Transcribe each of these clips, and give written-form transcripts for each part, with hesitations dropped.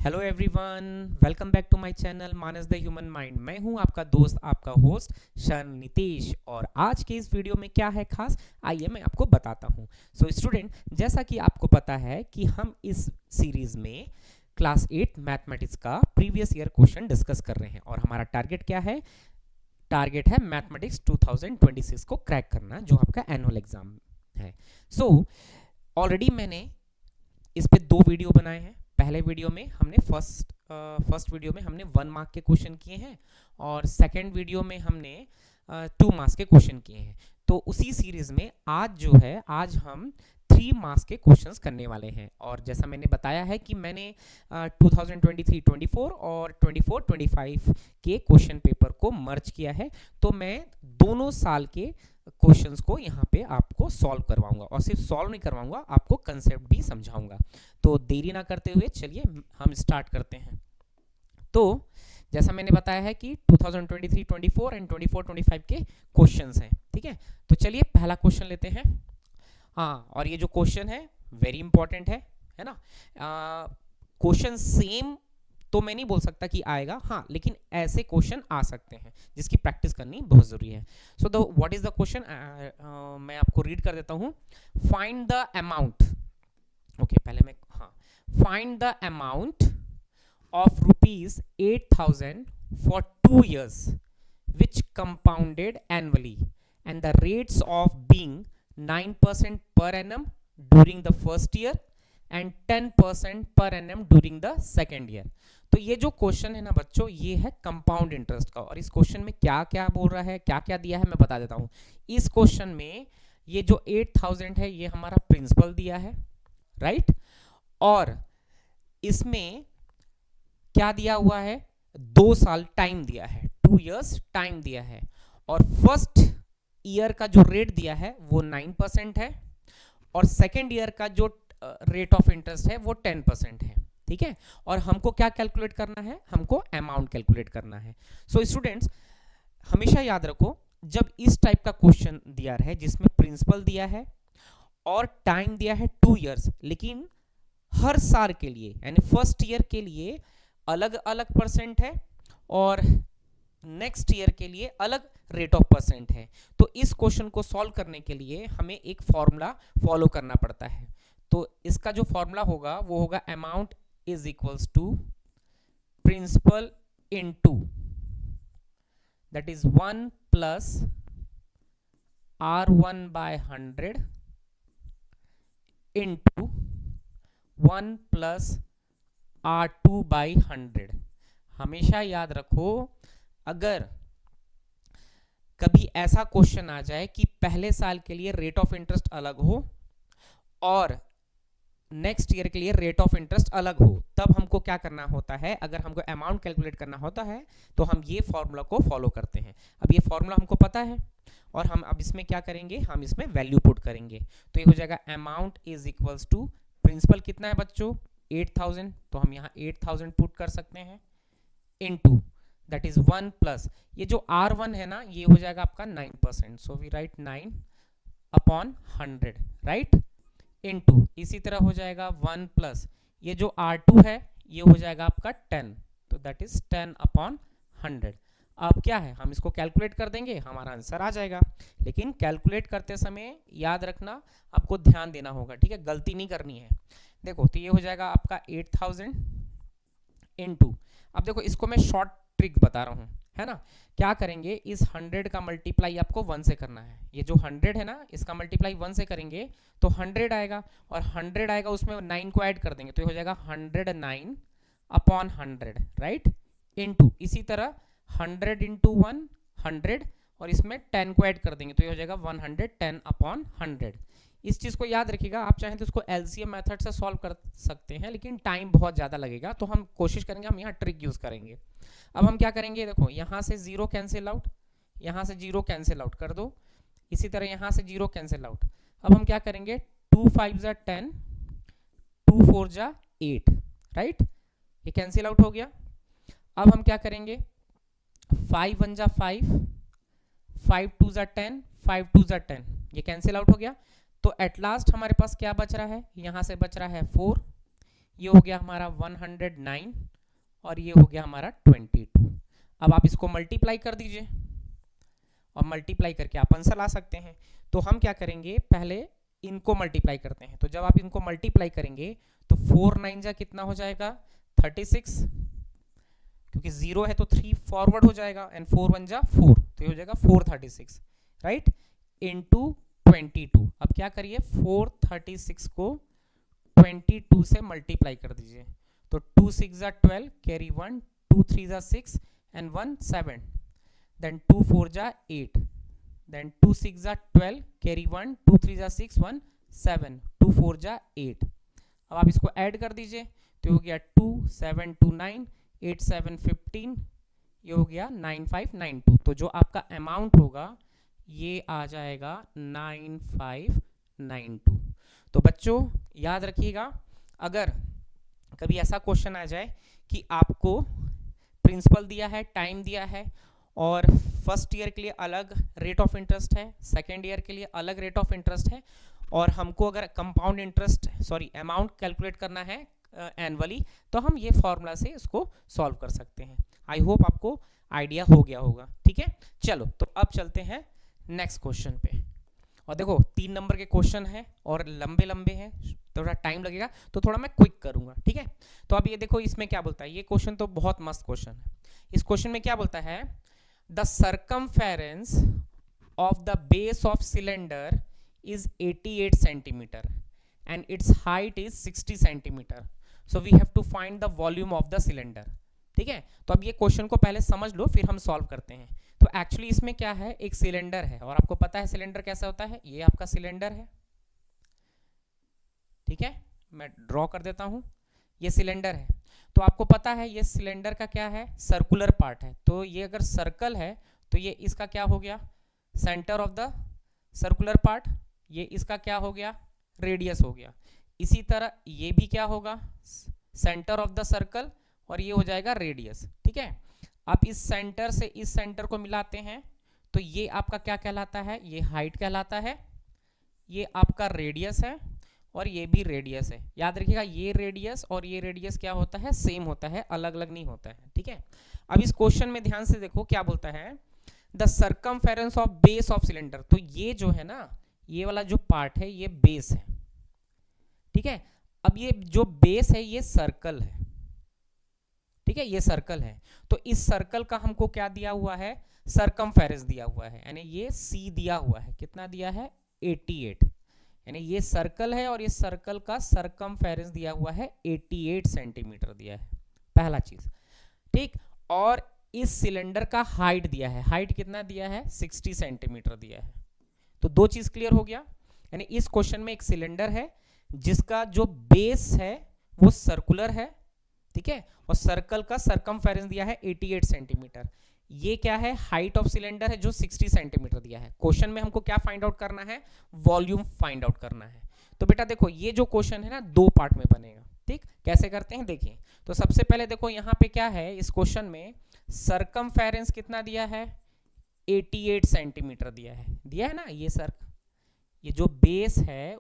Hello everyone, welcome back to my channel Manas the human mind. मैं हूं आपका दोस्त, आपका होस्ट शन नितेश। और आज के इस वीडियो में क्या है खास, आइए मैं आपको बताता हूं। सो स्टूडेंट, जैसा कि आपको पता है कि हम इस सीरीज में क्लास 8 मैथमेटिक्स का प्रीवियस ईयर क्वेश्चन डिस्कस कर रहे हैं और हमारा टारगेट क्या है? टारगेट है मैथमेटिक्स 2026 को क्रैक करना, जो आपका एनुअल एग्जाम है। सो ऑलरेडी मैंने इस पे 2 वीडियो बनाए हैं। पहले वीडियो में हमने फर्स्ट वीडियो में हमने 1 मार्क के क्वेश्चन किए हैं और सेकंड वीडियो में हमने 2 मार्क्स के क्वेश्चन किए हैं। तो उसी सीरीज में आज हम 3 मार्क्स के क्वेश्चंस करने वाले हैं। और जैसा मैंने बताया है कि मैंने 2023-24 और 24-25 के क्वेश्चन पेपर को मर्ज किया है, तो मैं दोनों साल के क्वेश्चंस को यहाँ पे आपको सॉल्व करवाऊंगा और सिर्फ सॉल्व नहीं करवाऊंगा, आपको कंसेप्ट भी समझाऊंगा। तो देरी ना करते हुए चलिए हम स्टार्ट करते हैं। तो जैसा मैंने बताया है कि 2023-24 एंड 24-25 के क्वेश्चंस हैं, ठीक है। तो चलिए पहला क्वेश्चन लेते हैं। हाँ, और ये जो क्वेश्चन है वेरी इंपॉर्टेंट है ना। क्वेश्चन सेम तो मैं नहीं बोल सकता कि आएगा, हाँ, लेकिन ऐसे क्वेश्चन आ सकते हैं जिसकी प्रैक्टिस करनी बहुत जरूरी है। So the what is the question, मैं आपको रीड कर देता हूँ। फाइंड द अमाउंट, ओके, पहले मैं, हाँ, find the amount of ₹8,000 for 2 years which compounded annually and the rates of being 9% per annum during the first year and 10% per annum during the second year। तो ये जो question है ना बच्चों, ये है कंपाउंड इंटरेस्ट का। और इस क्वेश्चन में क्या क्या बोल रहा है, क्या क्या दिया है, मैं बता देता हूँ। इस क्वेश्चन में ये जो 8,000 है, ये हमारा प्रिंसिपल दिया है, राइट। और इसमें क्या दिया हुआ है, 2 साल टाइम दिया है, 2 years टाइम दिया है। और फर्स्ट ईयर का जो रेट दिया है वो 9% है और सेकेंड ईयर का जो रेट ऑफ इंटरेस्ट है वो 10% है, ठीक है। और हमको क्या कैलकुलेट करना है, हमको अमाउंट कैलकुलेट करना है। सो स्टूडेंट्स, हमेशा याद रखो, जब इस टाइप का क्वेश्चन दिया है जिसमें प्रिंसिपल दिया है और टाइम दिया है 2 years, लेकिन हर साल के लिए यानी फर्स्ट ईयर के लिए अलग अलग परसेंट है और नेक्स्ट ईयर के लिए अलग रेट ऑफ परसेंट है, तो इस क्वेश्चन को सॉल्व करने के लिए हमें एक फॉर्मूला फॉलो करना पड़ता है। तो इसका जो फॉर्मूला होगा वो होगा amount is equals to principal into, that is 1 plus R1/100 into 1 plus R2/100। हमेशा याद रखो, अगर कभी ऐसा क्वेश्चन आ जाए कि पहले साल के लिए रेट ऑफ इंटरेस्ट अलग हो और नेक्स्ट ईयर के लिए रेट ऑफ इंटरेस्ट अलग हो, तब हमको क्या करना होता है, अगर हमको अमाउंट कैलकुलेट करना होता है तो हम ये फॉर्मूला को फॉलो करते हैं। अब ये फॉर्मूला हमको पता है और हम अब इसमें क्या करेंगे, हम इसमें वैल्यू पुट करेंगे। तो ये हो जाएगा amount is equals to, principal कितना है बच्चों, 8,000, तो हम यहाँ 8,000 पुट कर सकते हैं, इनटू दैट इज 1 प्लस, ये जो R1 है ना, ये हो जाएगा आपका 9%, so we write 9/100, right, into इसी तरह हो जाएगा 1 प्लस, ये जो R2 है ये हो जाएगा आपका 10, तो दैट इज 10/100। अब क्या है, हम इसको कैलकुलेट कर देंगे, हमारा आंसर आ जाएगा। लेकिन कैलकुलेट करते समय याद रखना, आपको ध्यान देना होगा, ठीक है, गलती नहीं करनी है। देखो, तो ये हो जाएगा आपका 8,000 इनटू, अब देखो इसको मैं शॉर्ट ट्रिक बता रहा हूँ, है ना। क्या करेंगे, इस 100 का मल्टीप्लाई आपको 1 से करना है। ये जो 100 है ना, इसका मल्टीप्लाई 1 से करेंगे तो 100 आएगा, और 100 आएगा उसमें 9 को ऐड कर देंगे तो ये हो जाएगा 109/100, राइट, इनटू इसी तरह 100 इंटू 1 100 और इसमें 10 को ऐड कर देंगे तो ये हो जाएगा 110/100। इस चीज़ को याद रखिएगा, आप चाहें तो इसको एलसीएम मेथड से सॉल्व कर सकते हैं, लेकिन टाइम बहुत ज़्यादा लगेगा, तो हम कोशिश करेंगे, हम यहाँ ट्रिक यूज़ करेंगे। अब हम क्या करेंगे, देखो यहाँ से 0 कैंसिल आउट, यहाँ से 0 कैंसिल आउट कर दो, इसी तरह यहाँ से 0 कैंसिल आउट। अब हम क्या करेंगे, 2 5 जा 10, 2 4 जा 8, राइट, ये कैंसिल आउट हो गया। अब हम क्या करेंगे, 5 1 जा 5, 5 2 जा 10, 5 2 जा 10, ये कैंसिल आउट हो गया। तो एट लास्ट हमारे पास क्या बच रहा है, यहाँ से बच रहा है 4, ये हो गया हमारा 109 और ये हो गया हमारा 22। अब आप इसको मल्टीप्लाई कर दीजिए और मल्टीप्लाई करके आप आंसर ला सकते हैं। तो हम क्या करेंगे, पहले इनको मल्टीप्लाई करते हैं। तो जब आप इनको मल्टीप्लाई करेंगे तो 4 9 जा कितना हो जाएगा 36, क्योंकि 0 है तो 3 फॉरवर्ड हो जाएगा, एंड 4 1 जा 4, तो ये हो जाएगा 436, राइट, इनटू 22। अब क्या करिए, 436 को 22 से मल्टीप्लाई कर दीजिए। तो 2 6 जा 12, कैरी 1, 2 3 जा 6 एंड 1 7, देन 2 4 जा 8, देन 2 6 जा 12, कैरी 1, 2 3 जा 6, 1 7, 2 4 जा 8। अब आप इसको ऐड कर दीजिए, तो हो गया 2 7 2 9, 8 7 15, ये हो गया 9592। तो जो आपका अमाउंट होगा ये आ जाएगा 9592। तो बच्चों याद रखिएगा, अगर कभी ऐसा क्वेश्चन आ जाए कि आपको प्रिंसिपल दिया है, टाइम दिया है, और फर्स्ट ईयर के लिए अलग रेट ऑफ इंटरेस्ट है, सेकेंड ईयर के लिए अलग रेट ऑफ इंटरेस्ट है, और हमको अगर कंपाउंड इंटरेस्ट अमाउंट कैलकुलेट करना है एनुअली, तो हम ये फॉर्मूला से इसको सॉल्व कर सकते हैं। आई होप आपको आइडिया हो गया होगा। ठीक है, चलो तो अब चलते हैं नेक्स्ट क्वेश्चन पे। और देखो 3 नंबर के क्वेश्चन हैं और लंबे लंबे हैं, थोड़ा टाइम लगेगा, तो थोड़ा मैं क्विक करूंगा। ठीक है, तो अब ये देखो इसमें क्या बोलता है, ये क्वेश्चन तो बहुत मस्त क्वेश्चन है। इस क्वेश्चन में क्या बोलता है, the circumference of the base of cylinder is 88 centimeter and its height is 60 centimeter, so we have to find the volume of the cylinder। ठीक है, तो अब ये क्वेश्चन को पहले समझ लो फिर हम सॉल्व करते हैं। तो एक्चुअली इसमें क्या है, एक सिलेंडर है, और आपको पता है सिलेंडर कैसा होता है, ये आपका सिलेंडर है। ठीक है, मैं ड्रॉ कर देता हूं, ये सिलेंडर है। तो आपको पता है ये सिलेंडर का क्या है, सर्कुलर पार्ट है। तो ये अगर सर्कल है तो ये इसका क्या हो गया, centre of the circular part, ये इसका क्या हो गया, रेडियस हो गया। इसी तरह ये भी क्या होगा, सेंटर ऑफ द सर्कल, और ये हो जाएगा रेडियस। ठीक है, आप इस सेंटर से इस सेंटर को मिलाते हैं तो ये आपका क्या कहलाता है, ये हाइट कहलाता है, ये आपका रेडियस है, और ये भी रेडियस है। याद रखिएगा ये रेडियस और ये रेडियस क्या होता है, सेम होता है, अलग अलग नहीं होता है। ठीक है, अब इस क्वेश्चन में ध्यान से देखो क्या बोलता है, the circumference of base of cylinder. तो ये जो है ना, ये वाला जो पार्ट है ये बेस है। ठीक है, अब ये जो बेस है ये सर्कल है। ठीक है, ये सर्कल है, तो इस सर्कल का हमको क्या दिया हुआ है, सर्कमफेरेंस दिया हुआ है, यानी ये सी दिया हुआ है, कितना दिया है 88, यानी ये सर्कल है और ये सर्कल का सर्कमफेरेंस दिया हुआ है 88 सेंटीमीटर दिया है, पहला चीज। ठीक, और इस सिलेंडर का हाइट दिया है, हाइट कितना दिया है 60 सेंटीमीटर दिया है। तो दो चीज क्लियर हो गया, यानी इस क्वेश्चन में एक सिलेंडर है जिसका जो बेस है वो सर्कुलर है। ठीक है, और सर्कल का सर्कमफेरेंस दिया है 88 सेंटीमीटर। ये क्या है, हाइट ऑफ सिलेंडर है जो 60 सेंटीमीटर दिया है। क्वेश्चन में हमको क्या फाइंड आउट करना है, वॉल्यूम फाइंड आउट करना है। तो बेटा देखो ये जो क्वेश्चन है ना, 2 पार्ट में बनेगा। ठीक, कैसे करते हैं देखिए। तो सबसे पहले देखो यहाँ पे क्या है, इस क्वेश्चन में सर्कमफेरेंस कितना दिया है, 88 सेंटीमीटर दिया है ना, ये जो बेस है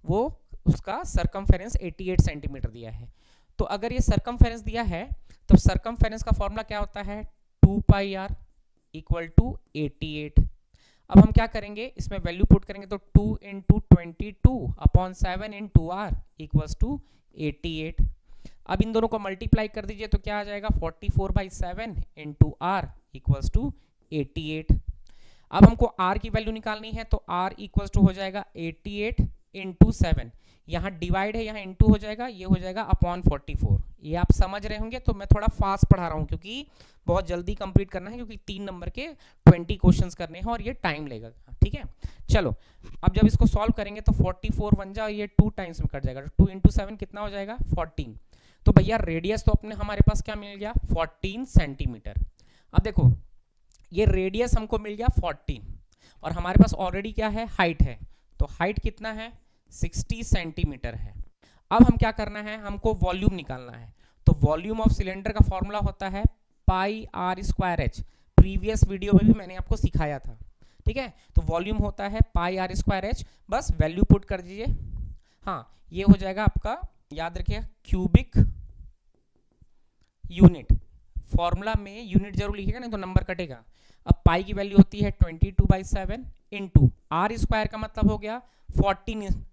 वो उसका सर्कमफेरेंस 88 सेंटीमीटर दिया है। तो अगर ये सर्कमफेरेंस दिया है तो सर्कमफेरेंस का फॉर्मूला क्या होता है, 2 पाई आर इक्वल टू 88। अब हम क्या करेंगे, इसमें वैल्यू पुट करेंगे, तो 2 into 22 upon 7 into R equals to 88। अब इन दोनों को मल्टीप्लाई कर दीजिए तो क्या आ जाएगा, 44/7 इंटू आर इक्वल्स टू 88। अब हमको r की वैल्यू निकालनी है, तो r इक्वल्स टू हो जाएगा 88 इंटू 7, यहाँ डिवाइड है, यहाँ इंटू हो जाएगा, ये हो जाएगा अपॉन 44। ये आप समझ रहे होंगे, तो मैं थोड़ा फास्ट पढ़ा रहा हूँ क्योंकि बहुत जल्दी कंप्लीट करना है, क्योंकि 3 नंबर के 20 क्वेश्चंस करने हैं और ये टाइम लेगा। ठीक है, चलो अब जब इसको सॉल्व करेंगे तो 44 बन जाए, ये 2 टाइम्स में कट जाएगा, 2 इंटू 7 कितना हो जाएगा 14। तो भैया रेडियस तो अपने हमारे पास क्या मिल गया 14 सेंटीमीटर। अब देखो ये रेडियस हमको मिल गया 14 और हमारे पास ऑलरेडी क्या है, हाइट है। तो हाइट कितना है 60 सेंटीमीटर है। अब हम क्या करना है, हमको वॉल्यूम निकालना है। तो वॉल्यूम ऑफ सिलेंडर का फॉर्मूला होता है pi are square h. Previous video में भी मैंने आपको सिखाया था। ठीक है, तो वॉल्यूम होता है पाई आर स्क्वायर एच, बस वैल्यू पुट कर दीजिए। हाँ, ये हो जाएगा आपका याद रखिएगा क्यूबिक यूनिट, फॉर्मूला में यूनिट जरूर लिखिएगा नहीं तो नंबर कटेगा। अब पाई की वैल्यू होती है 22/7 इंटू आर स्क्वायर का मतलब हो गया 14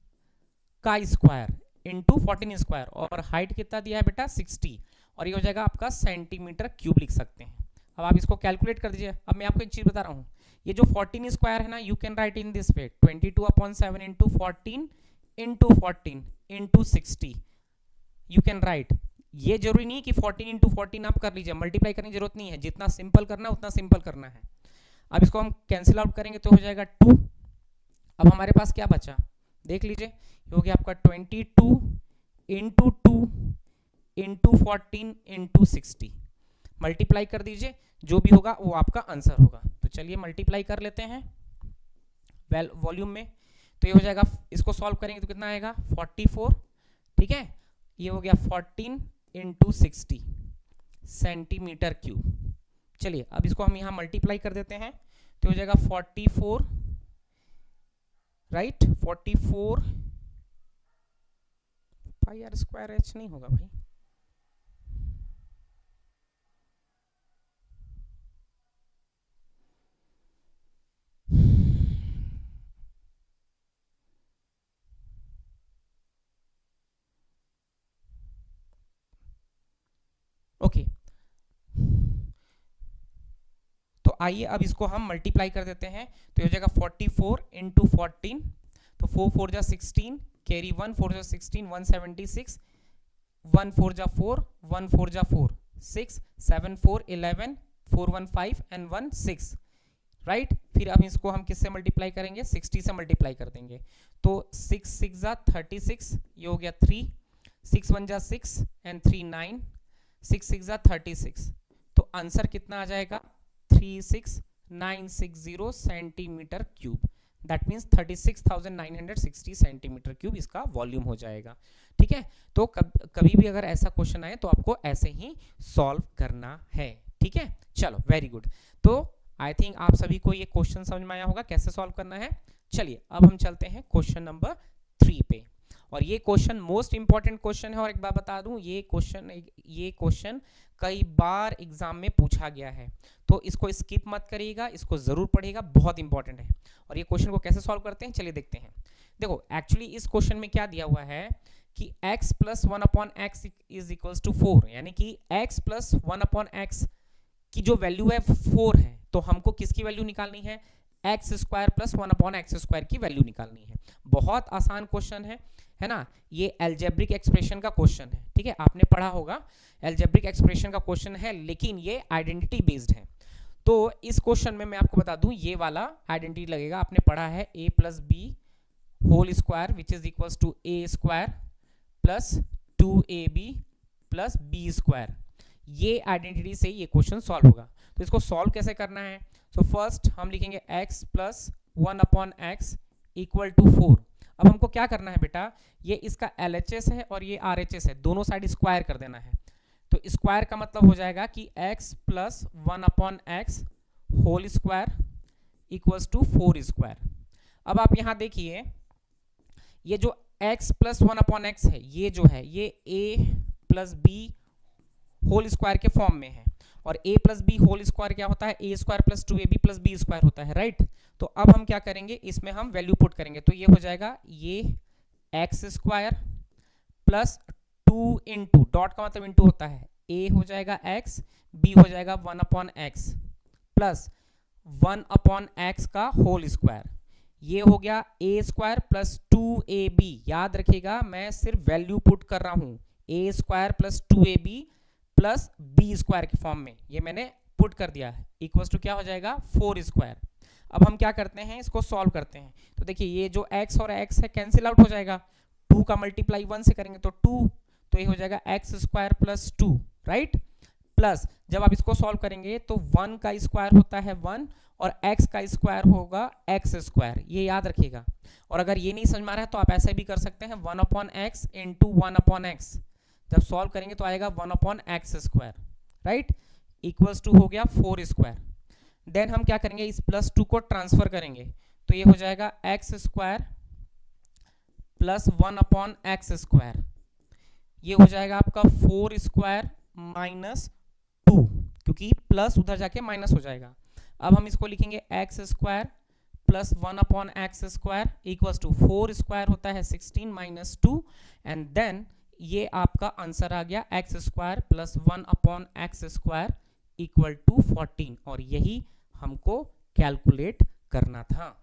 का स्क्वायर इंटू 14 स्क्वायर, और हाइट कितना दिया है बेटा 60, और ये हो जाएगा आपका सेंटीमीटर क्यूब लिख सकते हैं। अब आप इसको कैलकुलेट कर दीजिए। अब मैं आपको एक चीज बता रहा हूँ, ये जो 14 स्क्वायर है ना, you can write in this way 22/7 into 14 into 14 into 60 you can write. ये जरूरी नहीं कि 14 इंटू 14 आप कर लीजिए, मल्टीप्लाई करने की जरूरत नहीं है, जितना सिंपल करना है उतना सिंपल करना है। अब इसको हम कैंसिल आउट करेंगे तो हो जाएगा 2। अब हमारे पास क्या बचा देख लीजिए, ये हो गया आपका 22 इंटू 2 इंटू 14 इंटू 60, मल्टीप्लाई कर दीजिए, जो भी होगा वो आपका आंसर होगा। तो चलिए मल्टीप्लाई कर लेते हैं वॉल्यूम में, तो ये हो जाएगा, इसको सॉल्व करेंगे तो कितना आएगा 44, ठीक है, ये हो गया 14 इंटू 60 सेंटीमीटर क्यूब। चलिए अब इसको हम यहाँ मल्टीप्लाई कर देते हैं तो हो जाएगा 44, right 44 pi are square H नहीं होगा भाई, ओके। तो आइए अब इसको हम मल्टीप्लाई कर देते हैं तो ये हो जाएगा 44 इंटू 14, तो 4 4 जा 16, कैरी 1 4 जा 16, 176, 1 4 जा 4, 1 4 जा 4, 6 7 4 11, 4 1 5 एंड 1 6, राइट। फिर अब इसको हम किससे मल्टीप्लाई करेंगे 60 से मल्टीप्लाई कर देंगे, तो 6 6 जा 36, ये हो गया 3, 6 1 जा 6 एंड 3 9, 6 6 जा 36, तो आंसर कितना आ जाएगा 36960 centimetre cube, that means 36,960 centimetre cube इसका वॉल्यूम हो जाएगा, ठीक है। तो कभी भी अगर ऐसा क्वेश्चन आए तो आपको ऐसे ही सॉल्व करना है, ठीक है। चलो वेरी गुड, तो आई थिंक आप सभी को ये क्वेश्चन समझ में आया होगा कैसे सॉल्व करना है। चलिए अब हम चलते हैं क्वेश्चन नंबर 3 पे, और ये क्वेश्चन मोस्ट इंपॉर्टेंट क्वेश्चन है, और एक बार बता दूं ये क्वेश्चन कई बार एग्जाम में पूछा गया है, तो इसको स्किप मत करिएगा, इसको जरूर पढ़िएगा, बहुत इंपॉर्टेंट है। और ये क्वेश्चन को कैसे सॉल्व करते हैं चलिए देखते हैं। देखो एक्चुअली इस क्वेश्चन में क्या दिया हुआ है कि x plus 1/x is equals to 4, यानी कि x प्लस 1/x की जो वैल्यू है 4 है, तो हमको किसकी वैल्यू निकालनी है x square plus 1/x square की वैल्यू निकालनी है। बहुत आसान क्वेश्चन है ना, ये एल्जेब्रिक एक्सप्रेशन का क्वेश्चन है, ठीक है, आपने पढ़ा होगा एल्जेब्रिक एक्सप्रेशन का क्वेश्चन है, लेकिन ये आइडेंटिटी बेस्ड है। तो इस क्वेश्चन में मैं आपको बता दूं ये वाला आइडेंटिटी लगेगा, आपने पढ़ा है a plus B whole square which is equals to a square plus 2ab plus b square, ये आइडेंटिटी से ये क्वेश्चन सॉल्व होगा। तो इसको सॉल्व कैसे करना है, तो फर्स्ट हम लिखेंगे x plus 1/x equal to 4। अब हमको क्या करना है बेटा, ये इसका LHS है और ये RHS है, दोनों साइड स्क्वायर कर देना है। तो स्क्वायर का मतलब हो जाएगा कि x plus 1/x whole square equals to 4 square. अब आप यहां देखिए ये जो x प्लस 1/x है, ये जो है ये a plus b whole square के फॉर्म में है, और a plus B whole square क्या होता है a square plus 2ab plus b square होता है, राइट। तो अब हम क्या करेंगे, इसमें हम वैल्यू पुट करेंगे, तो ये हो जाएगा ये x square plus 2 into, dot का मतलब इंटू होता है, a हो जाएगा x, b हो जाएगा 1/x प्लस 1/x का होल स्क्वायर, ये हो गया a स्क्वायर प्लस 2ab, याद रखिएगा मैं सिर्फ वैल्यू पुट कर रहा हूं, a square plus 2ab plus b square के फॉर्म में, ये मैंने पुट कर दिया है, इक्वल्स टू क्या हो जाएगा 4 स्क्वायर। अब हम क्या करते हैं, इसको सॉल्व करते हैं, तो देखिए ये जो x और x है कैंसिल आउट हो जाएगा, 2 का मल्टीप्लाई 1 से करेंगे तो 2, तो ये हो जाएगा x square plus 2, right, plus जब आप इसको सॉल्व करेंगे तो 1 का स्क्वायर होता है 1 और x का स्क्वायर होगा x स्क्वायर, ये याद रखिएगा। और अगर ये नहीं समझ में आ रहा है तो आप ऐसे भी कर सकते हैं 1/x इंटू 1/x, जब सॉल्व करेंगे तो आएगा 1/x square, right, equals to हो गया 4 स्क्वायर। देन हम क्या करेंगे, इस प्लस 2 को ट्रांसफर करेंगे, तो ये हो जाएगा x square plus 1/x square, ये हो जाएगा आपका 4 स्क्वायर माइनस 2, क्योंकि प्लस उधर जाके माइनस हो जाएगा। अब हम इसको लिखेंगे X square plus 1 upon X square equals to 4 square होता है 16 माइनस 2, एंड देन ये आपका आंसर आ गया X square plus 1 upon X square equal to 14, और यही हमको कैलकुलेट करना था।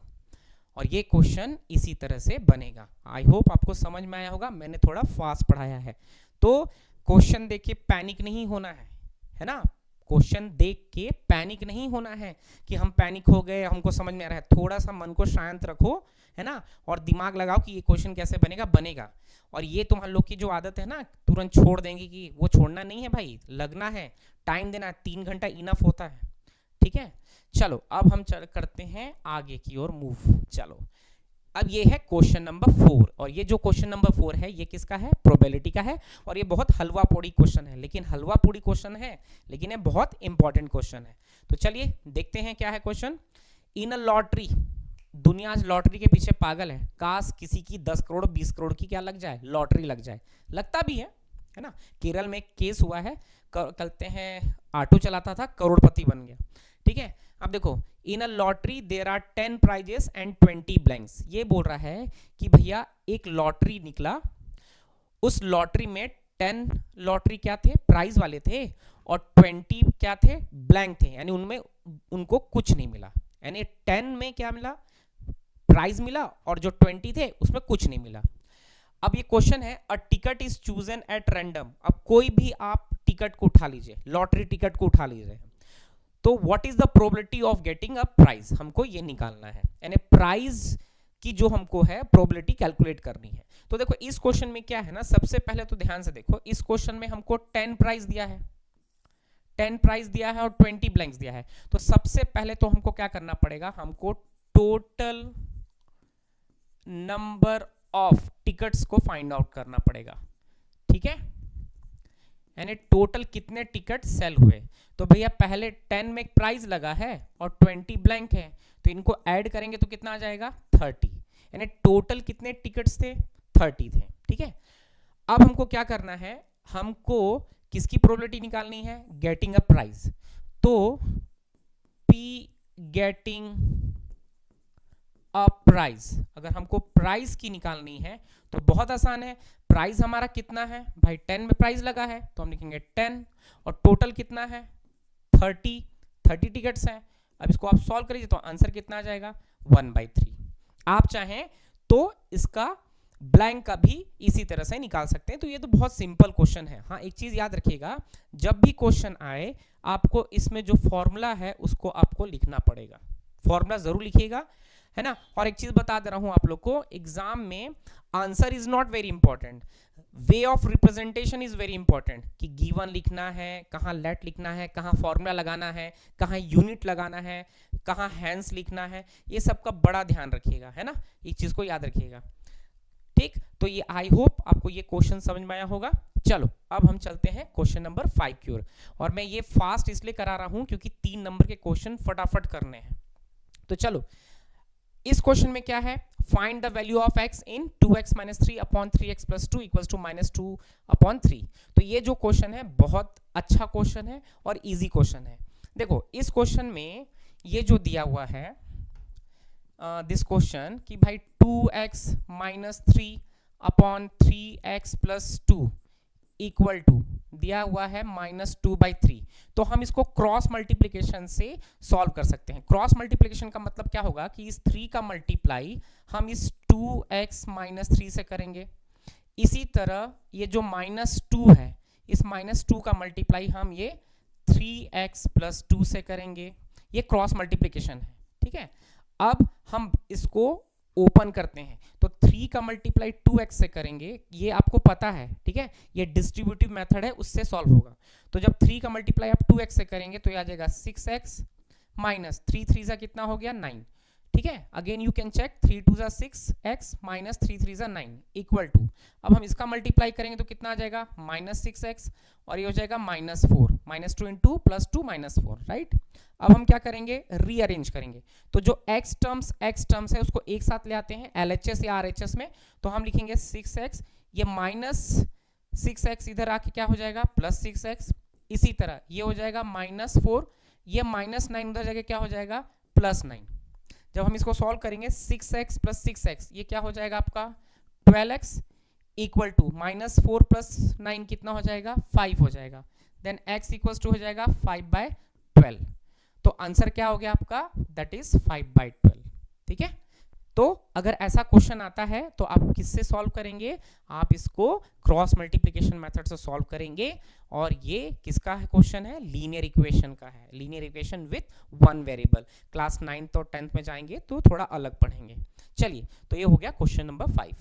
और ये क्वेश्चन इसी तरह से बनेगा। आई होप आपको समझ में आया होगा, मैंने थोड़ा फास्ट पढ़ाया है। तो क्वेश्चन देख के पैनिक नहीं होना है ना। क्वेश्चन देख के पैनिक नहीं होना है कि हम पैनिक हो गए, हमको समझ में आ रहा है। थोड़ा सा मन को शांत रखो, है ना, और दिमाग लगाओ कि ये क्वेश्चन कैसे बनेगा। और ये तुम लोग की जो आदत है ना, तुरंत छोड़ देंगे, कि वो छोड़ना नहीं है भाई, लगना है, टाइम देना है, 3 घंटा इनफ होता है, ठीक है। चलो अब हम करते हैं आगे की ओर मूव। चलो अब ये है क्वेश्चन नंबर 4, और ये जो क्वेश्चन नंबर 4 है ये किसका है, प्रोबेबिलिटी का है। और ये बहुत हलवा पूड़ी क्वेश्चन है, लेकिन हलवा पूड़ी क्वेश्चन है, लेकिन ये बहुत इंपॉर्टेंट क्वेश्चन है। तो चलिए देखते हैं क्या है क्वेश्चन। इन अ लॉटरी, दुनिया आज लॉटरी के पीछे पागल है, काश किसी की 10 करोड़ 20 करोड़ की क्या लग जाए, लॉटरी लग जाए। लगता भी है ना। केरल में केस हुआ है, कहते हैं ऑटो चलाता था, करोड़पति बन गया, ठीक है। अब देखो, in a lottery there are 10 prizes and 20 blanks. ये बोल रहा है कि भैया एक लॉटरी निकला, उस लॉटरी में 10 लॉटरी क्या थे, प्राइज वाले थे, और 20 क्या थे, ब्लैंक थे, यानी उनमें उनको कुछ नहीं मिला। यानी 10 में क्या मिला, प्राइज मिला, और जो 20 थे उसमें कुछ नहीं मिला। अब ये क्वेश्चन है, a ticket is chosen at random. अब कोई भी आप टिकट को उठा लीजिए, लॉटरी टिकट को उठा लीजिए, तो what is the probability of getting a prize, हमको ये निकालना है। यानी प्राइज की जो हमको है प्रोबेबिलिटी कैलकुलेट करनी है। तो देखो इस क्वेश्चन में क्या है ना, सबसे पहले तो ध्यान से देखो, इस क्वेश्चन में हमको 10 प्राइज दिया है, 10 प्राइज दिया है और 20 ब्लैंक्स दिया है। तो सबसे पहले तो हमको क्या करना पड़ेगा, हमको टोटल नंबर ऑफ टिकट्स को फाइंड आउट करना पड़ेगा, ठीक है। यानी टोटल कितने टिकट सेल हुए। तो भैया पहले 10 में प्राइस लगा है और 20 ब्लैंक है, तो इनको ऐड करेंगे तो कितना आ जाएगा, 30। यानी टोटल कितने टिकट्स थे, 30 थे, ठीक है। अब हमको क्या करना है, हमको किसकी प्रोबेबिलिटी निकालनी है, गेटिंग अ प्राइज। तो पी गेटिंग अ प्राइज, अगर हमको प्राइस की निकालनी है तो बहुत आसान है। प्राइस हमारा कितना है भाई, 10 में प्राइस लगा है तो हम लिखेंगे 10, और टोटल कितना है 30 टिकट्स हैं। अब इसको आप सॉल्व करिए तो आंसर कितना आ जाएगा, 1/3। आप चाहें तो इसका ब्लैंक का भी इसी तरह से निकाल सकते हैं। तो ये तो बहुत सिंपल क्वेश्चन है। हाँ एक चीज याद रखिएगा, जब भी क्वेश्चन आए आपको इसमें जो फॉर्मूला है उसको आपको लिखना पड़ेगा, फॉर्मूला जरूर लिखिएगा, है ना। और एक चीज बता दे रहा हूं आप लोग को, एग्जाम में answer is not very important, way of representation is very important, कि गिवन लिखना है, कहाँ लेट लिखना है, कहाँ फॉर्मूला लगाना है, कहाँ यूनिट लगाना है, कहाँ हैंस लिखना है, ये सब का बड़ा ध्यान रखिएगा, है ना, एक चीज को याद रखिएगा, ठीक। तो ये आई होप आपको ये क्वेश्चन समझ में आया होगा। चलो अब हम चलते हैं क्वेश्चन नंबर 5 की ओर, और मैं ये फास्ट इसलिए करा रहा हूं क्योंकि 3 नंबर के क्वेश्चन फटाफट करने हैं। तो चलो इस क्वेश्चन में क्या है, find the value of x in 2x - 3 upon 3x + 2 equals to -2/3। तो ये जो क्वेश्चन है बहुत अच्छा क्वेश्चन है और इजी क्वेश्चन है। देखो इस क्वेश्चन में ये जो दिया हुआ है दिस क्वेश्चन कि भाई 2x - 3 upon 3x + 2 equal to दिया हुआ है -2/3। तो हम इसको क्रॉस मल्टीप्लिकेशन से सॉल्व कर सकते हैं। क्रॉस मल्टीप्लिकेशन का मतलब क्या होगा कि इस 3 का मल्टीप्लाई हम इस 2x - 3 से करेंगे। इसी तरह ये जो -2 है, इस -2 का मल्टीप्लाई हम ये 3x + 2 से करेंगे। ये क्रॉस मल्टीप्लिकेशन है, ठीक है। अब हम इसको ओपन करते हैं तो 3 का मल्टीप्लाई 2x से करेंगे, ये आपको पता है, ठीक है, ये डिस्ट्रीब्यूटिव मेथड है, उससे सॉल्व होगा। तो जब 3 का मल्टीप्लाई आप 2x से करेंगे तो ये आ जाएगा 6x माइनस 3 3 जा कितना हो गया 9, ठीक है। अगेन यू कैन चेक 3 2 जा 6x माइनस 3 3 जा 9 इक्वल टू, अब हम इसका मल्टीप्लाई करेंगे तो कितना आ जाएगा -6x, और ये हो जाएगा -4, -2 × +2 -4, राइट। अब हम क्या करेंगे, रीअरेंज करेंगे। तो जो x टर्म्स है उसको एक साथ ले आते हैं LHS या RHS में, तो हम लिखेंगे 6x, ये 6x इधर आके क्या हो जाएगा +6x, इसी तरह ये हो जाएगा -4, ये -9 उधर जाके क्या हो जाएगा +9। जब हम इसको सॉल्व करेंगे 6x + 6x ये क्या हो जाएगा आपका 12x इक्वल टू -4 + 9 कितना हो जाएगा 5 हो जाएगा। देन x इक्वल टू हो जाएगा 5/12। तो आंसर क्या हो गया आपका दैट इज 5/12। ठीक है, तो अगर ऐसा क्वेश्चन आता है तो आप किससे सॉल्व करेंगे, आप इसको क्रॉस मल्टीप्लिकेशन मेथड से सॉल्व करेंगे। और ये किसका है क्वेश्चन है, लीनियर इक्वेशन का है, linear equation with one variable. Class 9th और 10th में जाएंगे तो थोड़ा अलग पढ़ेंगे। चलिए, तो ये हो गया क्वेश्चन नंबर 5।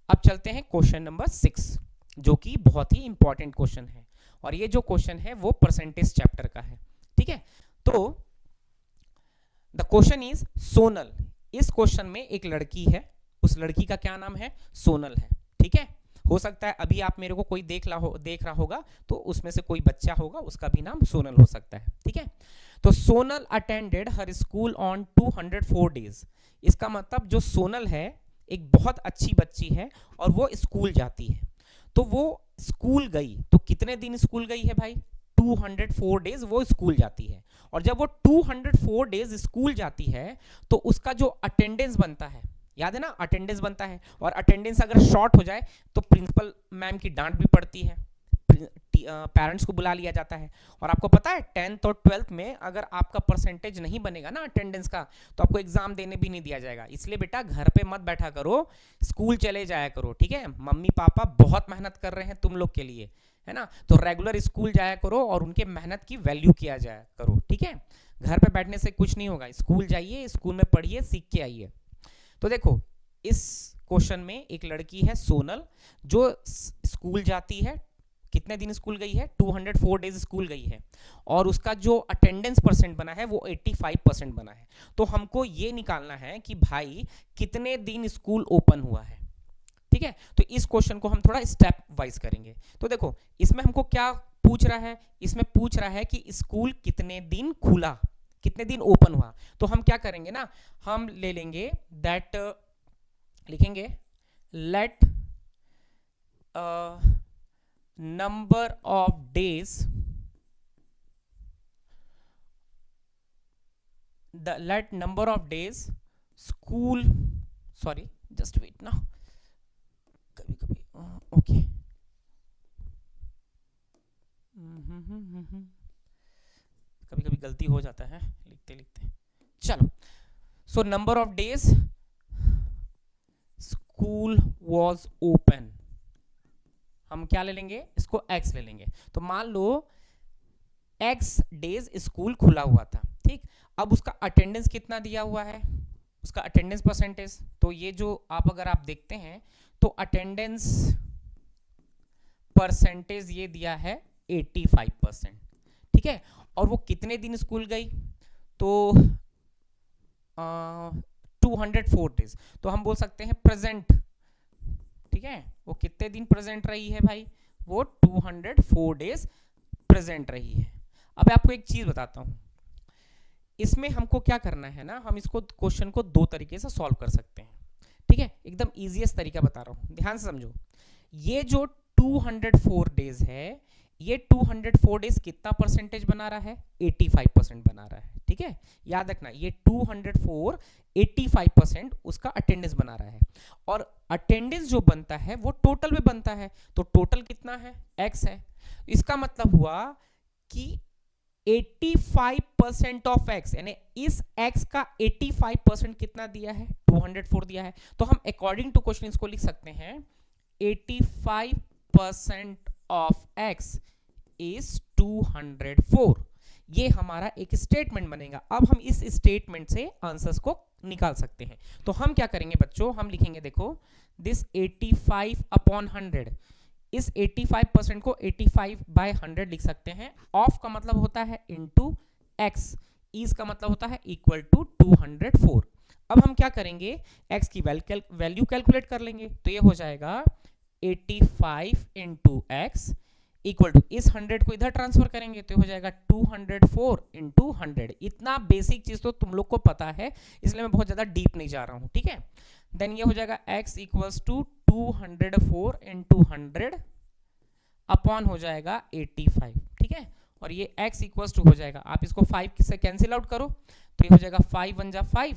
अब चलते हैं क्वेश्चन नंबर 6 जो कि बहुत ही इंपॉर्टेंट क्वेश्चन है। और ये जो क्वेश्चन है वो परसेंटेज चैप्टर का है। ठीक है, तो द क्वेश्चन इज सोनल। इस क्वेश्चन में एक लड़की है, उस लड़की का क्या नाम है, सोनल है। ठीक है, हो सकता है अभी आप मेरे को कोई देख रहा होगा तो उसमें से कोई बच्चा होगा, उसका भी नाम सोनल हो सकता है। ठीक है, तो Sonal attended her school on 204 days. इसका मतलब जो सोनल है एक बहुत अच्छी बच्ची है और वो स्कूल जाती है। तो वो स्कूल गई, तो कितने दिन स्कूल गई है भाई, 204 डेज वो स्कूल जाती है। और जब वो 204 डेज स्कूल जाती है तो उसका जो अटेंडेंस बनता है, याद है ना अटेंडेंस बनता है, और अटेंडेंस अगर शॉर्ट हो जाए तो प्रिंसिपल मैम की डांट भी पड़ती है, पेरेंट्स को बुला लिया जाता है। और आपको पता है 10th और 12th में अगर आपका परसेंटेज नहीं बनेगा ना अटेंडेंस का तो आपको एग्जाम देने भी नहीं दिया जाएगा। इसलिए बेटा घर पे मत बैठा करो, स्कूल चले जाया करो। ठीक है, मम्मी पापा बहुत मेहनत कर रहे हैं तुम लोग के लिए, है ना, तो रेगुलर स्कूल जाया करो और उनके मेहनत की वैल्यू किया जाया करो। ठीक है, घर पे बैठने से कुछ नहीं होगा, स्कूल जाइए, स्कूल में पढ़िए, सीख के आइए। तो देखो इस क्वेश्चन में एक लड़की है सोनल जो स्कूल जाती है, कितने दिन स्कूल गई है, 204 डेज स्कूल गई है, और उसका जो अटेंडेंस परसेंट बना है वो 85% बना है। तो हमको ये निकालना है कि भाई कितने दिन स्कूल ओपन हुआ है। ठीक है, तो इस क्वेश्चन को हम थोड़ा स्टेप वाइज करेंगे। तो देखो इसमें हमको क्या पूछ रहा है, इसमें पूछ रहा है कि स्कूल कितने दिन खुला, कितने दिन ओपन हुआ। तो हम क्या करेंगे ना, हम ले लेंगे दैट, लिखेंगे let number of days, let number of days school, sorry just wait ना, कभी कभी ओके कभी कभी गलती हो जाता है लिखते लिखते। चलो, so number of days school was open, हम क्या ले लेंगे, इसको x ले लेंगे। तो मान लो x डेज स्कूल खुला हुआ था। ठीक, अब उसका अटेंडेंस कितना दिया हुआ है, उसका अटेंडेंस परसेंटेज, तो ये जो अगर आप देखते हैं तो अटेंडेंस परसेंटेज ये दिया है 85%। ठीक है, और वो कितने दिन स्कूल गई, तो 204 डेज, तो हम बोल सकते हैं प्रेजेंट। ठीक है, वो कितने दिन प्रेजेंट रही है भाई, वो 204 डेज प्रेजेंट रही है। अब आपको एक चीज बताता हूं, इसमें हमको क्या करना है ना, हम इसको क्वेश्चन को दो तरीके से सॉल्व कर सकते हैं। ठीक है, एकदम इजीएस्ट तरीका बता रहा हूं, ध्यान से समझो। ये जो 204 डेज है, ये 204 डेज कितना परसेंटेज बना रहा है, 85% बना रहा है। ठीक है, याद रखना ये 204 85% उसका अटेंडेंस बना रहा है, और अटेंडेंस जो बनता है वो टोटल में बनता है। तो टोटल कितना है, x है। इसका मतलब हुआ कि 85% ऑफ x, यानी इस x का 85% कितना दिया है, 204 दिया है। तो हम अकॉर्डिंग टू क्वेश्चन इसको लिख सकते हैं 85% ऑफ x इज 204। ये हमारा एक स्टेटमेंट बनेगा। अब हम इस स्टेटमेंट से आंसर्स को निकाल सकते हैं। तो हम क्या करेंगे बच्चों, हम लिखेंगे देखो दिस 85 अपॉन 100, इस 85% को 85/100 लिख सकते हैं। ऑफ का मतलब होता है इनटू x, इज का मतलब होता है इक्वल टू 204। अब हम क्या करेंगे, x की वैल्यू कैलकुलेट कर लेंगे। तो ये हो जाएगा 85 इंटू एक्स इक्वल टू, इस 100 को इधर ट्रांसफर करेंगे तो हो जाएगा 204 इंटू 100। इतना बेसिक चीज तो तुम लोग को पता है, इसलिए मैं बहुत ज्यादा डीप नहीं जा रहा हूं। ठीक है, देन ये हो जाएगा x equals to 204 into 100 upon हो जाएगा 85, ठीक है। और ये x इक्वल्स टू हो जाएगा, आप इसको 5 से कैंसिल आउट करो तो ये हो जाएगा 5 1 जा 5,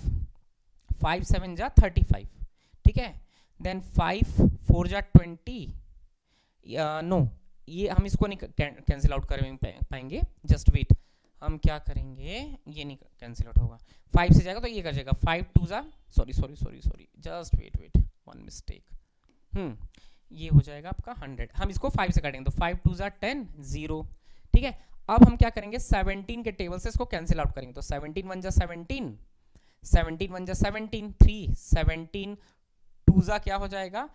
5 7 जा 35, ठीक है। देन 5 4 जा 20, नो ये हम इसको नहीं कैंसिल आउट कर पाएंगे, जस्ट वेट, हम क्या करेंगे, ये नहीं कैंसिल आउट होगा, 5 से जाएगा तो ये कर जाएगा 5 2 जा, sorry just wait one mistake, ये हो जाएगा आपका 100, हम इसको 5 से काटेंगे तो 5 2 जा 10 0, ठीक है। अब हम क्या करेंगे 17 के टेबल से इसको कैंसिल आउट करेंगे तो 17 1 जा 17, 17 1 जा 17 3, 17 2 जा क्या हो जाएगा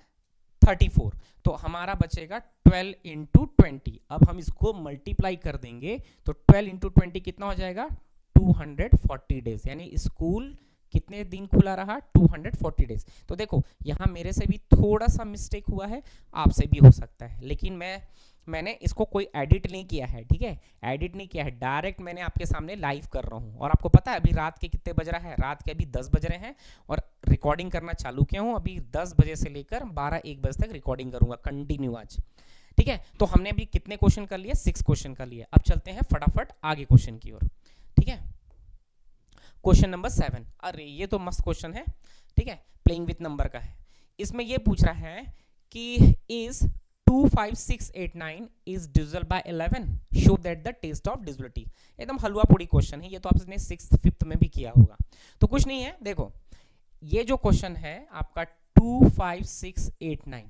34, तो हमारा बचेगा 12 इंटू 20। अब हम इसको मल्टीप्लाई कर देंगे तो 12 इंटू 20 कितना हो जाएगा 240 डेज, यानी स्कूल कितने दिन खुला रहा 240 डेज। तो देखो यहाँ मेरे से भी थोड़ा सा मिस्टेक हुआ है, आपसे भी हो सकता है, लेकिन मैंने इसको कोई एडिट नहीं किया है, ठीक है, एडिट नहीं किया है, डायरेक्ट मैंने आपके सामने लाइव कर रहा हूँ। और आपको पता है अभी रात के कितने बज रहा है, रात के अभी 10 बज रहे हैं और रिकॉर्डिंग करना चालू किया हूँ, अभी 10 बजे से लेकर 12-1 बजे तक रिकॉर्डिंग करूँगा कंटिन्यू आज, ठीक है। तो हमने अभी कितने क्वेश्चन कर लिए, 6 क्वेश्चन कर लिए। अब चलते हैं फटाफट आगे क्वेश्चन की ओर, ठीक है। क्वेश्चन नंबर 7, अरे ये तो मस्त क्वेश्चन है, ठीक है, प्लेइंग विथ नंबर का है। इसमें ये पूछ रहा है कि is 25689 is divisible by 11, show that the test of divisibility। एकदम हलवा पूड़ी क्वेश्चन है, ये तो आपने 6th 5th में भी किया होगा, तो कुछ नहीं है। देखो ये जो क्वेश्चन है आपका 25689,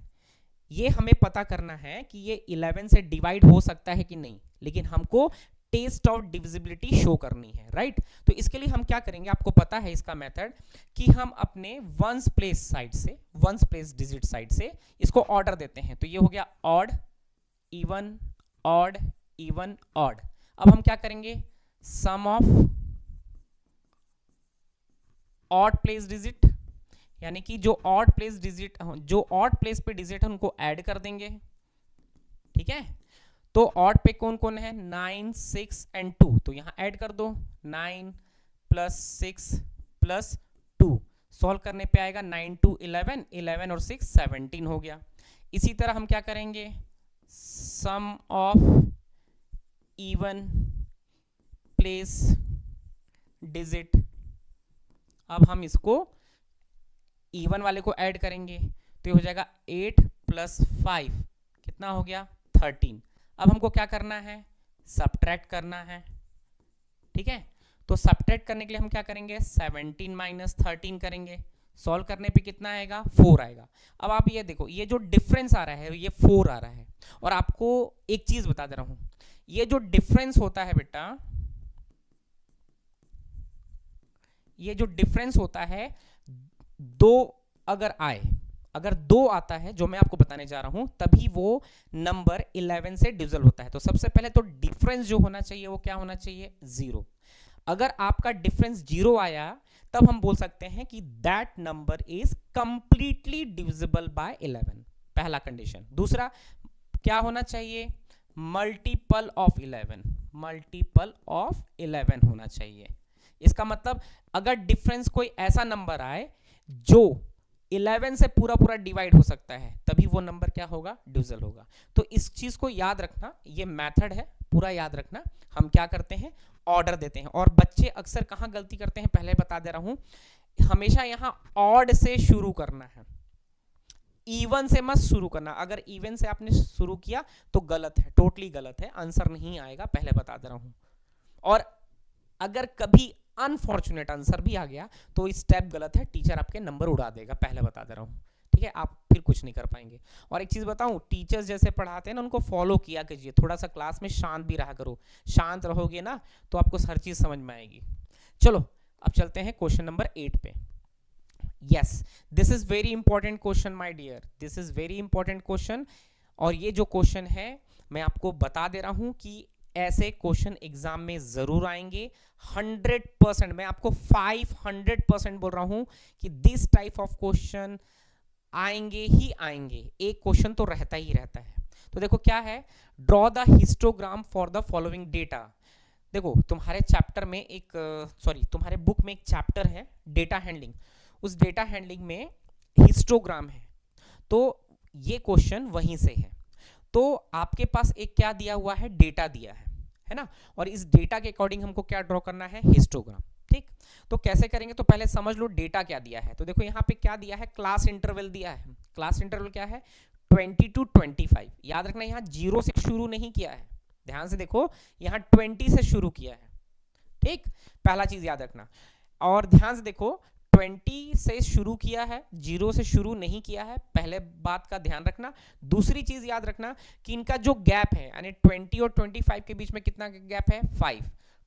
ये हमें पता करना है कि ये 11 से डिवाइड हो सकता है कि नहीं, लेकिन हमको टेस्ट ऑफ डिविजिबिलिटी शो करनी है, राइट। तो इसके लिए हम क्या करेंगे, आपको पता है इसका मेथड, कि हम अपने वंस प्लेस साइड से, वंस प्लेस डिजिट साइड से इसको ऑर्डर देते हैं। तो ये हो गया odd even odd even odd. अब हम क्या करेंगे, सम ऑफ ऑड प्लेस डिजिट, यानी कि जो ऑड प्लेस डिजिट, जो ऑड प्लेस पे डिजिट है उनको ऐड कर देंगे, ठीक है। तो ऑड पे कौन कौन है 9 6 एंड 2, तो यहां ऐड कर दो 9 प्लस 6 प्लस 2, सॉल्व करने पे आएगा 9 2 11, 11 और 6 17 हो गया। इसी तरह हम क्या करेंगे, सम ऑफ इवन प्लेस डिजिट, अब हम इसको इवन वाले को ऐड करेंगे तो ये हो जाएगा 8 प्लस 5 कितना हो गया 13। अब हमको क्या करना है, सब्ट्रैक्ट करना है, ठीक है। तो सब्ट्रैक्ट करने के लिए हम क्या करेंगे, 17 माइनस 13 करेंगे, सॉल्व करने पे कितना आएगा 4 आएगा। अब आप ये देखो, ये जो डिफरेंस आ रहा है ये 4 आ रहा है। और आपको एक चीज बता दे रहा हूं, ये जो डिफरेंस होता है बेटा, ये जो डिफरेंस होता है, दो अगर आए, अगर 2 आता है जो मैं आपको बताने जा रहा हूं, तभी वो नंबर 11 से डिविजिबल होता है। तो सबसे पहले तो डिफरेंस जो होना चाहिए वो क्या होना चाहिए 0। अगर आपका डिफरेंस 0 आया तब हम बोल सकते हैं कि that number is completely divisible by 11, पहला कंडीशन। दूसरा क्या होना चाहिए, मल्टीपल ऑफ 11, मल्टीपल ऑफ 11 होना चाहिए। इसका मतलब अगर डिफरेंस कोई ऐसा नंबर आए जो 11 से पूरा पूरा डिवाइड हो सकता है, तभी वो नंबर क्या होगा, डिविजिबल होगा। तो इस चीज को याद रखना, ये मेथड है पूरा याद रखना। हम क्या करते हैं, ऑर्डर देते हैं। और बच्चे अक्सर कहां गलती करते हैं, पहले बता दे रहा हूं, हमेशा यहां ऑड से शुरू करना है, इवन से मत शुरू करना। अगर इवन से आपने शुरू किया तो गलत है, टोटली गलत है, आंसर नहीं आएगा, पहले बता दे रहा हूं। और अगर कभी अनफॉर्चुनेट आंसर भी आ गया तो स्टेप गलत है, टीचर आपके नंबर उड़ा देगा, पहले बता दे रहा हूं, ठीक है। आप फिर कुछ नहीं कर पाएंगे। और एक चीज बताऊं, टीचर्स जैसे पढ़ाते हैं ना उनको फॉलो किया कीजिए, थोड़ा सा क्लास में शांत भी रहा करो, शांत रहोगे ना तो आपको हर चीज समझ में आएगी। चलो अब चलते हैं क्वेश्चन नंबर 8 पे। Yes, this is very important question my dear, this is very important question. और ये जो क्वेश्चन है मैं आपको बता दे रहा हूं कि ऐसे क्वेश्चन एग्जाम में जरूर आएंगे 100%, मैं आपको 500% बोल रहा हूं कि दिस टाइप ऑफ क्वेश्चन आएंगे ही आएंगे, एक क्वेश्चन तो रहता ही रहता है। तो देखो क्या है, draw the histogram for the following data. देखो तुम्हारे चैप्टर में एक तुम्हारे बुक में एक चैप्टर है डेटा हैंडलिंग, उस डेटा हैंडलिंग में हिस्टोग्राम है, तो ये क्वेश्चन वहीं से है। तो आपके पास एक क्या दिया हुआ है, डेटा दिया है ना, और इस डेटा के अकॉर्डिंग हमको क्या ड्रॉ करना है, हिस्टोग्राम। ठीक, तो कैसे करेंगे, तो पहले समझ लो डेटा क्या दिया है। तो देखो यहाँ पे क्या दिया है, क्लास इंटरवल दिया है। क्लास इंटरवल क्या है, 20 to 25। याद रखना यहाँ 0 से शुरू नहीं किया है, ध्यान से देखो, यहाँ 20 से शुरू किया है। ठीक, पहला चीज याद रखना। और ध्यान से देखो, 20 से शुरू किया है, 0 से शुरू नहीं किया है, पहले बात का ध्यान रखना। दूसरी चीज याद रखना कि इनका जो गैप है, यानी 20 और 25 के बीच में कितना गैप है, 5।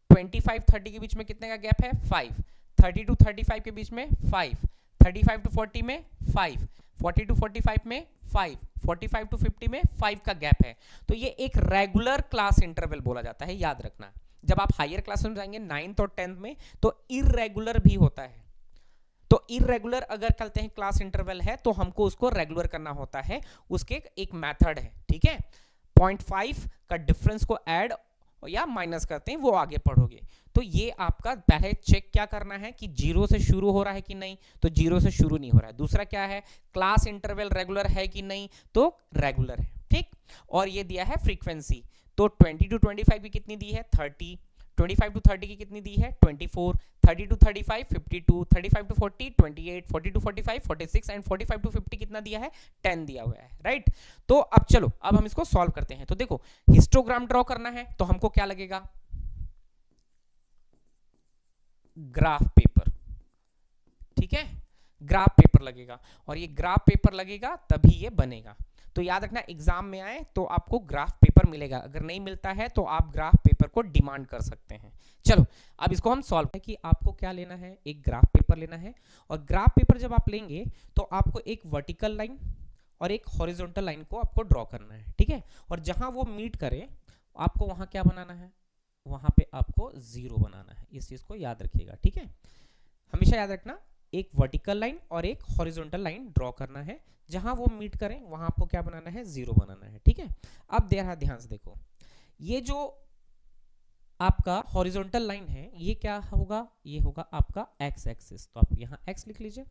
25-30 के बीच में कितने का गैप है, 5। 30 to 35 के बीच में 5। 35 to 40 में 5। 40 to 45 में 5। 45 to 50 में 5 का गैप है। तो ये एक रेगुलर क्लास इंटरवल बोला जाता है, याद रखना। जब आप हायर क्लास में जाएंगे 9th और 10th में, तो इररेगुलर भी होता है। तो इररेगुलर अगर कहते हैं क्लास इंटरवल है, तो हमको उसको रेगुलर करना होता है, उसके एक मेथड है। ठीक है, 0.5 का डिफरेंस को ऐड या माइनस करते हैं, वो आगे पढ़ोगे। तो ये आपका पहले चेक क्या करना है कि 0 से शुरू हो रहा है कि नहीं, तो 0 से शुरू नहीं हो रहा है। दूसरा क्या है, क्लास इंटरवल रेगुलर है कि नहीं, तो रेगुलर है। ठीक, और ये दिया है फ्रीक्वेंसी, तो 20 to 25 की कितनी दी है, 30। 25 to 30 की कितनी दी है, 24। 30 to 35 52। 35 to 40 28। 40 to 45 46 and 45 to 50 कितना दिया है, 10 दिया हुआ है। राइट, तो अब चलो, अब हम इसको सॉल्व करते हैं। तो देखो, हिस्टोग्राम ड्रॉ करना है, तो हमको क्या लगेगा, ग्राफ पेपर। ठीक है, ग्राफ पेपर लगेगा, और ये ग्राफ पेपर लगेगा तभी ये बनेगा। तो याद रखना, एग्जाम में आए तो आपको ग्राफ पेपर मिलेगा, अगर नहीं मिलता है तो आप ग्राफ पेपर को डिमांड कर सकते हैं। चलो, अब इसको हम सॉल्व है कि आपको क्या लेना है, एक ग्राफ पेपर लेना है। और ग्राफ पेपर जब आप लेंगे तो आपको एक वर्टिकल लाइन और एक हॉरिजॉन्टल लाइन को आपको ड्रॉ करना है। ठीक है, और जहां वो मीट करे आपको वहां क्या बनाना है, वहां पे आपको 0 बनाना है। इस चीज को याद रखिएगा। ठीक है, हमेशा याद रखना, एक वर्टिकल लाइन और एक हॉरिजॉन्टल लाइन ड्रॉ करना है, जहां वो मीट करें वहां आपको क्या बनाना है, 0 बनाना है। ठीक है, अब ध्यान से देखो, ये जो आपका हॉरिजॉन्टल लाइन है, ये क्या होगा, ये होगा आपका एक्स एक्सिस। तो आप यहाँ एक्स लिख लीजिए,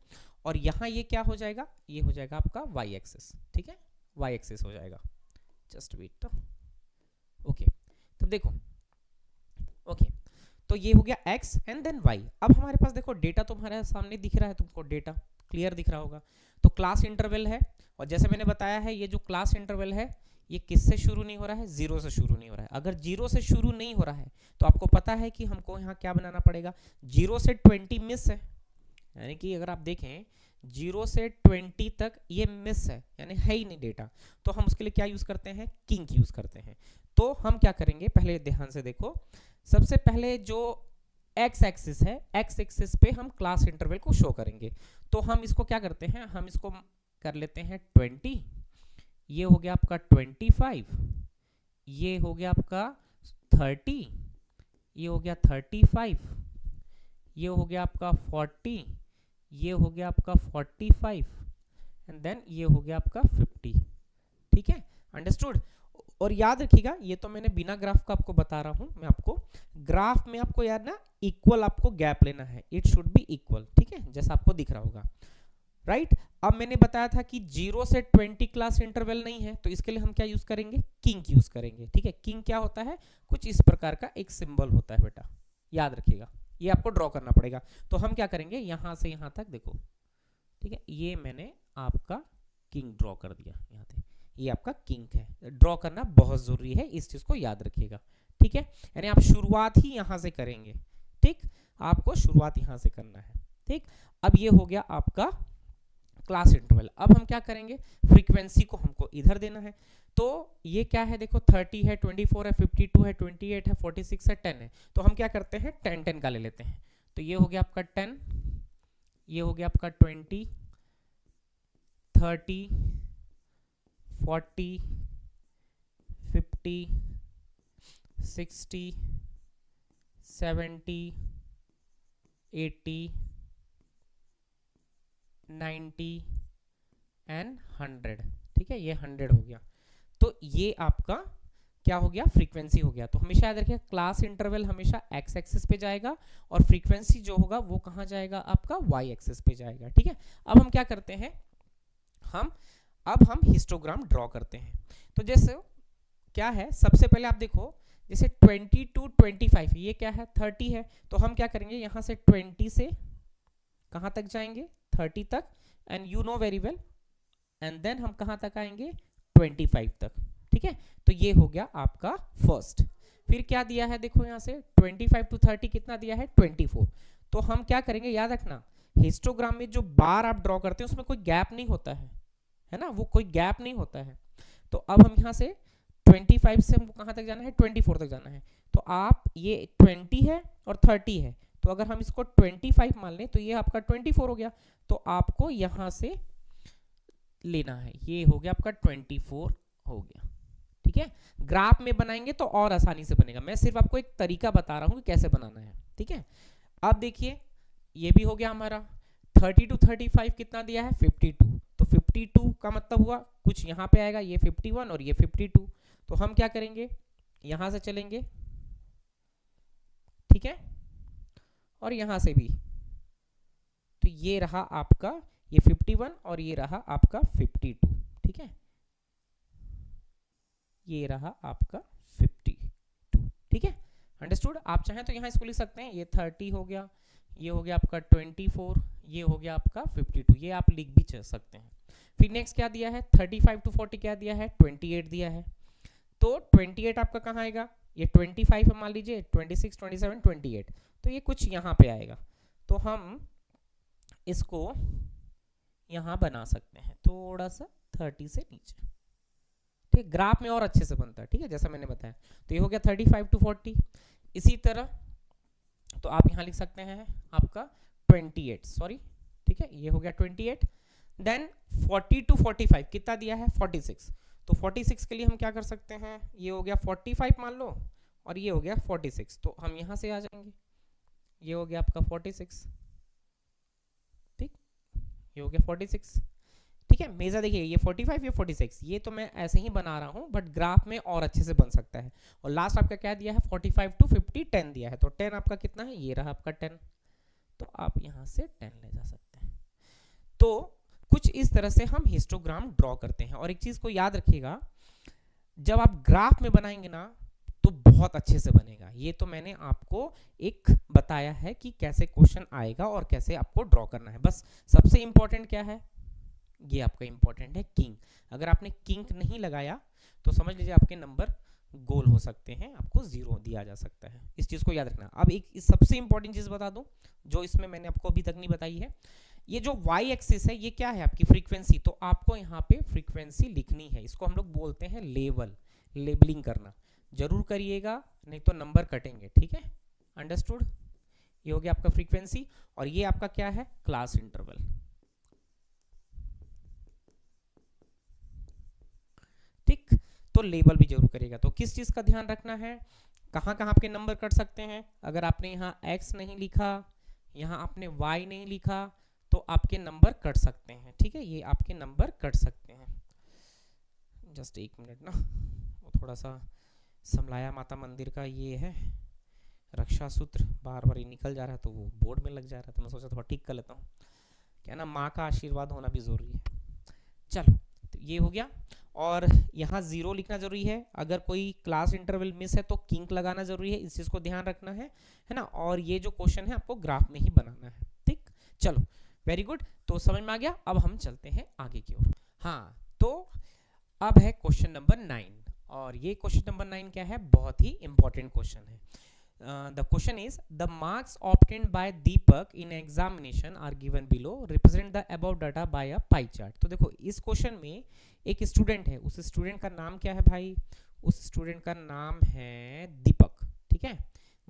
और यहाँ ये क्या हो जाएगा, ये हो जाएगा आपका वाई एक्सिस। ठीक है, वाई एक्सिस हो जाएगा। जस्ट वेट, तो ओके, तब देखो, ओके, तो ये हो गया x एंड देन y। अब हमारे पास देखो डेटा तुम्हारे सामने दिख रहा है, तुमको डेटा क्लियर दिख रहा होगा। तो क्लास इंटरवल है, और जैसे मैंने बताया है, ये जो क्लास इंटरवल है ये किससे शुरू नहीं हो रहा है, 0 से शुरू नहीं हो रहा है। अगर 0 से शुरू नहीं हो रहा है तो आपको पता है कि हमको यहाँ क्या बनाना पड़ेगा, 0 से 20 मिस है, यानी कि अगर आप देखें 0 से 20 तक ये मिस है, यानी है ही नहीं डेटा, तो हम उसके लिए क्या यूज करते हैं, किंक यूज करते हैं। तो हम क्या करेंगे, पहले ध्यान से देखो, सबसे पहले जो एक्स एक्सिस है, एक्स एक्सिस पे हम क्लास इंटरवल को शो करेंगे। तो हम इसको क्या करते हैं, हम इसको कर लेते हैं 20, ये हो गया आपका 25, ये हो गया आपका 30, ये हो गया 35, ये हो गया आपका 40, ये हो गया आपका 45 एंड देन ये हो गया आपका 50। ठीक है, अंडरस्टूड। और याद रखिएगा, ये तो मैंने बिना ग्राफ का आपको बता रहा हूं, मैं आपको ग्राफ में आपको याद ना इक्वल आपको गैप लेना है, इट शुड बी इक्वल। ठीक है, जैसा आपको दिख रहा होगा। राइट, अब मैंने बताया था कि 0 से 20 क्लास इंटरवल नहीं है, तो इसके लिए हम क्या यूज करेंगे, किंक यूज करेंगे। ठीक है, किंक क्या होता है, कुछ इस प्रकार का एक सिंबल होता है बेटा, याद रखिएगा, ये आपको ड्रॉ करना पड़ेगा। तो हम क्या करेंगे, यहां से यहां तक देखो, ठीक है, ये मैंने आपका किंक ड्रॉ कर दिया, यहाँ पे ये आपका किंक है। ड्रॉ करना बहुत जरूरी है, इस चीज को याद रखिएगा। ठीक है, यानी आप शुरुआत ही यहां से करेंगे। ठीक, आपको शुरुआत यहां से करना है। ठीक, अब ये हो गया आपका क्लास इंटरवल। अब हम क्या करेंगे, फ्रीक्वेंसी को हमको इधर देना है। तो ये क्या है, देखो 30 है, 24 है, 52 है, 28 है, 46 है, 10 है। तो हम क्या करते हैं, 10-10 का ले लेते हैं। तो ये हो गया आपका 10, ये हो गया आपका 20, 30, 40, 50, 60, 70, 80, 90 एंड 100। ठीक है, ये 100 हो गया। तो ये आपका क्या हो गया, फ्रीक्वेंसी हो गया। तो हमेशा याद रखिए, क्लास इंटरवल हमेशा एक्स एक्सिस पे जाएगा और फ्रीक्वेंसी जो होगा वो कहाँ जाएगा, आपका वाई एक्सिस पे जाएगा। ठीक है, अब हम क्या करते हैं, हम अब हम हिस्टोग्राम ड्रॉ करते हैं। तो जैसे क्या है, सबसे पहले आप देखो, जैसे 20 to 25 ये क्या है, 30 है। तो हम क्या करेंगे, यहाँ से 20 से कहाँ तक जाएंगे, 30 तक, and you know very well, and then हम कहाँ तक आएंगे, 25 तक। ठीक है, तो ये हो गया आपका फर्स्ट। फिर क्या दिया है, देखो यहाँ से 25 to 30 कितना दिया है, 24। तो हम क्या करेंगे, याद रखना, हिस्टोग्राम में जो बार आप ड्रॉ करते हैं उसमें कोई गैप नहीं होता है ना, वो कोई गैप नहीं होता है। तो अब हम यहाँ से 25 से हमको कहाँ तक जाना है, 24 तक जाना है। तो आप ये 20 है और 30 है, तो अगर हम इसको 25 मान लें तो ये आपका 24 हो गया। तो आपको यहाँ से लेना है, ये हो गया आपका 24 हो गया। ठीक है, ग्राफ में बनाएंगे तो और आसानी से बनेगा, मैं सिर्फ आपको एक तरीका बता रहा हूँ कि कैसे बनाना है। ठीक है, अब देखिए ये भी हो गया हमारा। 30 to 35 कितना दिया है, 52। तो 52 का मतलब हुआ कुछ यहाँ पे आएगा, ये 51 और ये 52। तो हम क्या करेंगे, यहां से चलेंगे, ठीक है, और यहां से भी। तो ये रहा आपका ये 51 और ये रहा आपका 52। ठीक है, ये रहा आपका 52। ठीक है, अंडरस्टूड। आप चाहें तो यहाँ इसको लिख सकते हैं, ये 30 हो गया, ये हो गया आपका 24, ये हो गया आपका 52, ये आप लिख भी सकते हैं। फिर नेक्स्ट क्या दिया है, 35 to 40 क्या दिया है, 28 दिया है। तो 28 आपका कहाँ आएगा, ये 25 है मान लीजिए, 26, 27, 28, तो ये कुछ यहाँ पे आएगा। तो हम इसको यहाँ बना सकते हैं थोड़ा सा 30 से नीचे। ठीक, ग्राफ में और अच्छे से बनता है। ठीक है, जैसा मैंने बताया। तो ये हो गया 35 to 40। इसी तरह तो आप यहाँ लिख सकते हैं आपका 28, सॉरी, ठीक है, ये हो गया 28। देन 40 to 45 कितना दिया है, 46। तो 46 के लिए हम क्या कर सकते हैं, ये हो गया 45 मान लो, और ये हो गया 46। तो हम यहाँ से आ जाएंगे, ये हो गया आपका 46। ठीक, ये हो गया 46। ठीक है, मेजर देखिए, ये 45, ये 46, ये तो मैं ऐसे ही बना रहा हूँ, बट ग्राफ में और अच्छे से बन सकता है। और लास्ट आपका क्या दिया है, 45 to 50, 10 दिया है। तो 10 आपका कितना है, ये रहा आपका 10। तो आप यहाँ से 10 ले जा सकते हैं। तो कुछ इस तरह से हम हिस्टोग्राम ड्रॉ करते हैं। और एक चीज को याद रखिएगा, जब आप ग्राफ में बनाएंगे ना तो बहुत अच्छे से बनेगा। ये तो मैंने आपको एक बताया है कि कैसे क्वेश्चन आएगा और कैसे आपको ड्रॉ करना है। बस सबसे इंपॉर्टेंट क्या है, ये आपका इंपॉर्टेंट है किंग। अगर आपने किंग नहीं लगाया तो समझ लीजिए आपके नंबर गोल हो सकते हैं, आपको 0 दिया जा सकता है। इस चीज को याद रखना। अब एक सबसे इंपॉर्टेंट चीज बता दूं जो इसमें मैंने आपको अभी तक नहीं बताई है, ये जो y एक्सिस है ये क्या है, आपकी फ्रीक्वेंसी। तो आपको यहाँ पे फ्रीक्वेंसी लिखनी है, इसको हम लोग बोलते हैं लेवल, लेबलिंग करना जरूर करिएगा, नहीं तो नंबर कटेंगे। ठीक है, अंडरस्टूड। ये हो गया आपका फ्रीक्वेंसी, और ये आपका क्या है, क्लास इंटरवल। ठीक, तो लेबल भी जरूर करिएगा। तो किस चीज का ध्यान रखना है, कहाँ कहाँ आपके नंबर कट सकते हैं। अगर आपने यहाँ x नहीं लिखा, यहाँ आपने y नहीं लिखा, तो आपके नंबर कट सकते हैं। ठीक है, ये आपके नंबर कट सकते हैं। जस्ट एक मिनट ना, वो थोड़ा सा समलाया माता मंदिर का ये है रक्षा सूत्र, बार बार ये निकल जा रहा है तो वो बोर्ड में लग जा रहा है, तो मैं सोचा थोड़ा ठीक कर लेता हूँ। क्या ना, माँ का आशीर्वाद होना भी जरूरी है। चलो, तो ये हो गया। और यहाँ 0 लिखना जरूरी है। अगर कोई क्लास इंटरवल मिस है तो किंक लगाना जरूरी है, इस चीज को ध्यान रखना है ना। और ये जो क्वेश्चन है आपको ग्राफ में ही बनाना है। ठीक, चलो, वेरी गुड। तो समझ में आ गया। अब हम चलते हैं आगे की ओर। हाँ, तो अब है क्वेश्चन नंबर 9, और ये क्वेश्चन नंबर 9 क्या है, बहुत ही इंपॉर्टेंट क्वेश्चन है। The question is, the marks obtained by Deepak in examination are given below. Represent the above data by a pie chart. तो देखो, इस क्वेश्चन में एक स्टूडेंट है, उस स्टूडेंट का नाम क्या है भाई, उस स्टूडेंट का नाम है दीपक। ठीक है,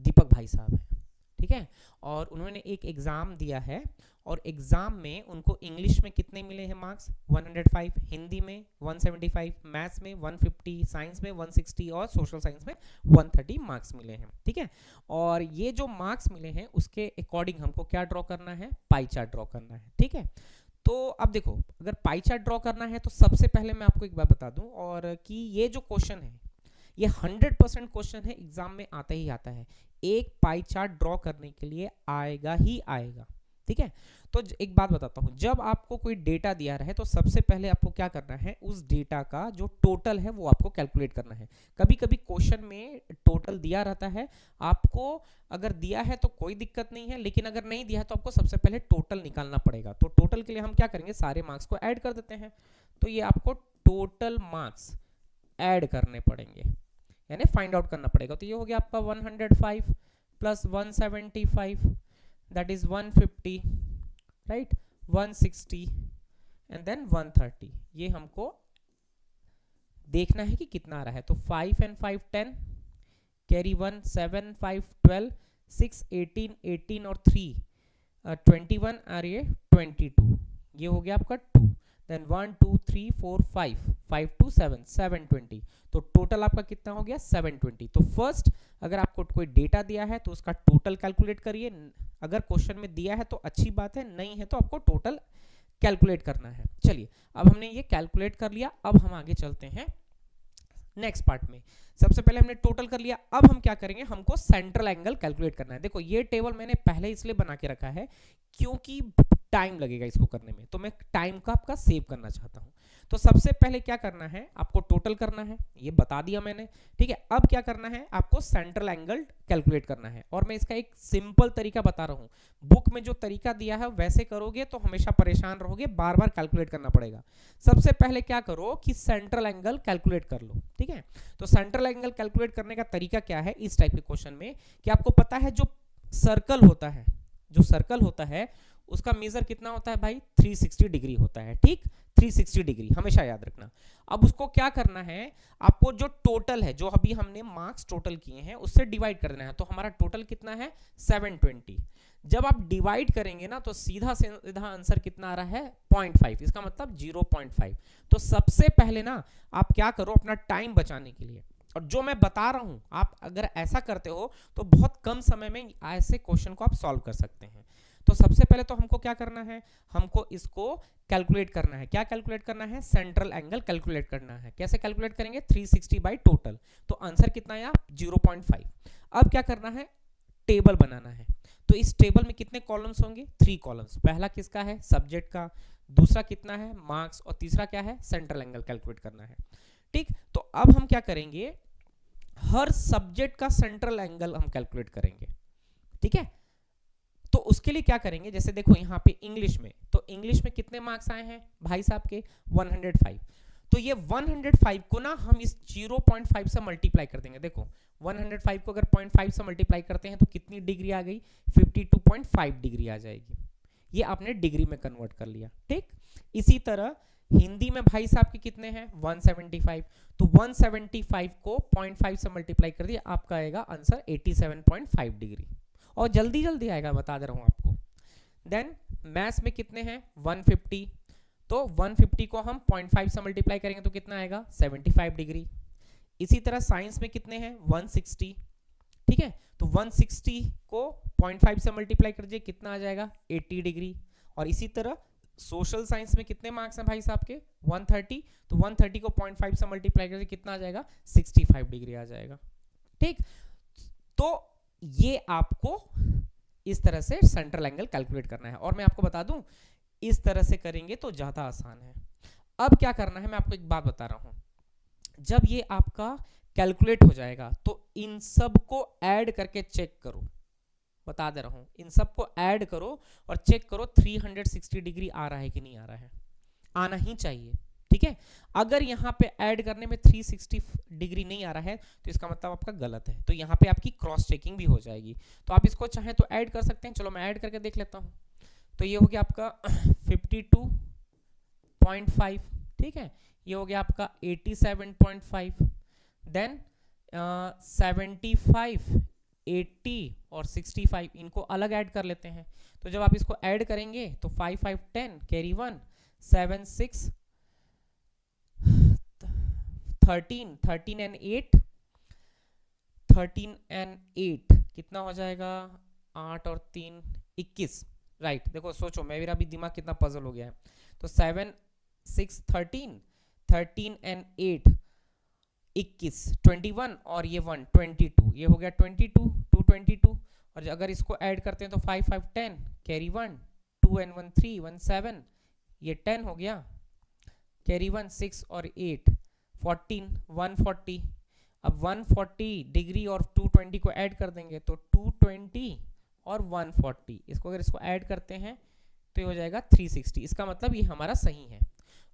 दीपक भाई साहब है। ठीक है, और उन्होंने एक एग्जाम दिया है, और एग्जाम में उनको इंग्लिश में कितने मिले हैं मार्क्स, 105, हिंदी में 175, मैथ्स में 150, साइंस में 160 और सोशल साइंस में 130 मार्क्स मिले हैं। ठीक है, और ये जो मार्क्स मिले हैं उसके अकॉर्डिंग हमको क्या ड्रॉ करना है, पाई चार्ट ड्रॉ करना है। ठीक है, तो अब देखो, अगर पाई चार्ट ड्रॉ करना है तो सबसे पहले मैं आपको एक बात बता दूं, और कि ये जो क्वेश्चन है ये 100% क्वेश्चन है, एग्जाम में आता ही आता है। एक पाई चार्ट ड्रॉ करने के लिए आएगा ही आएगा। ठीक है। तो एक बात बताता हूँ, जब आपको कोई डेटा दिया रहे तो सबसे पहले आपको क्या करना है, उस डेटा का जो टोटल है वो आपको कैलकुलेट करना है। कभी कभी क्वेश्चन में टोटल दिया रहता है, आपको अगर दिया है तो कोई दिक्कत नहीं है, लेकिन अगर नहीं दिया है तो आपको सबसे पहले टोटल निकालना पड़ेगा। तो टोटल के लिए हम क्या करेंगे, सारे मार्क्स को ऐड कर देते हैं। तो ये आपको टोटल मार्क्स ऐड करने पड़ेंगे, यानी फाइंड आउट करना पड़ेगा। तो ये हो गया आपका 105 plus 175, that is 150, right, 160 and then 130। ये हमको देखना है कि कितना आ रहा है। तो 5 and 5 10, कैरी 1 7 5 12 6 18 18 और 3 21 और ये 22, ये हो गया आपका 2। देन 1 2 3 4 5 5 2 7 720। तो टोटल आपका कितना हो गया 720। तो फर्स्ट अगर आपको कोई डेटा दिया है तो उसका टोटल कैलकुलेट करिए। अगर क्वेश्चन में दिया है तो अच्छी बात है, नहीं है तो आपको टोटल कैलकुलेट करना है। चलिए अब हमने ये कैलकुलेट कर लिया, अब हम आगे चलते हैं नेक्स्ट पार्ट में। सबसे पहले हमने टोटल कर लिया, अब हम क्या करेंगे, हमको सेंट्रल एंगल कैलकुलेट करना है। देखो ये टेबल मैंने पहले इसलिए बना के रखा है क्योंकि टाइम लगेगा इसको करने में, तो मैं टाइम का आपका सेव करना चाहता हूं। तो सबसे पहले क्या करना है, आपको टोटल करना है, ये बता दिया मैंने, ठीक है। अब क्या करना है, आपको सेंट्रल एंगल कैलकुलेट करना है, और मैं इसका एक सिंपल तरीका बता रहा हूं। बुक में जो तरीका दिया है वैसे करोगे तो हमेशा परेशान रहोगे, बार बार कैलकुलेट करना पड़ेगा। सबसे पहले क्या करो कि सेंट्रल एंगल कैलकुलेट कर लो, ठीक है। तो सेंट्रल एंगल कैलकुलेट करने का तरीका क्या है इस टाइप के क्वेश्चन में, कि आपको पता है जो सर्कल होता है, जो सर्कल होता है उसका मेजर कितना होता है भाई, 360 डिग्री होता है, ठीक, 360 डिग्री हमेशा याद रखना। अब उसको क्या करना है, आपको जो टोटल है, जो अभी हमने मार्क्स टोटल किए हैं उससे डिवाइड कर देना है। तो हमारा टोटल कितना है 720। जब आप डिवाइड करेंगे ना तो सीधा सीधा आंसर कितना आ रहा है 0.5, इसका मतलब 0.5। तो सबसे पहले ना आप क्या करो, अपना टाइम बचाने के लिए, और जो मैं बता रहा हूं आप अगर ऐसा करते हो तो बहुत कम समय में ऐसे क्वेश्चन को आप सॉल्व कर सकते हैं। तो सबसे पहले तो हमको क्या करना है, हमको इसको कैलकुलेट करना है। क्या कैलकुलेट करना है, सेंट्रल एंगल कैलकुलेट करना है। कैसे कैलकुलेट करेंगे, 360 बाई टोटल, तो आंसर कितना आया 0.5। अब क्या करना है, टेबल बनाना है। तो इस टेबल में कितने कॉलम्स होंगे, 3 कॉलम्स। पहला किसका है, सब्जेक्ट का, दूसरा कितना है मार्क्स, और तीसरा क्या है सेंट्रल एंगल कैलकुलेट करना है, ठीक। तो अब हम क्या करेंगे, हर सब्जेक्ट का सेंट्रल एंगल हम कैलकुलेट करेंगे, ठीक है। तो उसके लिए क्या करेंगे, जैसे देखो यहाँ पे इंग्लिश में, तो इंग्लिश में कितने मार्क्स आए हैं भाई साहब के 105। तो ये 105 को ना हम इस 0.5 से मल्टीप्लाई कर देंगे। देखो 105 को अगर 0.5 से मल्टीप्लाई करते हैं तो कितनी डिग्री आ गई, 52.5 डिग्री आ जाएगी। ये आपने डिग्री में कन्वर्ट कर लिया, ठीक। इसी तरह हिंदी में भाई साहब के कितने हैं 175, तो 175 को 0.5 से मल्टीप्लाई कर दिया, आपका आएगा आंसर 87.5 डिग्री, और जल्दी जल्दी आएगा, बता दे रहा हूं आपको। देन मैथ्स में कितने हैं 150, तो 150 को हम 0.5 से मल्टीप्लाई करेंगे तो कितना आएगा 75 डिग्री। इसी तरह साइंस में कितने हैं 160, ठीक है। तो 160 को 0.5 से मल्टीप्लाई कर दीजिए, कितना आ जाएगा 80 डिग्री। और इसी तरह सोशल साइंस में कितने मार्क्स हैं भाई साहब के 130, तो 130 को 0.5 से मल्टीप्लाई कर दीजिए, कितना आ जाएगा 65 डिग्री आ जाएगा, ठीक। तो ये आपको इस तरह से सेंट्रल एंगल कैलकुलेट करना है, और मैं आपको बता दूं इस तरह से करेंगे तो ज्यादा आसान है। अब क्या करना है, मैं आपको एक बात बता रहा हूं, जब ये आपका कैलकुलेट हो जाएगा तो इन सब को ऐड करके चेक करो, बता दे रहा हूं, इन सब को ऐड करो और चेक करो 360 डिग्री आ रहा है कि नहीं आ रहा है, आना ही चाहिए, ठीक है। अगर यहाँ पे ऐड करने में 360 डिग्री नहीं आ रहा है तो इसका मतलब आपका गलत है, तो यहाँ पे आपकी क्रॉस चेकिंग भी हो जाएगी। तो आप इसको चाहें तो ऐड कर सकते हैं, चलो मैं ऐड करके देख लेता हूँ। तो ये हो गया आपका 52.5, ठीक है, ये हो गया आपका 87.5, देन 75, 80 और 65, इनको अलग ऐड कर लेते हैं। तो जब आप इसको ऐड करेंगे तो 5 5 10, कैरी 1 7 6 13 13 एंड 8 13 एंड 8 कितना हो जाएगा 8 और 3 21, राइट। देखो सोचो, मेरा भी दिमाग कितना पजल हो गया है। तो 7 6 13 13 एंड 8 21 21 और ये 1 22, ये हो गया 22 222। और अगर इसको ऐड करते हैं तो 5 5 10, कैरी 1 2 and 1 3, 1 7, ये 10 हो गया, कैरी 1 6 और 8 14, 140। अब 140 डिग्री और 220 को ऐड कर देंगे तो 220 और 140, इसको अगर इसको ऐड करते हैं तो ये हो जाएगा 360। इसका मतलब ये हमारा सही है।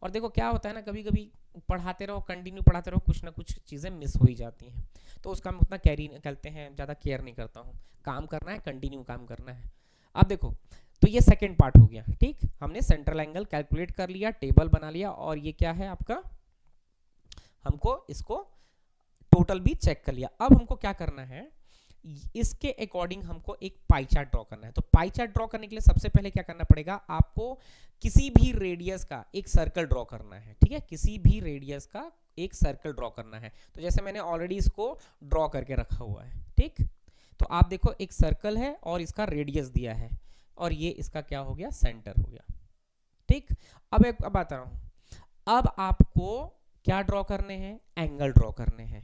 और देखो क्या होता है ना, कभी कभी पढ़ाते रहो, कंटिन्यू पढ़ाते रहो, कुछ ना कुछ चीज़ें मिस हो ही जाती हैं, तो उसका हम उतना कैरी करते हैं, ज़्यादा केयर नहीं करता हूँ। काम करना है, कंटिन्यू काम करना है। अब देखो, तो ये सेकंड पार्ट हो गया, ठीक। हमने सेंट्रल एंगल कैलकुलेट कर लिया, टेबल बना लिया, और ये क्या है आपका, हमको इसको टोटल भी चेक कर लिया। अब हमको क्या करना है, इसके अकॉर्डिंग हमको एक पाई चार्ट ड्रॉ करना है। तो पाई चार्ट ड्रॉ करने के लिए सबसे पहले क्या करना पड़ेगा, आपको किसी भी रेडियस का एक सर्कल ड्रॉ करना है, ठीक है। किसी भी रेडियस का एक सर्कल ड्रॉ करना है। तो जैसे मैंने ऑलरेडी इसको ड्रॉ करके रखा हुआ है, ठीक। तो आप देखो, एक सर्कल है और इसका रेडियस दिया है, और ये इसका क्या हो गया, सेंटर हो गया, ठीक। अब बता रहा हूं, अब आपको क्या ड्रॉ करने हैं, एंगल ड्रॉ करने हैं।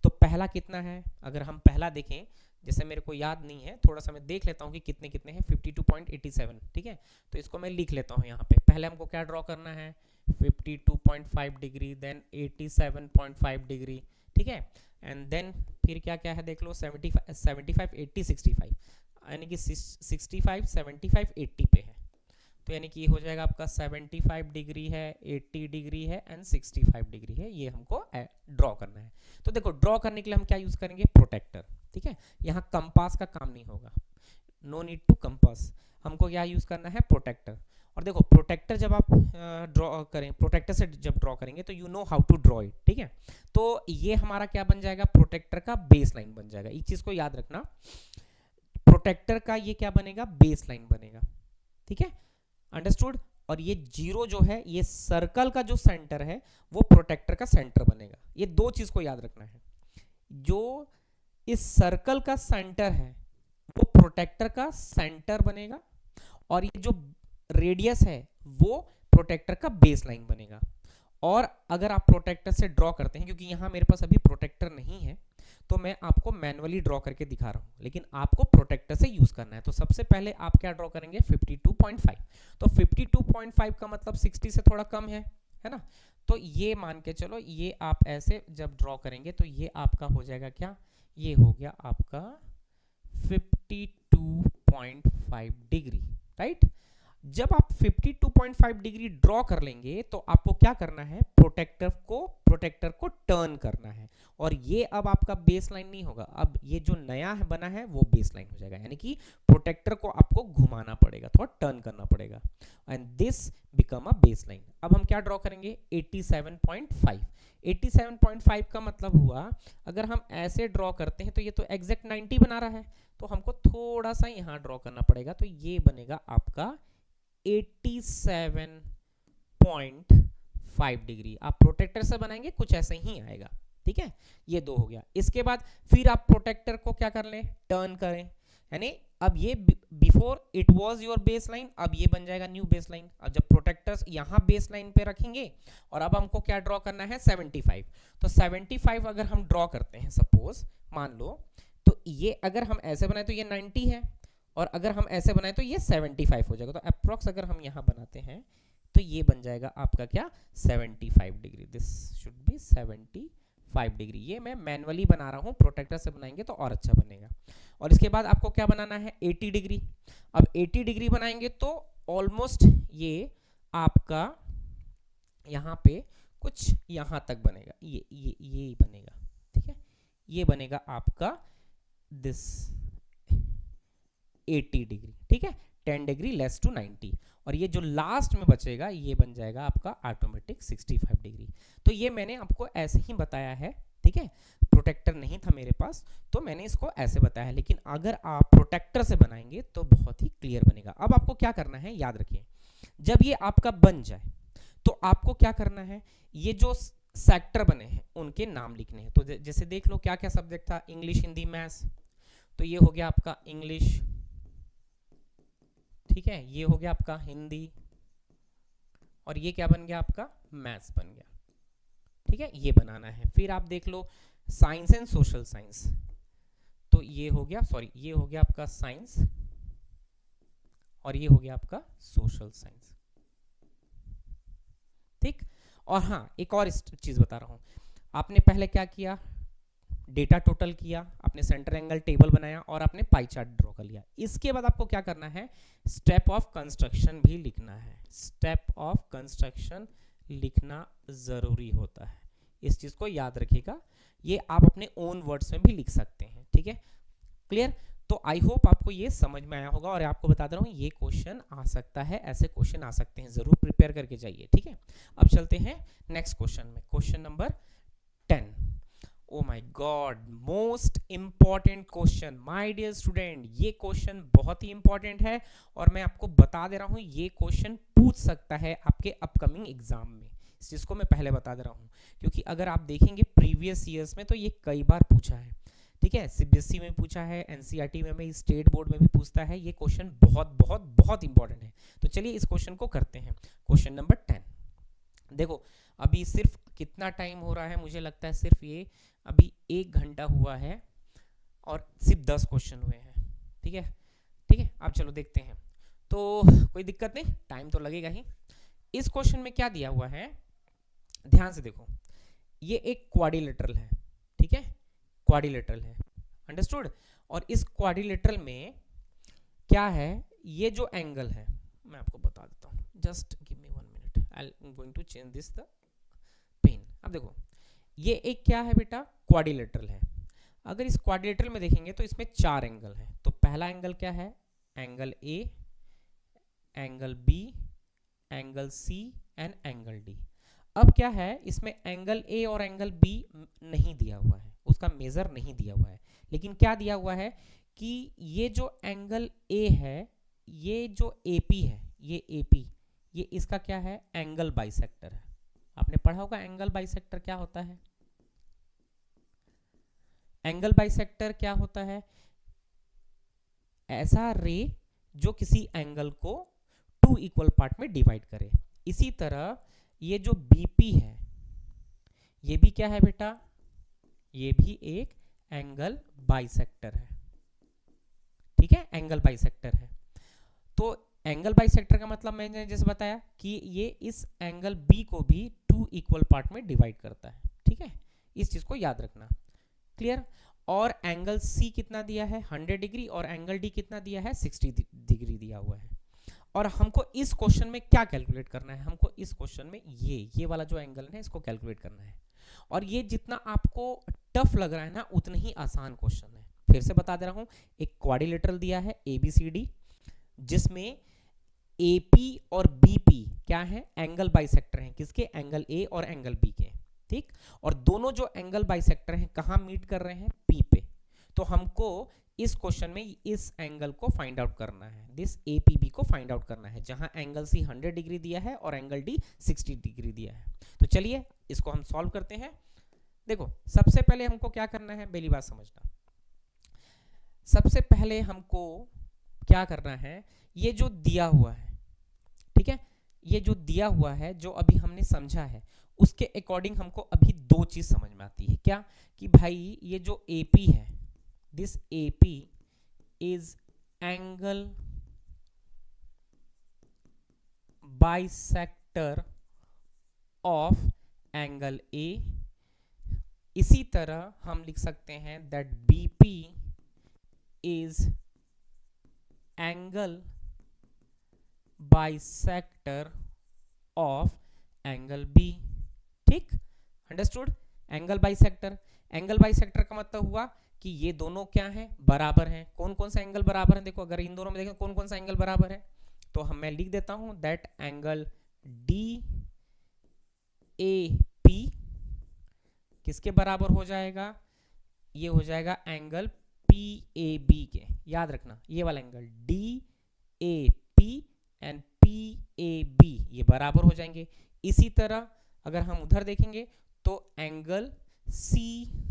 तो पहला कितना है, अगर हम पहला देखें, जैसे मेरे को याद नहीं है, थोड़ा सा मैं देख लेता हूँ कि कितने कितने हैं, 52.87, ठीक है। तो इसको मैं लिख लेता हूँ यहाँ पे। पहले हमको क्या ड्रॉ करना है, 52.5 डिग्री, देन 87.5 डिग्री, ठीक है। एंड देन फिर क्या क्या है देख लो, 75 75 80 65, यानी कि 65 75 80 पे है। तो यानी कि ये हो जाएगा आपका 75 डिग्री है, 80 डिग्री है एंड 65 डिग्री है। ये हमको ड्रॉ करना है। तो देखो, ड्रॉ करने के लिए हम क्या यूज करेंगे, प्रोटेक्टर, ठीक है। यहाँ कंपास का काम नहीं होगा, नो नीड टू कंपास। हमको क्या यूज करना है, प्रोटेक्टर। और देखो, प्रोटेक्टर जब आप ड्रॉ करें, प्रोटेक्टर से जब ड्रॉ करेंगे तो you know how to draw it, ठीक है। तो ये हमारा क्या बन जाएगा, प्रोटेक्टर का बेस लाइन बन जाएगा। इस चीज को याद रखना, प्रोटेक्टर का ये क्या बनेगा, बेस लाइन बनेगा, ठीक है, अंडरस्टूड। और ये जीरो जो है, ये सर्कल का जो सेंटर है वो प्रोटेक्टर का सेंटर बनेगा। ये दो चीज को याद रखना है, जो इस सर्कल का सेंटर है वो प्रोटेक्टर का सेंटर बनेगा, और ये जो रेडियस है वो प्रोटेक्टर का बेस लाइन बनेगा। और अगर आप प्रोटेक्टर से ड्रॉ करते हैं, क्योंकि यहां मेरे पास अभी प्रोटेक्टर नहीं है तो मैं आपको मैनुअली ड्रॉ करके दिखा रहा हूं, लेकिन आपको प्रोटेक्टर से यूज करना है। तो सबसे पहले आप क्या ड्रॉ करेंगे, 52.5। तो 52.5 का मतलब 60 से थोड़ा कम है ना। तो ये मान के चलो, ये आप ऐसे जब ड्रॉ करेंगे तो ये आपका हो जाएगा क्या, ये हो गया आपका 52.5 डिग्री, राइट। जब आप 52.5 डिग्री ड्रॉ कर लेंगे तो आपको क्या करना है, प्रोटेक्टर को टर्न करना है। और ये अब आपका बेस लाइन नहीं होगा, अब ये जो नया है बना है वो बेस लाइन हो जाएगा। यानी कि प्रोटेक्टर को आपको घुमाना पड़ेगा, थोड़ा टर्न करना पड़ेगा, and this become a base line. अब हम क्या ड्रॉ करेंगे, 87.5। 87.5 का मतलब हुआ, अगर हम ऐसे ड्रॉ करते हैं तो ये तो एग्जैक्ट 90 बना रहा है, तो हमको थोड़ा सा यहाँ ड्रॉ करना पड़ेगा। तो ये बनेगा आपका 87.5 डिग्री। आप प्रोटेक्टर से बनाएंगे कुछ ऐसे ही आएगा, ठीक है। ये दो हो गया। इसके बाद फिर आप प्रोटेक्टर को क्या कर लें, टर्न करें, यानी अब ये before it was your base line, अब ये बन जाएगा न्यू बेस लाइन। अब जब प्रोटेक्टर्स यहाँ बेस लाइन पे रखेंगे, और अब हमको क्या ड्रॉ करना है, 75। तो 75 अगर हम ड्रॉ करते हैं, सपोज मान लो, तो ये अगर हम ऐसे बनाए तो ये 90 है, और अगर हम ऐसे बनाए तो ये 75 हो जाएगा। तो अप्रॉक्स अगर हम यहाँ बनाते हैं तो ये बन जाएगा आपका क्या, 75 degree. This should be 75 degree. ये मैं मैनुअली बना रहा हूँ, प्रोटेक्टर से बनाएंगे तो और अच्छा बनेगा। और इसके बाद आपको क्या बनाना है, 80 डिग्री। अब 80 डिग्री बनाएंगे तो ऑलमोस्ट ये आपका यहाँ पे कुछ यहाँ तक बनेगा, ये बनेगा, ठीक है। ये बनेगा आपका दिस 80 डिग्री, ठीक है। 10 डिग्री लेस टू 90, और ये जो लास्ट में बचेगा ये बन जाएगा आपका ऑटोमेटिक 65 डिग्री। तो ये मैंने आपको ऐसे ही बताया है, ठीक है। प्रोटेक्टर नहीं था मेरे पास तो मैंने इसको ऐसे बताया है, लेकिन अगर आप प्रोटेक्टर से बनाएंगे तो बहुत ही क्लियर बनेगा। अब आपको क्या करना है, याद रखिए, जब ये आपका बन जाए तो आपको क्या करना है, ये जो सेक्टर बने हैं उनके नाम लिखने हैं। तो जैसे देख लो क्या क्या सब्जेक्ट था, इंग्लिश, हिंदी, मैथ्स। तो ये हो गया आपका इंग्लिश, ठीक है। ये हो गया आपका हिंदी, और ये क्या बन गया आपका, मैथ्स बन गया, ठीक है। ये बनाना है। फिर आप देख लो साइंस एंड सोशल साइंस, तो ये हो गया, सॉरी, ये हो गया आपका साइंस और ये हो गया आपका सोशल साइंस। ठीक। और हाँ, एक और चीज बता रहा हूं, आपने पहले क्या किया, डेटा टोटल किया, आपने सेंटर एंगल टेबल बनाया और आपने पाई चार्ट ड्रॉ कर लिया। इसके बाद आपको क्या करना है, स्टेप ऑफ कंस्ट्रक्शन भी लिखना है। स्टेप ऑफ कंस्ट्रक्शन लिखना जरूरी होता है, इस चीज को याद रखिएगा। ये आप अपने ओन वर्ड्स में भी लिख सकते हैं, ठीक है, क्लियर। तो आई होप आपको ये समझ में आया होगा, और आपको बता दे रहा हूँ ये क्वेश्चन आ सकता है, ऐसे क्वेश्चन आ सकते हैं, जरूर प्रिपेयर करके जाइए, ठीक है। अब चलते हैं नेक्स्ट क्वेश्चन में, question number 10। Oh my god, most important question my dear student. ये क्वेश्चन बहुत ही इंपॉर्टेंट है और मैं आपको बता दे रहा हूँ ये क्वेश्चन पूछ सकता है आपके अपकमिंग एग्जाम में। इस चीज को मैं पहले बता दे रहा हूँ, क्योंकि अगर आप देखेंगे प्रीवियस ईयर्स में तो ये कई बार पूछा है, ठीक है। सीबीएसई में पूछा है, एनसीईआरटी में, स्टेट बोर्ड में भी पूछता है। ये क्वेश्चन बहुत बहुत बहुत इंपॉर्टेंट है। तो चलिए इस क्वेश्चन को करते हैं। क्वेश्चन नंबर 10, देखो अभी सिर्फ कितना टाइम हो रहा है, मुझे लगता है सिर्फ ये अभी 1 घंटा हुआ है और सिर्फ 10 क्वेश्चन हुए हैं, ठीक है, ठीक है। अब चलो देखते हैं, तो कोई दिक्कत नहीं, टाइम तो लगेगा ही। इस क्वेश्चन में क्या दिया हुआ है, ध्यान से देखो, ये एक क्वाड्रिलेटरल है, ठीक है, क्वाड्रिलेटरल है, अंडरस्टूड। और इस क्वाड्रिलेटरल में क्या है, ये जो एंगल है मैं आपको बता देता हूँ, just give me 1 minute, I am going to change this the pen. अब देखो ये एक क्या है बेटा, क्वाड्रिलेटरल है। अगर इस क्वाड्रिलेटरल में देखेंगे तो इसमें 4 एंगल है। तो पहला एंगल क्या है, angle A, angle B, angle C and angle D. अब क्या है, इसमें एंगल ए और एंगल बी नहीं दिया हुआ है, उसका मेजर नहीं दिया हुआ है, लेकिन क्या दिया हुआ है कि ये जो एंगल ए है, ये जो एपी है, ये एपी, ये इसका क्या है, एंगल बाइसेक्टर है। आपने पढ़ा होगा एंगल बाइसेक्टर क्या होता है। एंगल बाइसेक्टर क्या होता है, ऐसा रे जो किसी एंगल को 2 इक्वल पार्ट में डिवाइड करे। इसी तरह ये जो बीपी है, ये भी क्या है बेटा, ये भी एक एंगल बाइसेक्टर है, ठीक है, एंगल बाइसेक्टर है। तो एंगल बाइसेक्टर का मतलब मैंने जैसे बताया कि ये इस एंगल बी को भी 2 इक्वल पार्ट में डिवाइड करता है, ठीक है, इस चीज को याद रखना, क्लियर। और एंगल सी कितना दिया है, 100 डिग्री, और एंगल डी कितना दिया है, 60 डिग्री दिया हुआ है। और हमको इस क्वेश्चन में क्या कैलकुलेट करना है, हमको इस क्वेश्चन में ये वाला जो एंगल है इसको कैलकुलेट करना है। और ये जितना आपको टफ लग रहा है ना, उतना ही आसान क्वेश्चन है। फिर से बता दे रहा हूं, एक क्वाड्रिलेटरल दिया है ABCD, जिसमें AP और BP क्या है, एंगल बाइसेक्टर हैं, किसके, एंगल A और एंगल B के, ठीक। और दोनों जो एंगल बाइसेक्टर हैं कहां मीट कर रहे हैं, P पे। तो हमको इस क्वेश्चन में इस एंगल को फाइंड आउट करना है, दिस APB को फाइंड आउट करना है, जहां एंगल C 100 डिग्री दिया है और एंगल D 60 डिग्री दिया है। तो चलिए इसको हम सॉल्व करते हैं। देखो सबसे पहले हमको क्या करना है, पहली बात समझना, सबसे पहले हमको क्या करना है, ये जो दिया हुआ है, ठीक है, ये जो दिया हुआ है, जो अभी हमने समझा है, उसके अकॉर्डिंग हमको अभी 2 चीज समझ में आती है। क्या, कि भाई ये जो AP है, this AP is angle bisector of angle A। इसी तरह हम लिख सकते हैं that BP is angle bisector of angle B, ठीक, understood. Angle bisector, angle bisector का मतलब हुआ कि ये दोनों क्या हैं, बराबर हैं। कौन कौन सा एंगल बराबर है, देखो अगर इन दोनों में देखें कौन कौन सा एंगल बराबर है, तो हम मैं लिख देता हूं दैट एंगल DAP किसके बराबर हो जाएगा, ये हो जाएगा एंगल PAB के। याद रखना ये वाला एंगल DAP एंड PAB ये बराबर हो जाएंगे। इसी तरह अगर हम उधर देखेंगे तो एंगल CBP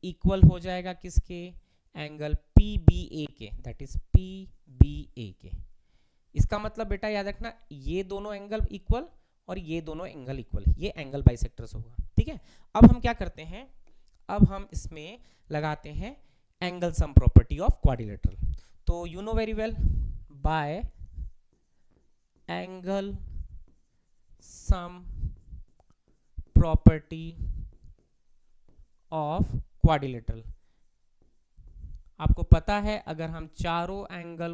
इक्वल हो जाएगा किसके, एंगल PBA के, दैट इज PBA के। इसका मतलब बेटा याद रखना ये दोनों एंगल इक्वल और ये दोनों एंगल इक्वल, ये एंगल बाइसेक्टर्स होगा, ठीक है। अब हम क्या करते हैं, अब हम इसमें लगाते हैं angle sum property of quadrilateral. तो you know very well, by angle sum property of quadrilateral, आपको पता है अगर हम चारों एंगल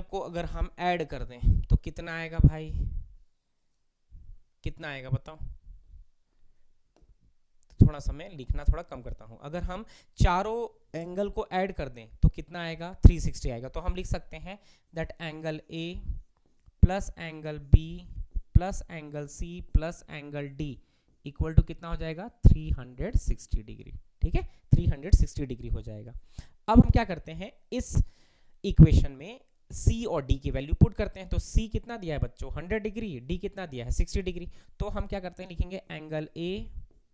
को अगर हम ऐड कर दें तो कितना आएगा भाई, कितना आएगा बताओ। थोड़ा समय लिखना थोड़ा कम करता हूं। अगर हम चारों एंगल को ऐड कर दें तो कितना आएगा, 360 आएगा। तो हम लिख सकते हैं that angle A plus angle B plus angle C plus angle D equal to कितना हो जाएगा, 360 डिग्री। ठीक है, 360 डिग्री हो जाएगा। अब हम क्या करते हैं, इस इक्वेशन में C और D की वैल्यू पुट करते हैं। तो C कितना दिया है बच्चों, 100 डिग्री, D कितना दिया है, 60 डिग्री। तो हम क्या करते हैं, लिखेंगे angle A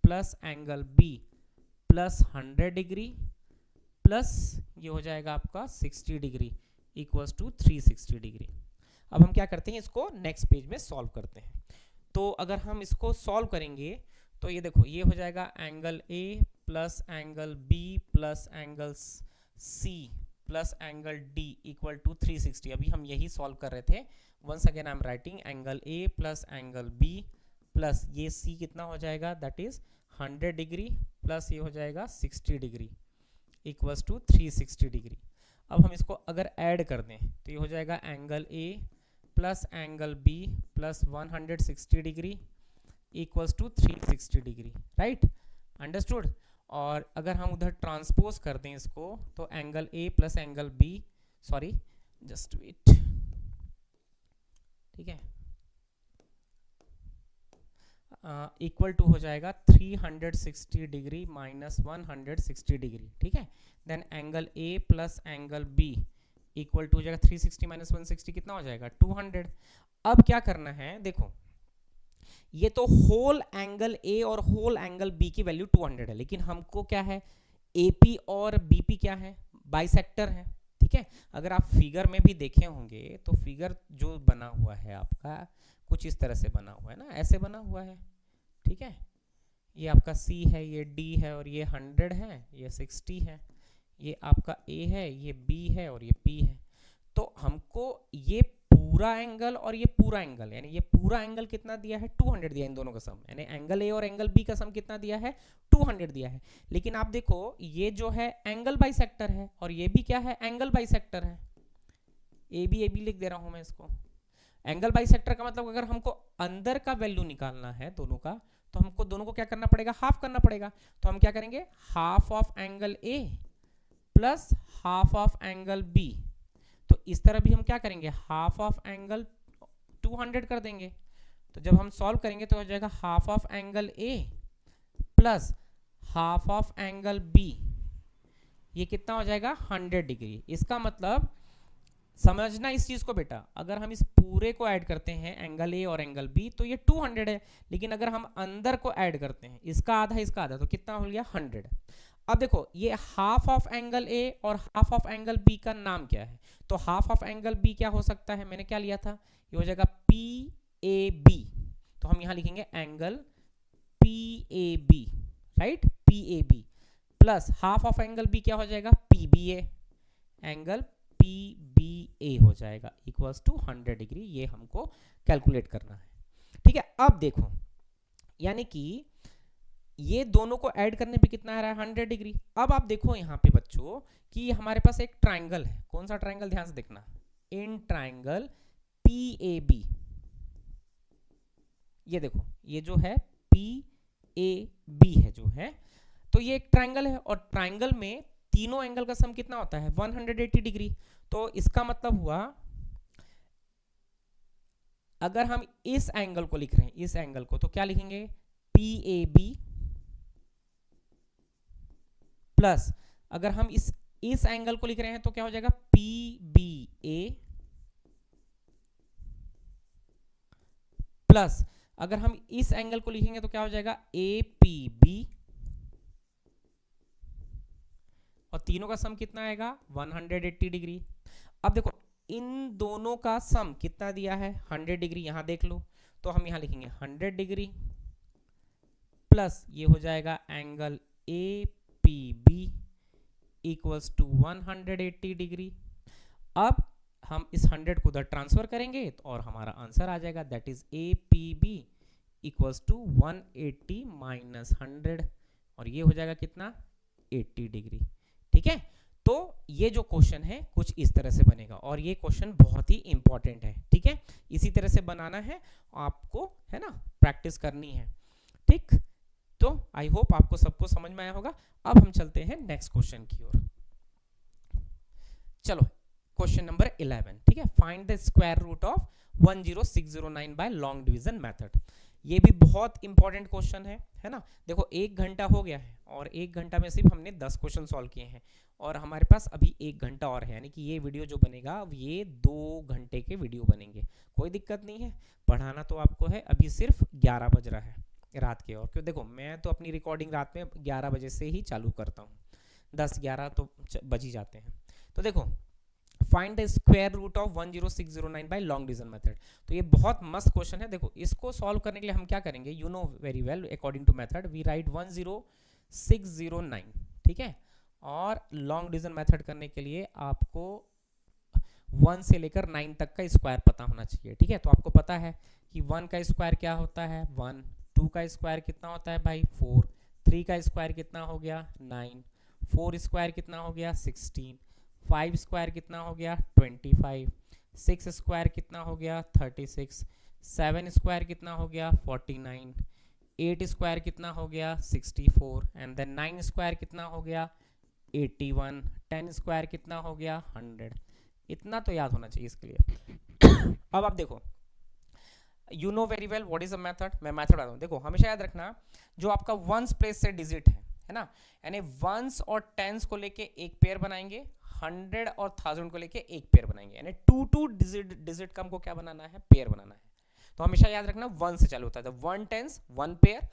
plus angle B plus 100 degree plus ये हो जाएगा आपका 60 डिग्री इक्वल्स टू 360 डिग्री। अब हम क्या करते हैं, इसको नेक्स्ट पेज में सॉल्व करते हैं। तो अगर हम इसको सॉल्व करेंगे तो ये देखो, ये हो जाएगा angle A plus angle B plus angle C plus angle D equal to 360। अभी हम यही सॉल्व कर रहे थे। Once again I am writing angle A plus angle B plus ये C कितना हो जाएगा, दैट इज 100 डिग्री प्लस ये हो जाएगा 60 डिग्री इक्वल्स टू 360 डिग्री। अब हम इसको अगर ऐड कर दें तो ये हो जाएगा angle A plus angle B plus 160 degree equals to 360 degree, right, understood. और अगर हम उधर ट्रांसपोज कर दें इसको तो angle A plus angle B, sorry just wait, ठीक है, इक्वल टू हो जाएगा 360 डिग्री माइनस 160 डिग्री। ठीक है, then angle A plus angle B equal to हो जाएगा 360 माइनस 160 कितना हो जाएगा, 200। अब क्या करना है, देखो ये तो होल एंगल A और होल एंगल B की वैल्यू 200 है, लेकिन हमको क्या है, AP और BP क्या है, बाइसेक्टर है। ठीक है, अगर आप फिगर में भी देखे होंगे तो फिगर जो बना हुआ है आपका कुछ इस तरह से बना हुआ है ना, ऐसे बना हुआ है। ठीक है, ये आपका C है, ये D है और ये 100 है, ये 60 है, ये आपका A है, ये B है और ये P है। तो हमको ये पूरा एंगल और ये पूरा एंगल, यानी ये पूरा एंगल कितना दिया है, 200 दिया है, इन दोनों का सम, यानी एंगल A और एंगल B का सम कितना दिया है, 200 दिया है। लेकिन आप देखो ये जो है एंगल बाइसेक्टर है और ये भी क्या है, एंगल बाइसेक्टर है। AB लिख दे रहा हूं मैं इसको। एंगल बाइसेक्टर का मतलब अगर हमको अंदर का वैल्यू निकालना है दोनों का, तो हमको दोनों को क्या करना पड़ेगा, हाफ करना पड़ेगा। तो हम क्या करेंगे, half of angle A plus half of angle B। तो इस तरह भी हम क्या करेंगे, हाफ ऑफ एंगल 200 कर देंगे। तो जब हम सॉल्व करेंगे तो हो जाएगा half of angle A plus half of angle B, ये कितना हो जाएगा, 100 डिग्री। इसका मतलब समझना इस चीज को बेटा, अगर हम इस पूरे को ऐड करते हैं एंगल A और एंगल B तो ये 200 है, लेकिन अगर हम अंदर को ऐड करते हैं इसका आधा इसका आधा तो कितना हो गया, 100। अब देखो ये हाफ ऑफ एंगल A और हाफ ऑफ एंगल B का नाम क्या है, तो हाफ ऑफ एंगल B क्या हो सकता है, मैंने क्या लिया था, ये हो जाएगा PAB। तो हम यहां लिखेंगे angle PAB, right, PAB plus half of angle B क्या हो जाएगा, PBA, एंगल PBA हो जाएगा इक्वल्स टू 100 डिग्री। ये हमको कैलकुलेट करना है। ठीक है, अब देखो यानी कि ये दोनों को ऐड करने पे कितना आ रहा है, 100 डिग्री। अब आप देखो यहाँ पे बच्चों कि हमारे पास एक ट्राइंगल है, कौन सा ट्राइंगल, ध्यान से देखना, इन ट्राइंगल PAB। ये देखो ये जो है PAB है जो है, तो ये एक ट्राइंगल है और ट्राइंगल में तीनों एंगल का सम कितना होता है, 180 डिग्री। तो इसका मतलब हुआ अगर हम इस एंगल को लिख रहे हैं, इस एंगल को, तो क्या लिखेंगे, PAB प्लस अगर हम इस एंगल को लिख रहे हैं तो क्या हो जाएगा, PBA प्लस अगर हम इस एंगल को लिखेंगे तो क्या हो जाएगा, APB, और तीनों का सम कितना आएगा, 180 डिग्री। अब देखो इन दोनों का सम कितना दिया है, 100 डिग्री, यहां देख लो। तो हम यहां लिखेंगे 100 डिग्री प्लस ये हो जाएगा angle APB P B equals to 180 degree. अब हम इस 100 को उधर ट्रांसफर करेंगे और हमारा आंसर आ जाएगा, that is A P B equals to 180 minus 100, और ये हो जाएगा कितना, 80 डिग्री। ठीक है, तो ये जो क्वेश्चन है कुछ इस तरह से बनेगा, और ये क्वेश्चन बहुत ही इंपॉर्टेंट है। ठीक है, इसी तरह से बनाना है आपको, है ना, प्रैक्टिस करनी है। ठीक, तो आई होप आपको सबको समझ में आया होगा। अब हम चलते हैं नेक्स्ट क्वेश्चन की ओर। चलो, क्वेश्चन नंबर 11। ठीक है, find the square root of 10609 by long division method. ये भी बहुत इंपॉर्टेंट क्वेश्चन है ना। देखो 1 घंटा हो गया है और 1 घंटा में सिर्फ हमने 10 क्वेश्चन सॉल्व किए हैं, और हमारे पास अभी 1 घंटा और है, यानी कि ये वीडियो जो बनेगा ये 2 घंटे के वीडियो बनेंगे। कोई दिक्कत नहीं है, पढ़ाना तो आपको है। अभी सिर्फ 11 बज रहा है रात के, और क्यों, देखो मैं तो अपनी रिकॉर्डिंग रात में 11 बजे से ही चालू करता हूँ, 10-11 तो बज ही जाते हैं। तो देखो, find the square root of 10609 by long division method. तो ये बहुत मस्त क्वेश्चन है। देखो, इसको सॉल्व करने के लिए हम क्या करेंगे, you know very well, according to method we write 10609। ठीक है, और लॉन्ग डिवीजन मेथड करने के लिए आपको 1 से लेकर 9 तक का स्क्वायर पता होना चाहिए। ठीक है, तो आपको पता है कि 1 का स्क्वायर क्या होता है 1, 2 का स्क्वायर कितना होता है भाई 4, 3 का स्क्वायर कितना हो गया 9, 4 स्क्वायर कितना हो गया 16, 5 स्क्वायर कितना हो गया 25, 6 स्क्वायर कितना हो गया 36, 7 स्क्वायर कितना हो गया 49, 8 स्क्वायर कितना हो गया 64, एंड देन 9 स्क्वायर कितना हो गया 81, 10 स्क्वायर कितना हो गया 100। इतना तो याद होना चाहिए इसके लिए। अब आप देखो, you know very well what is a method. मैं मेथड बताता हूँ। देखो, हमेशा याद रखना, जो आपका वंस प्लेस से डिजिट है ना, यानी वंस और टेंस को लेके एक पेयर बनाएंगे, 100 और 1000 को लेके एक पेयर बनाएंगे, यानी 2 डिजिट का हमको क्या बनाना है, पेयर बनाना है। तो हमेशा याद रखना 1 से चालू होता है, तो 1 टेंस 1 पेयर,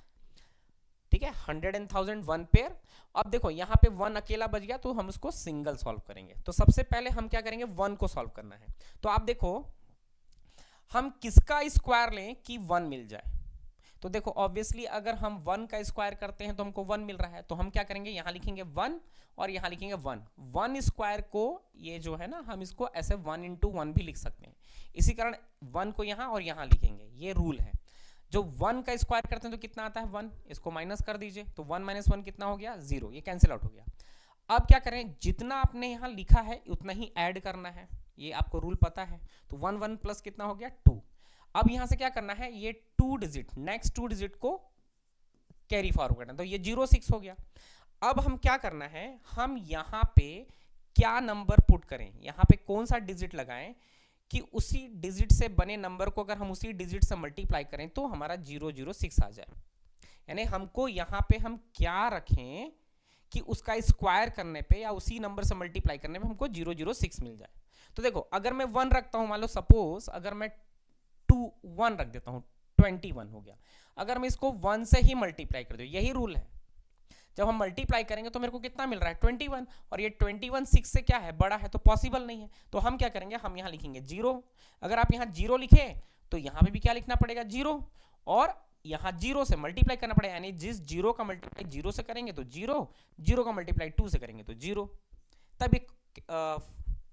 ठीक है, 100 एंड 1000 1 पेयर। अब देखो यहाँ पे 1 अकेला बच गया, तो हम उसको सिंगल सॉल्व करेंगे। तो सबसे पहले हम क्या करेंगे, 1 को सॉल्व करना है। तो आप देखो, हम किसका स्क्वायर लें कि 1 मिल जाए। तो देखो, ऑब्वियसली अगर हम 1 का स्क्वायर करते हैं तो हमको 1 मिल रहा है, तो हम क्या करेंगे, यहां लिखेंगे 1 और यहां लिखेंगे 1। 1 स्क्वायर को, ये जो है ना, हम इसको ऐसे 1 इंटू 1 भी लिख सकते हैं। इसी कारण 1 को यहां और यहां लिखेंगे, ये रूल है। जो 1 का स्क्वायर करते हैं तो कितना आता है 1, इसको माइनस कर दीजिए, तो 1 माइनस 1 कितना हो गया 0, ये कैंसिल आउट हो गया। अब क्या करें, जितना आपने यहां लिखा है उतना ही ऐड करना है, ये आपको रूल पता है। तो 1 1 प्लस कितना हो गया 2। अब यहां से क्या करना है, ये 2 डिजिट, नेक्स्ट 2 डिजिट को कैरी फॉरवर्ड करना, तो ये 06 हो गया। अब हम क्या करना है, हम यहां पे क्या नंबर पुट करें, यहां पे कौन सा डिजिट लगाएं कि उसी डिजिट से बने नंबर को अगर हम उसी डिजिट से मल्टीप्लाई करें तो हमारा 006 आ जाए। यानी हमको यहां पे हम क्या रखें कि उसका स्क्वायर करने पे या उसी नंबर से मल्टीप्लाई करने में हमको 006 मिल जाए। तो देखो, अगर मैं 1 रखता हूं, मान लो सपोज अगर मैं 1 रख देता हूं, 21 हो गया। अगर मैं इसको 1 से ही मल्टीप्लाई कर दूं, यही रूल है, जब हम मल्टीप्लाई करेंगे तो मेरे को कितना मिल रहा है 21, और ये 21 6 से क्या है, बड़ा है, तो पॉसिबल नहीं है। तो हम क्या करेंगे, हम यहां लिखेंगे 0। अगर आप यहां 0 लिखे तो यहां पे भी क्या लिखना पड़ेगा 0, और यहां 0 से मल्टीप्लाई करना पड़ेगा, यानी जिस 0 का मल्टीप्लाई 0 से करेंगे तो 0, 0 का मल्टीप्लाई 2 से करेंगे तो 0, तब एक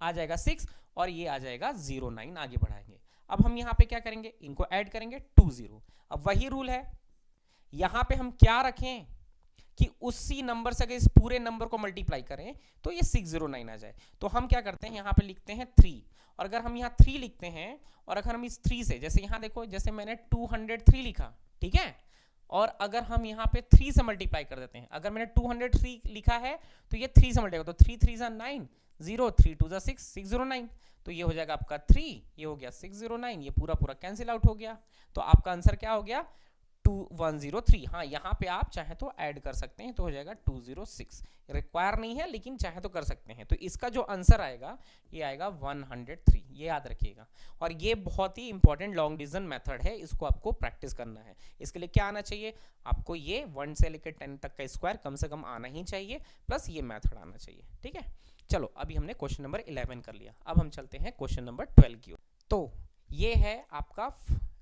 आ जाएगा 6 और ये आ जाएगा 09, आगे बढ़ाएंगे। अब हम यहां पे क्या करेंगे, इनको ऐड करेंगे 20। अब वही रूल है, यहां पे हम क्या रखें कि उसी नंबर से अगर इस पूरे नंबर को मल्टीप्लाई करें तो ये 609 आ जाए। तो हम क्या करते हैं, यहां पे लिखते हैं 3, और अगर हम यहां 3 लिखते हैं और अगर हम इस 3 से, जैसे यहां देखो, जैसे मैंने 203 लिखा, ठीक है, और अगर हम यहां पे 3 से मल्टीप्लाई कर देते हैं, अगर मैंने 203 लिखा है तो ये 3 से मल्टीप्लाई, तो 3 3 9, 0 3 2 6 609, तो ये हो जाएगा आपका 3, ये हो गया 609, ये पूरा पूरा कैंसिल आउट हो गया। तो आपका आंसर क्या हो गया 2103। हाँ, यहाँ पे आप चाहे तो ऐड कर सकते हैं, तो हो जाएगा 206। रिक्वायर नहीं है लेकिन चाहे तो कर सकते हैं। तो इसका जो आंसर आएगा ये आएगा 103, ये याद रखिएगा। और ये बहुत ही इंपॉर्टेंट लॉन्ग डिवीजन मेथड है, इसको आपको प्रैक्टिस करना है। इसके लिए क्या आना चाहिए आपको, ये 1 से लेकर 10 तक का स्क्वायर कम से कम आना ही चाहिए, प्लस ये मेथड आना चाहिए। ठीक है, चलो अभी हमने क्वेश्चन नंबर 11 कर लिया, अब हम चलते हैं क्वेश्चन नंबर 12 की ओर। तो ये है आपका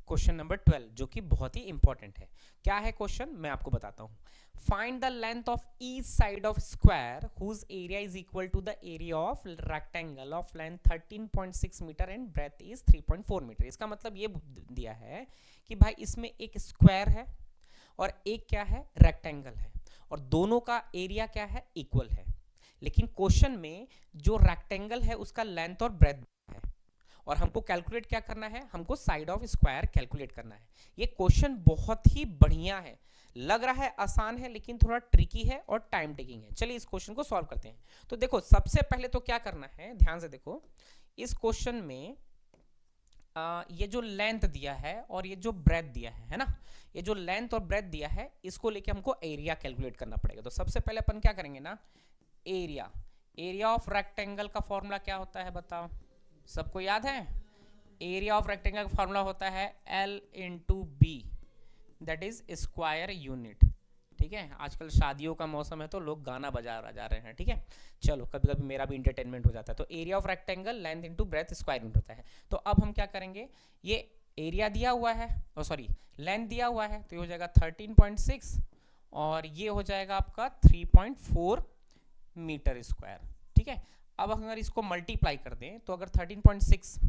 क्वेश्चन नंबर 12 जो कि बहुत ही इंपॉर्टेंट है। क्या है क्वेश्चन, मैं आपको बताता हूं। Find the length of each side of square whose area is equal to the area of rectangle of length 13.6 metre and breadth is 3.4 metre. इसका मतलब ये दिया है कि भाई इसमें एक स्क्वायर है और एक क्या है, रेक्टेंगल है, और दोनों का एरिया क्या है, इक्वल है। लेकिन क्वेश्चन में जो रेक्टेंगल है उसका लेंथ और ब्रेथ है, और हमको कैलकुलेट क्या करना है, हमको साइड ऑफ स्क्वायर कैलकुलेट करना है। ये क्वेश्चन बहुत ही बढ़िया है, लग रहा है आसान है लेकिन थोड़ा ट्रिकी है और टाइम टेकिंग है। चलिए इस क्वेश्चन को सॉल्व करते हैं। तो देखो सबसे पहले तो क्या करना है, ध्यान से देखो। इस क्वेश्चन में ये जो लेंथ दिया है और ये जो ब्रेथ दिया है ना, ये जो लेंथ और ब्रेथ दिया है इसको लेके हमको एरिया कैलकुलेट करना पड़ेगा। तो सबसे पहले अपन क्या करेंगे ना, एरिया ऑफ रेक्टेंगल का फॉर्मूला क्या होता है बताओ, सबको याद है? एरिया ऑफ रेक्टेंगल का फॉर्मूला होता है L into B, that is square unit. ठीक है, आजकल शादियों का मौसम है तो लोग गाना बजा रहे हैं। ठीक है, चलो कभी कभी मेरा भी इंटरटेनमेंट हो जाता है। तो area of rectangle length into breadth square unit होता है। तो अब हम क्या करेंगे, ये एरिया दिया हुआ है, सॉरी लेंथ दिया हुआ है, तो ये हो जाएगा 13.6 और ये हो जाएगा आपका 3.4 मीटर स्क्वायर। ठीक है, अब अगर इसको मल्टीप्लाई कर दें तो अगर 13.6,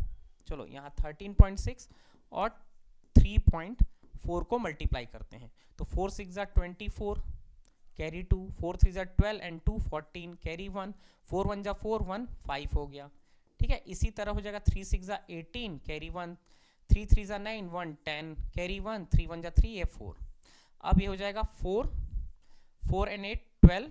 चलो यहाँ 13.6 और 3.4 को मल्टीप्लाई करते हैं तो 4 6 24 कैरी 2, 4 3 12 एंड 2 14 कैरी 1, 4 1 4 1 5 हो गया। ठीक है, इसी तरह हो जाएगा 3 6 18 कैरी 1, 3 3 9 1 10 कैरी 1, 3 1 3 ये 4। अब ये हो जाएगा 4 4 एंड 8 12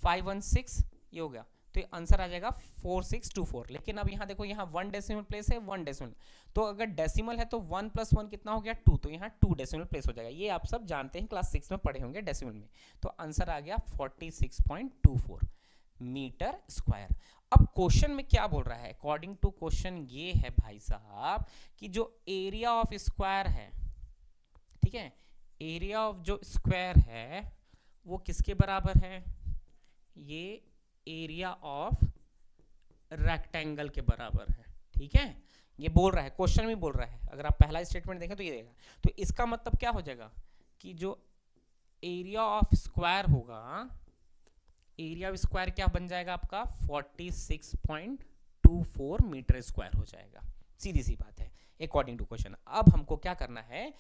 5 1 6, ये हो गया। तो ये आंसर आ जाएगा 4624। लेकिन अब यहाँ देखो, यहाँ 1 डेसिमल प्लेस है, 1 डेसिमल, तो अगर डेसिमल है तो 1 + 1 कितना हो गया 2, तो यहाँ 2 डेसिमल प्लेस हो जाएगा। ये आप सब जानते हैं, क्लास 6 में पढ़े होंगे डेसिमल में। तो आंसर आ गया 46.24 मीटर स्क्वायर। अब क्वेश्चन में क्या बोल रहा है, अकॉर्डिंग टू क्वेश्चन ये है भाई साहब कि जो एरिया ऑफ स्क्वायर है, ठीक है, एरिया ऑफ जो स्क्वायर है वो किसके बराबर है, ये एरिया ऑफ रेक्टेंगल के बराबर है। ठीक है, ये बोल रहा है, क्वेश्चन में बोल रहा है। अगर आप पहला स्टेटमेंट देखें तो ये देगा, तो इसका मतलब क्या हो जाएगा कि जो एरिया ऑफ स्क्वायर होगा, एरिया ऑफ स्क्वायर क्या बन जाएगा आपका 46.24 मीटर स्क्वायर हो जाएगा। सीधी सी बात है अकॉर्डिंग टू क्वेश्चन। अब हमको क्या करना है,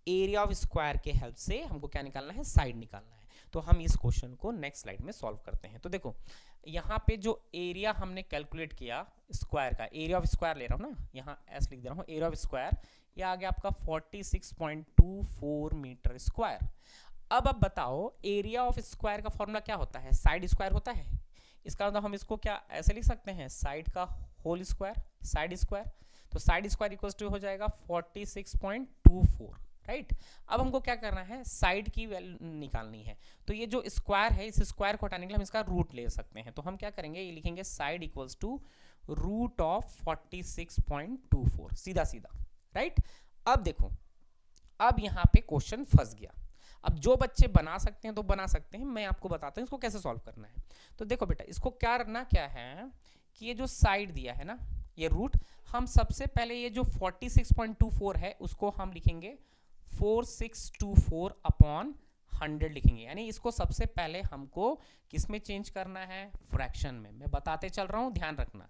एरिया ऑफ स्क्वायर के हेल्प से हमको क्या निकालना है, साइड निकालना है। तो हम इस क्वेश्चन को नेक्स्ट स्लाइड में सॉल्व करते हैं। तो देखो यहाँ पे जो एरिया हमने कैलकुलेट किया स्क्वायर का, एरिया ऑफ स्क्वायर ले रहा हूँ ना, यहाँ एस लिख दे रहा हूँ, एरिया ऑफ स्क्वायर, ये आ गया आपका 46.24 मीटर स्क्वायर। अब बताओ एरिया ऑफ स्क्वायर का फॉर्मूला क्या होता है, साइड स्क्वायर होता है। इसका मतलब हम इसको क्या ऐसे लिख सकते हैं, साइड का होल स्क्वायर, साइड स्क्वायर। तो साइड स्क्वायर इक्वल टू हो जाएगा 46.24, राइट। अब हमको क्या करना है, साइड की वैल्यू निकालनी है। तो ये जो स्क्वायर है, इस स्क्वायर को हटाने के लिए हम इसका रूट ले सकते हैं। तो हम क्या करेंगे, ये लिखेंगे side equals to root of 46.24, सीधा सीधा, राइट। अब देखो, अब यहाँ पे क्वेश्चन फंस गया। अब जो बच्चे बना सकते हैं तो बना सकते हैं, मैं आपको बताता हूँ इसको कैसे सॉल्व करना है। तो देखो बेटा, इसको क्या करना क्या है कि ये जो साइड दिया है ना, ये रूट, हम सबसे पहले ये जो 46.24 है उसको हम लिखेंगे 4624 अपॉन 100 लिखेंगे। यानी इसको सबसे पहले हमको किस में चेंज करना है, फ्रैक्शन में। मैं बताते चल रहा हूँ, ध्यान रखना।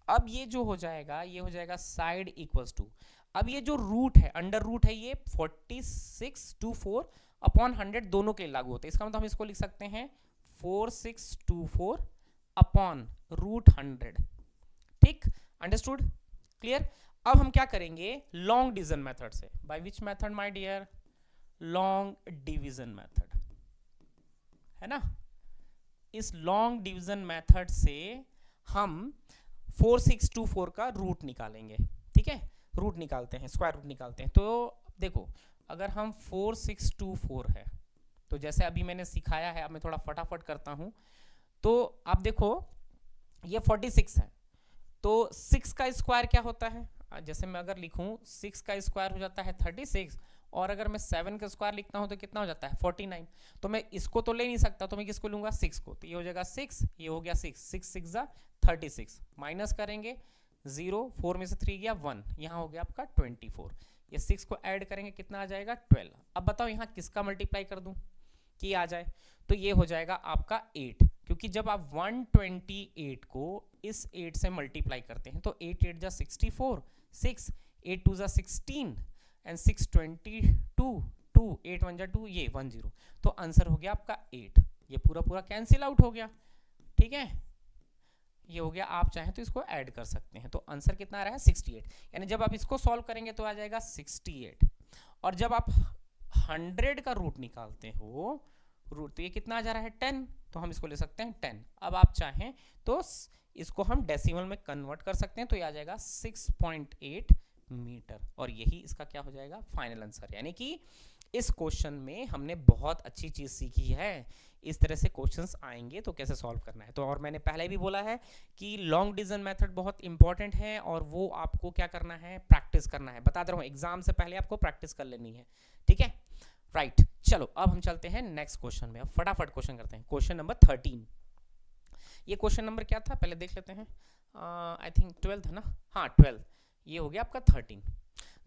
अब ये जो हो जाएगा, ये हो जाएगा साइड इक्वल्स टू, अब ये जो रूट है, अंडर रूट है, ये 4624 अपॉन 100 दोनों के लिए लागू होता है। इसका मतलब हम इसको लिख सकते हैं 4624 अपॉन रूट 100। ठीक, अंडरस्टूड, क्लियर। अब हम क्या करेंगे, लॉन्ग डिवीजन मेथड से। By which method my dear, long division method, है ना। इस लॉन्ग डिवीजन मेथड से हम 4624 का रूट निकालेंगे। ठीक है, रूट निकालते हैं, स्क्वायर रूट निकालते हैं। तो देखो, अगर हम 4624 है, तो जैसे अभी मैंने सिखाया है, अब मैं थोड़ा फटाफट करता हूं। तो आप देखो ये 46 है, तो 6 का स्क्वायर क्या होता है, जैसे मैं अगर लिखूं 6 का स्क्वायर हो जाता है 36, और अगर मैं 7 का स्क्वायर लिखता हूं तो कितना हो जाता है 49। तो मैं इसको तो ले नहीं सकता, तो मैं किसको लूंगा, 6 को। तो ये हो जाएगा 6, ये हो गया 6, 6 6 36, माइनस करेंगे 0, 4 में से 3 गया 1, यहाँ हो गया आपका 24। ये 6 को ऐड करेंगे कितना आ जाएगा 12। अब बताओ यहाँ किसका मल्टीप्लाई कर दूं कि आ जाए, तो ये हो जाएगा आपका 8, क्योंकि जब आप 128 को इस 8 से मल्टीप्लाई करते हैं तो 8 8 जा 64, 6 8 2 जा 16 एंड 6 22, 2 8 1 जा 2, ये 10, तो आंसर हो गया आपका 8। ये पूरा पूरा कैंसिल आउट हो गया, ठीक है, ये हो गया। आप चाहें तो इसको ऐड कर सकते हैं, तो आंसर कितना आ रहा है 68। यानी जब आप इसको सॉल्व करेंगे तो आ जाएगा 68, और जब आप 100 का रूट निकालते हो, रूट तो ये कितना आ जा रहा है 10, तो हम इसको ले सकते हैं 10। अब आप चाहें तो इसको हम डेसिमल में कन्वर्ट कर सकते हैं, तो ये आ जाएगा 6.8 मीटर, और यही इसका क्या हो जाएगा फाइनल आंसर। यानी कि इस क्वेश्चन में हमने बहुत अच्छी चीज सीखी है, इस तरह से क्वेश्चंस आएंगे तो कैसे सॉल्व करना है। तो और मैंने पहले भी बोला है कि लॉन्ग डिवीजन मेथड बहुत इंपॉर्टेंट है, और वो आपको क्या करना है, प्रैक्टिस करना है। बता दे रहा हूँ एग्जाम से पहले आपको प्रैक्टिस कर लेनी है, ठीक है, राइट। चलो अब हम चलते हैं नेक्स्ट क्वेश्चन में। अब फटाफट क्वेश्चन करते हैं। क्वेश्चन नंबर 13, ये क्वेश्चन नंबर क्या था पहले देख लेते हैं, आई थिंक 12 था ना, हाँ 12, ये हो गया आपका 13।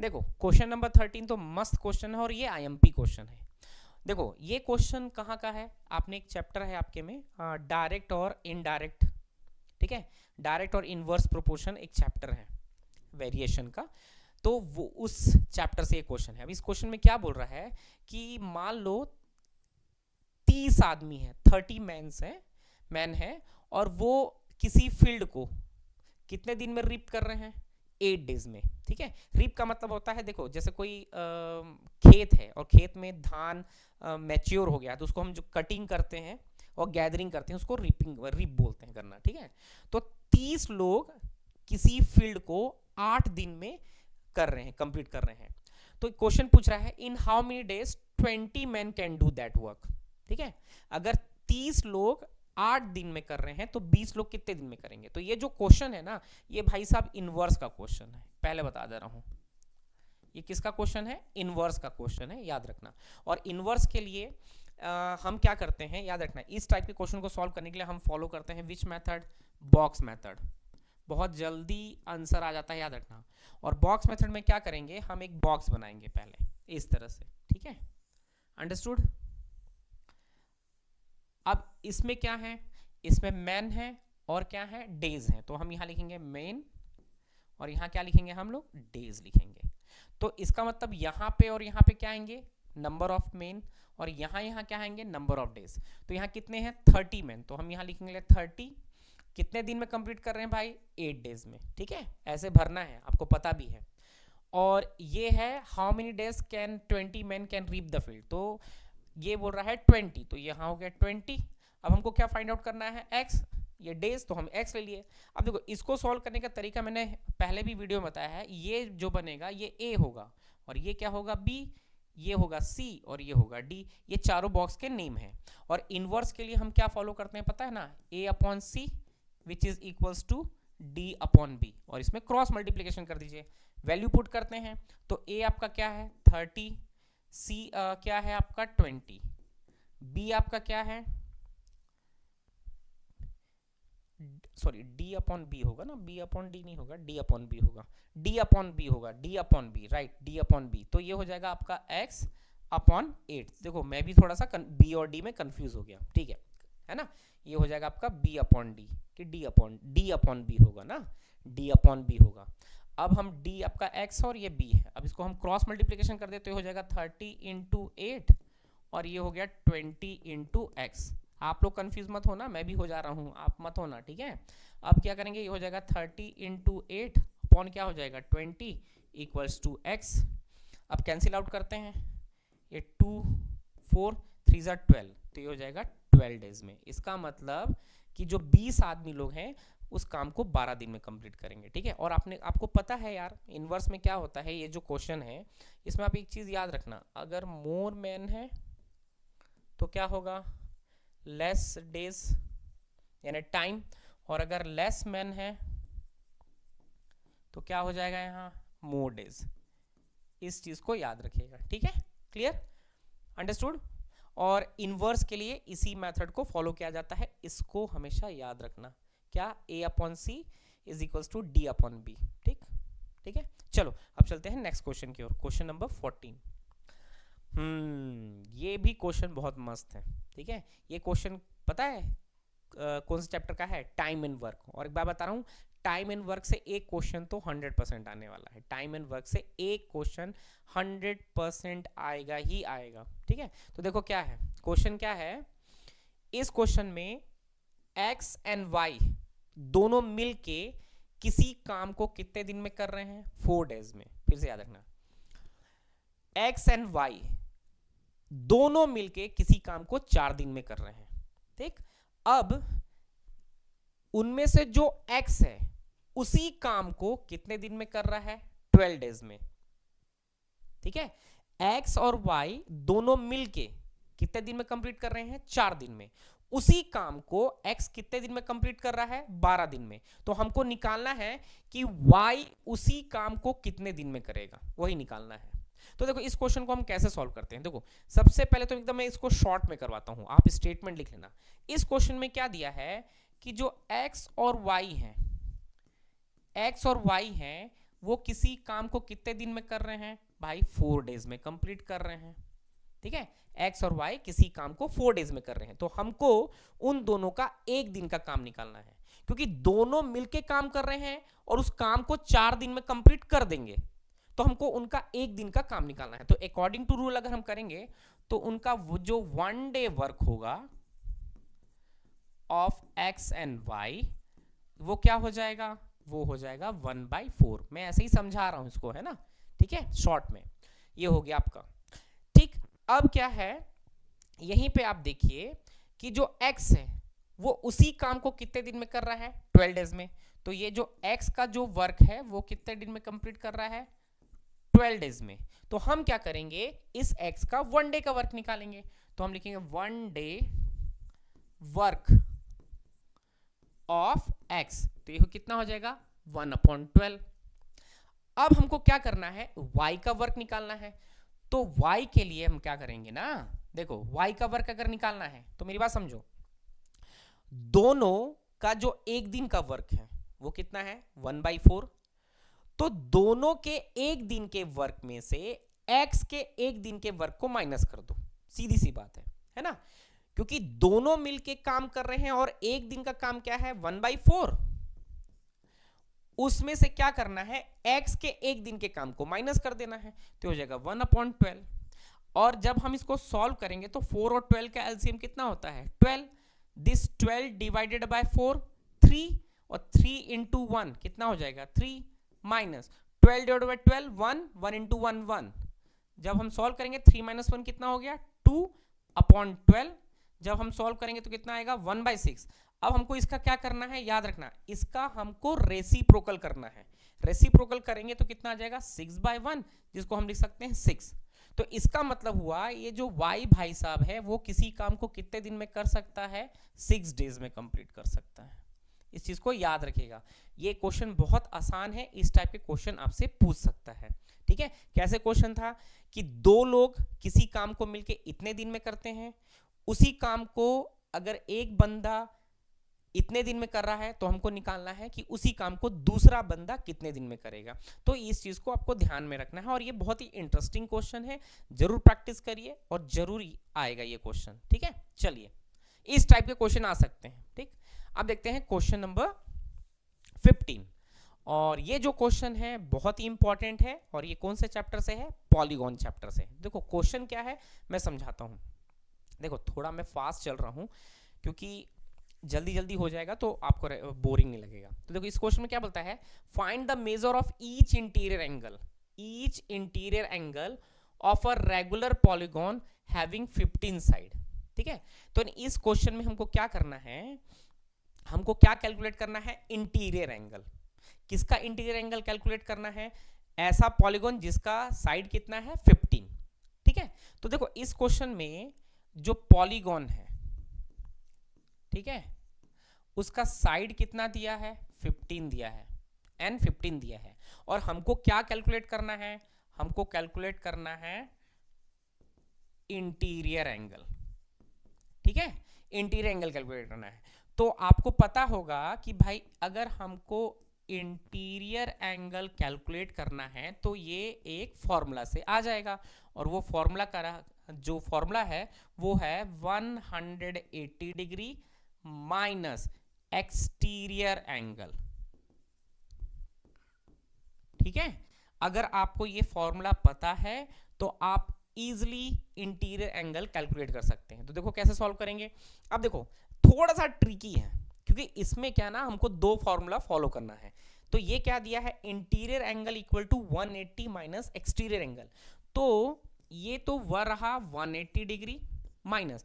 देखो क्वेश्चन नंबर 13 तो मस्त क्वेश्चन है, और ये आईएमपी क्वेश्चन है। देखो ये क्वेश्चन कहाँ का है, आपने एक चैप्टर है आपके में डायरेक्ट और इनडायरेक्ट, ठीक है, डायरेक्ट और इनवर्स प्रोपोर्शन एक चैप्टर है वेरिएशन का, तो वो उस चैप्टर से ये क्वेश्चन है। अब इस क्वेश्चन में क्या बोल रहा है कि मान लो 30 आदमी है, 30 मैन है, और वो किसी फील्ड को कितने दिन में रीप कर रहे हैं, 8 डेज में, ठीक है। रीप का मतलब होता है, देखो जैसे कोई खेत है और खेत में धान मैच्योर हो गया, तो उसको हम जो कटिंग करते हैं और गैदरिंग करते हैं उसको रीप बोलते हैं करना, ठीक है। तो 30 लोग किसी फील्ड को 8 दिन में कर रहे हैं, कंप्लीट कर रहे हैं। तो क्वेश्चन पूछ रहा है in how many days 20 man can do that work, ठीक है। अगर 30 लोग 8 दिन में कर रहे हैं तो 20 लोग कितने दिन में करेंगे। तो ये जो क्वेश्चन है ना, ये भाई साहब इनवर्स का क्वेश्चन है, पहले बता दे रहा हूं। ये किसका क्वेश्चन है, इनवर्स का क्वेश्चन है, याद रखना। और इनवर्स के लिए हम क्या करते हैं, याद रखना, इस टाइप के क्वेश्चन को सॉल्व करने के लिए हम फॉलो करते हैं विच मेथड, बॉक्स मेथड। बहुत जल्दी आंसर आ जाता है, याद रखना। और बॉक्स मेथड में क्या करेंगे, हम एक बॉक्स बनाएंगे पहले इस तरह से, ठीक है, अंडरस्टूड। अब इसमें क्या है, इसमें मैन है और क्या है, डेज है, तो हम यहाँ लिखेंगे मेन, और यहाँ क्या लिखेंगे हम लोग, डेज लिखेंगे। तो इसका मतलब यहाँ पे और यहाँ पे क्या आएंगे, नंबर ऑफ मेन, और यहाँ क्या आएंगे, नंबर ऑफ डेज। तो यहाँ कितने हैं 30 मैन, तो हम यहाँ लिखेंगे 30, कितने दिन में कंप्लीट कर रहे हैं भाई, 8 डेज में, ठीक है, ऐसे भरना है, आपको पता भी है। और ये है how many days can 20 man can reap the field, तो ये बोल रहा है 20, तो यहाँ हो गया 20। अब हमको क्या फाइंड आउट करना है, x, ये डेज, तो हम x ले लिए। अब देखो इसको सॉल्व करने का तरीका मैंने पहले भी वीडियो में बताया है, ये जो बनेगा ये a होगा, और ये क्या होगा b, ये होगा c, और ये होगा d, ये चारों बॉक्स के नेम है। और इनवर्स के लिए हम क्या फॉलो करते हैं पता है ना, a upon c which is equals to d upon b, और इसमें क्रॉस मल्टीप्लीकेशन कर दीजिए, वैल्यू पुट करते हैं। तो a आपका क्या है 30, c क्या है आपका 20, b आपका क्या है, सॉरी d अपॉन b होगा ना, b अपॉन d नहीं होगा, d अपॉन b होगा, d अपॉन b होगा, d upon b, right, d upon b। तो ये हो जाएगा आपका x अपॉन 8। देखो मैं भी थोड़ा सा b और d में कंफ्यूज हो गया, ठीक है ना। ये हो जाएगा आपका b अपॉन d, कि d अपॉन b होगा ना, d अपॉन b होगा। अब हम d आपका x और ये b है, अब इसको हम क्रॉस मल्टीप्लीकेशन कर दे तो ये हो जाएगा 30 इंटू 8, और ये हो गया 20 इंटू एक्स। आप लोग कंफ्यूज मत होना, मैं भी हो जा रहा हूँ, आप मत होना, ठीक है। अब क्या करेंगे, ये हो जाएगा 30 इंटू 8 अपॉन क्या हो जाएगा 20 इक्वल्स टू एक्स। अब कैंसिल आउट करते हैं, ये 2 4 3 ज़ा 12, तो ये हो जाएगा 12 डेज में। इसका मतलब कि जो 20 आदमी लोग हैं उस काम को 12 दिन में कंप्लीट करेंगे, ठीक है। और आपको पता है यार इनवर्स में क्या होता है, ये जो क्वेश्चन है इसमें आप एक चीज याद रखना, अगर मोर मैन है तो क्या होगा, लेस डेज यानी टाइम, और अगर लेस मैन है तो क्या हो जाएगा यहाँ मोर डेज। इस चीज को याद रखिएगा, ठीक है, क्लियर, अंडरस्टूड। और इनवर्स के लिए इसी मेथड को फॉलो किया जाता है, इसको हमेशा याद रखना, क्या a upon C is equals to D upon B. ठीक ठीक है, चलो अब चलते हैं नेक्स्ट क्वेश्चन की ओर, क्वेश्चन नंबर 14। ये भी क्वेश्चन बहुत मस्त है। ठीक है, ये क्वेश्चन पता है कौन से चैप्टर का है? Time and work. और एक बार बता रहा हूँ, टाइम एंड वर्क से एक क्वेश्चन तो 100% आने वाला है। टाइम एंड वर्क से एक क्वेश्चन 100% आएगा ही आएगा। ठीक है, तो देखो क्या है क्वेश्चन, क्या है इस क्वेश्चन में, एक्स एंड वाई दोनों मिलके किसी काम को कितने दिन में कर रहे हैं? 4 डेज में। फिर से याद रखना, एक्स एंड वाई दोनों मिलके किसी काम को 4 दिन में कर रहे हैं। ठीक, अब उनमें से जो x है उसी काम को कितने दिन में कर रहा है? 12 डेज में। ठीक है, x और y दोनों मिलके कितने दिन में कंप्लीट कर रहे हैं? 4 दिन में। उसी काम को x कितने दिन में कंप्लीट कर रहा है? 12 दिन में। तो हमको निकालना है कि y उसी काम को कितने दिन में करेगा, वही निकालना है। तो देखो इस क्वेश्चन को हम कैसे सॉल्व करते हैं। देखो सबसे पहले तो एकदम मैं इसको शॉर्ट में करवाता हूं, आप स्टेटमेंट लिख लेना। इस क्वेश्चन में क्या दिया है कि जो x और y हैं, x और y हैं वो किसी काम को कितने दिन में कर रहे हैं? भाई 4 डेज में कंप्लीट कर रहे हैं। ठीक है, x और y किसी काम को 4 डेज में कर रहे हैं, तो हमको उन दोनों का एक दिन का काम निकालना है, क्योंकि दोनों मिलके काम कर रहे हैं और उस काम को 4 दिन में कंप्लीट कर देंगे, तो हमको उनका एक दिन का काम निकालना है। तो अकॉर्डिंग टू रूल अगर हम करेंगे तो उनका वो जो 1 डे वर्क होगा ऑफ x एंड y वो क्या हो जाएगा? वो हो जाएगा 1/4। मैं ऐसे ही समझा रहा हूं इसको, है ना। ठीक है, शॉर्ट में ये हो गया आपका। ठीक, अब क्या है यहीं पे आप देखिए कि जो x है वो उसी काम को कितने दिन में कर रहा है? 12 डेज में। तो ये जो x का जो वर्क है वो कितने दिन में कंप्लीट कर रहा है? 12 डेज में। तो हम क्या करेंगे, इस x का 1 डे का वर्क निकालेंगे। तो हम लिखेंगे 1 डे वर्क ऑफ x, तो ये कितना हो जाएगा? 1/12। अब हमको क्या करना है? y का वर्क निकालना है। तो y के लिए हम क्या करेंगे ना, देखो y का वर्क अगर निकालना है तो मेरी बात समझो, दोनों का जो एक दिन का वर्क है वो कितना है? 1/4। तो दोनों के एक दिन के वर्क में से x के एक दिन के वर्क को माइनस कर दो, सीधी सी बात है ना, क्योंकि दोनों मिलके काम कर रहे हैं और एक दिन का काम क्या है? 1/4। उसमें से क्या करना है? x के एक दिन के काम को माइनस कर देना है, तो हो जाएगा 1/12। और जब हम इसको सॉल्व करेंगे तो 4 और 12 का एलसीएम कितना होता है? 12। दिस 12 डिवाइडेड बाय 4 3, और 3 इंटू 1 कितना हो जाएगा? 3, माइनस 12 डिवाइडेड बाय 12 1, 1 इंटू 1 1। जब हम सॉल्व करेंगे 3 माइनस 1 कितना हो गया? 2/12। जब हम सॉल्व करेंगे तो कितना आएगा? 1/6। अब हमको इसका क्या करना है? याद रखना, इसका हमको रेसिप्रोकल करना है। रेसिप्रोकल करेंगे तो कितना आ जाएगा? 6/1, जिसको हम लिख सकते हैं 6। तो इसका मतलब हुआ ये जो y भाई साहब है वो किसी काम को कितने दिन में कर सकता है? 6 डेज में कंप्लीट कर सकता है। इस चीज को याद रखिएगा, ये क्वेश्चन बहुत आसान है, इस टाइप के क्वेश्चन आपसे पूछ सकता है। ठीक है, कैसे क्वेश्चन था कि दो लोग किसी काम को मिलके इतने दिन में करते हैं, उसी काम को अगर एक बंदा इतने दिन में कर रहा है तो हमको निकालना है कि उसी काम को दूसरा बंदा कितने दिन में करेगा। तो इस चीज को आपको ध्यान में रखना है, और ये बहुत ही इंटरेस्टिंग क्वेश्चन है, जरूर प्रैक्टिस करिए और जरूर आएगा ये क्वेश्चन। ठीक है, चलिए इस टाइप के क्वेश्चन आ सकते हैं। ठीक, अब देखते हैं क्वेश्चन नंबर 15। और ये जो क्वेश्चन है बहुत ही इंपॉर्टेंट है, और ये कौन से चैप्टर से है? पॉलीगॉन चैप्टर से। देखो क्वेश्चन क्या है मैं समझाता हूं। देखो थोड़ा मैं फास्ट चल रहा हूं क्योंकि जल्दी जल्दी हो जाएगा तो आपको बोरिंग नहीं लगेगा। तो देखो इस क्वेश्चन में क्या बोलता है? Find the measure of each interior angle of a regular polygon having 15 side. ठीक है, तो इस क्वेश्चन में हमको क्या करना है? हमको क्या कैलकुलेट करना है? Interior angle. किसका इंटीरियर एंगल कैलकुलेट करना है? ऐसा पॉलीगॉन जिसका साइड कितना है? 15। ठीक है, तो देखो इस क्वेश्चन में जो पॉलीगॉन है, ठीक है, उसका साइड कितना दिया है? 15 दिया है, n 15 दिया है। और हमको क्या कैलकुलेट करना है? हमको कैलकुलेट करना है इंटीरियर एंगल। ठीक है, इंटीरियर एंगल कैलकुलेट करना है। तो आपको पता होगा कि भाई अगर हमको इंटीरियर एंगल कैलकुलेट करना है तो ये एक फॉर्मूला से आ जाएगा, और वो फॉर्मूला का जो फॉर्मूला है वो है 180 डिग्री माइनस एक्सटीरियर एंगल। ठीक है, अगर आपको ये फॉर्मूला पता है तो आप इजिली इंटीरियर एंगल कैलकुलेट कर सकते हैं। तो देखो कैसे सॉल्व करेंगे। अब देखो थोड़ा सा ट्रिकी है, क्योंकि इसमें क्या ना हमको दो फॉर्मूला फॉलो करना है। तो ये क्या दिया है, interior angle equal to 180 minus exterior angle. तो ये तो वह रहा 180 डिग्री माइनस,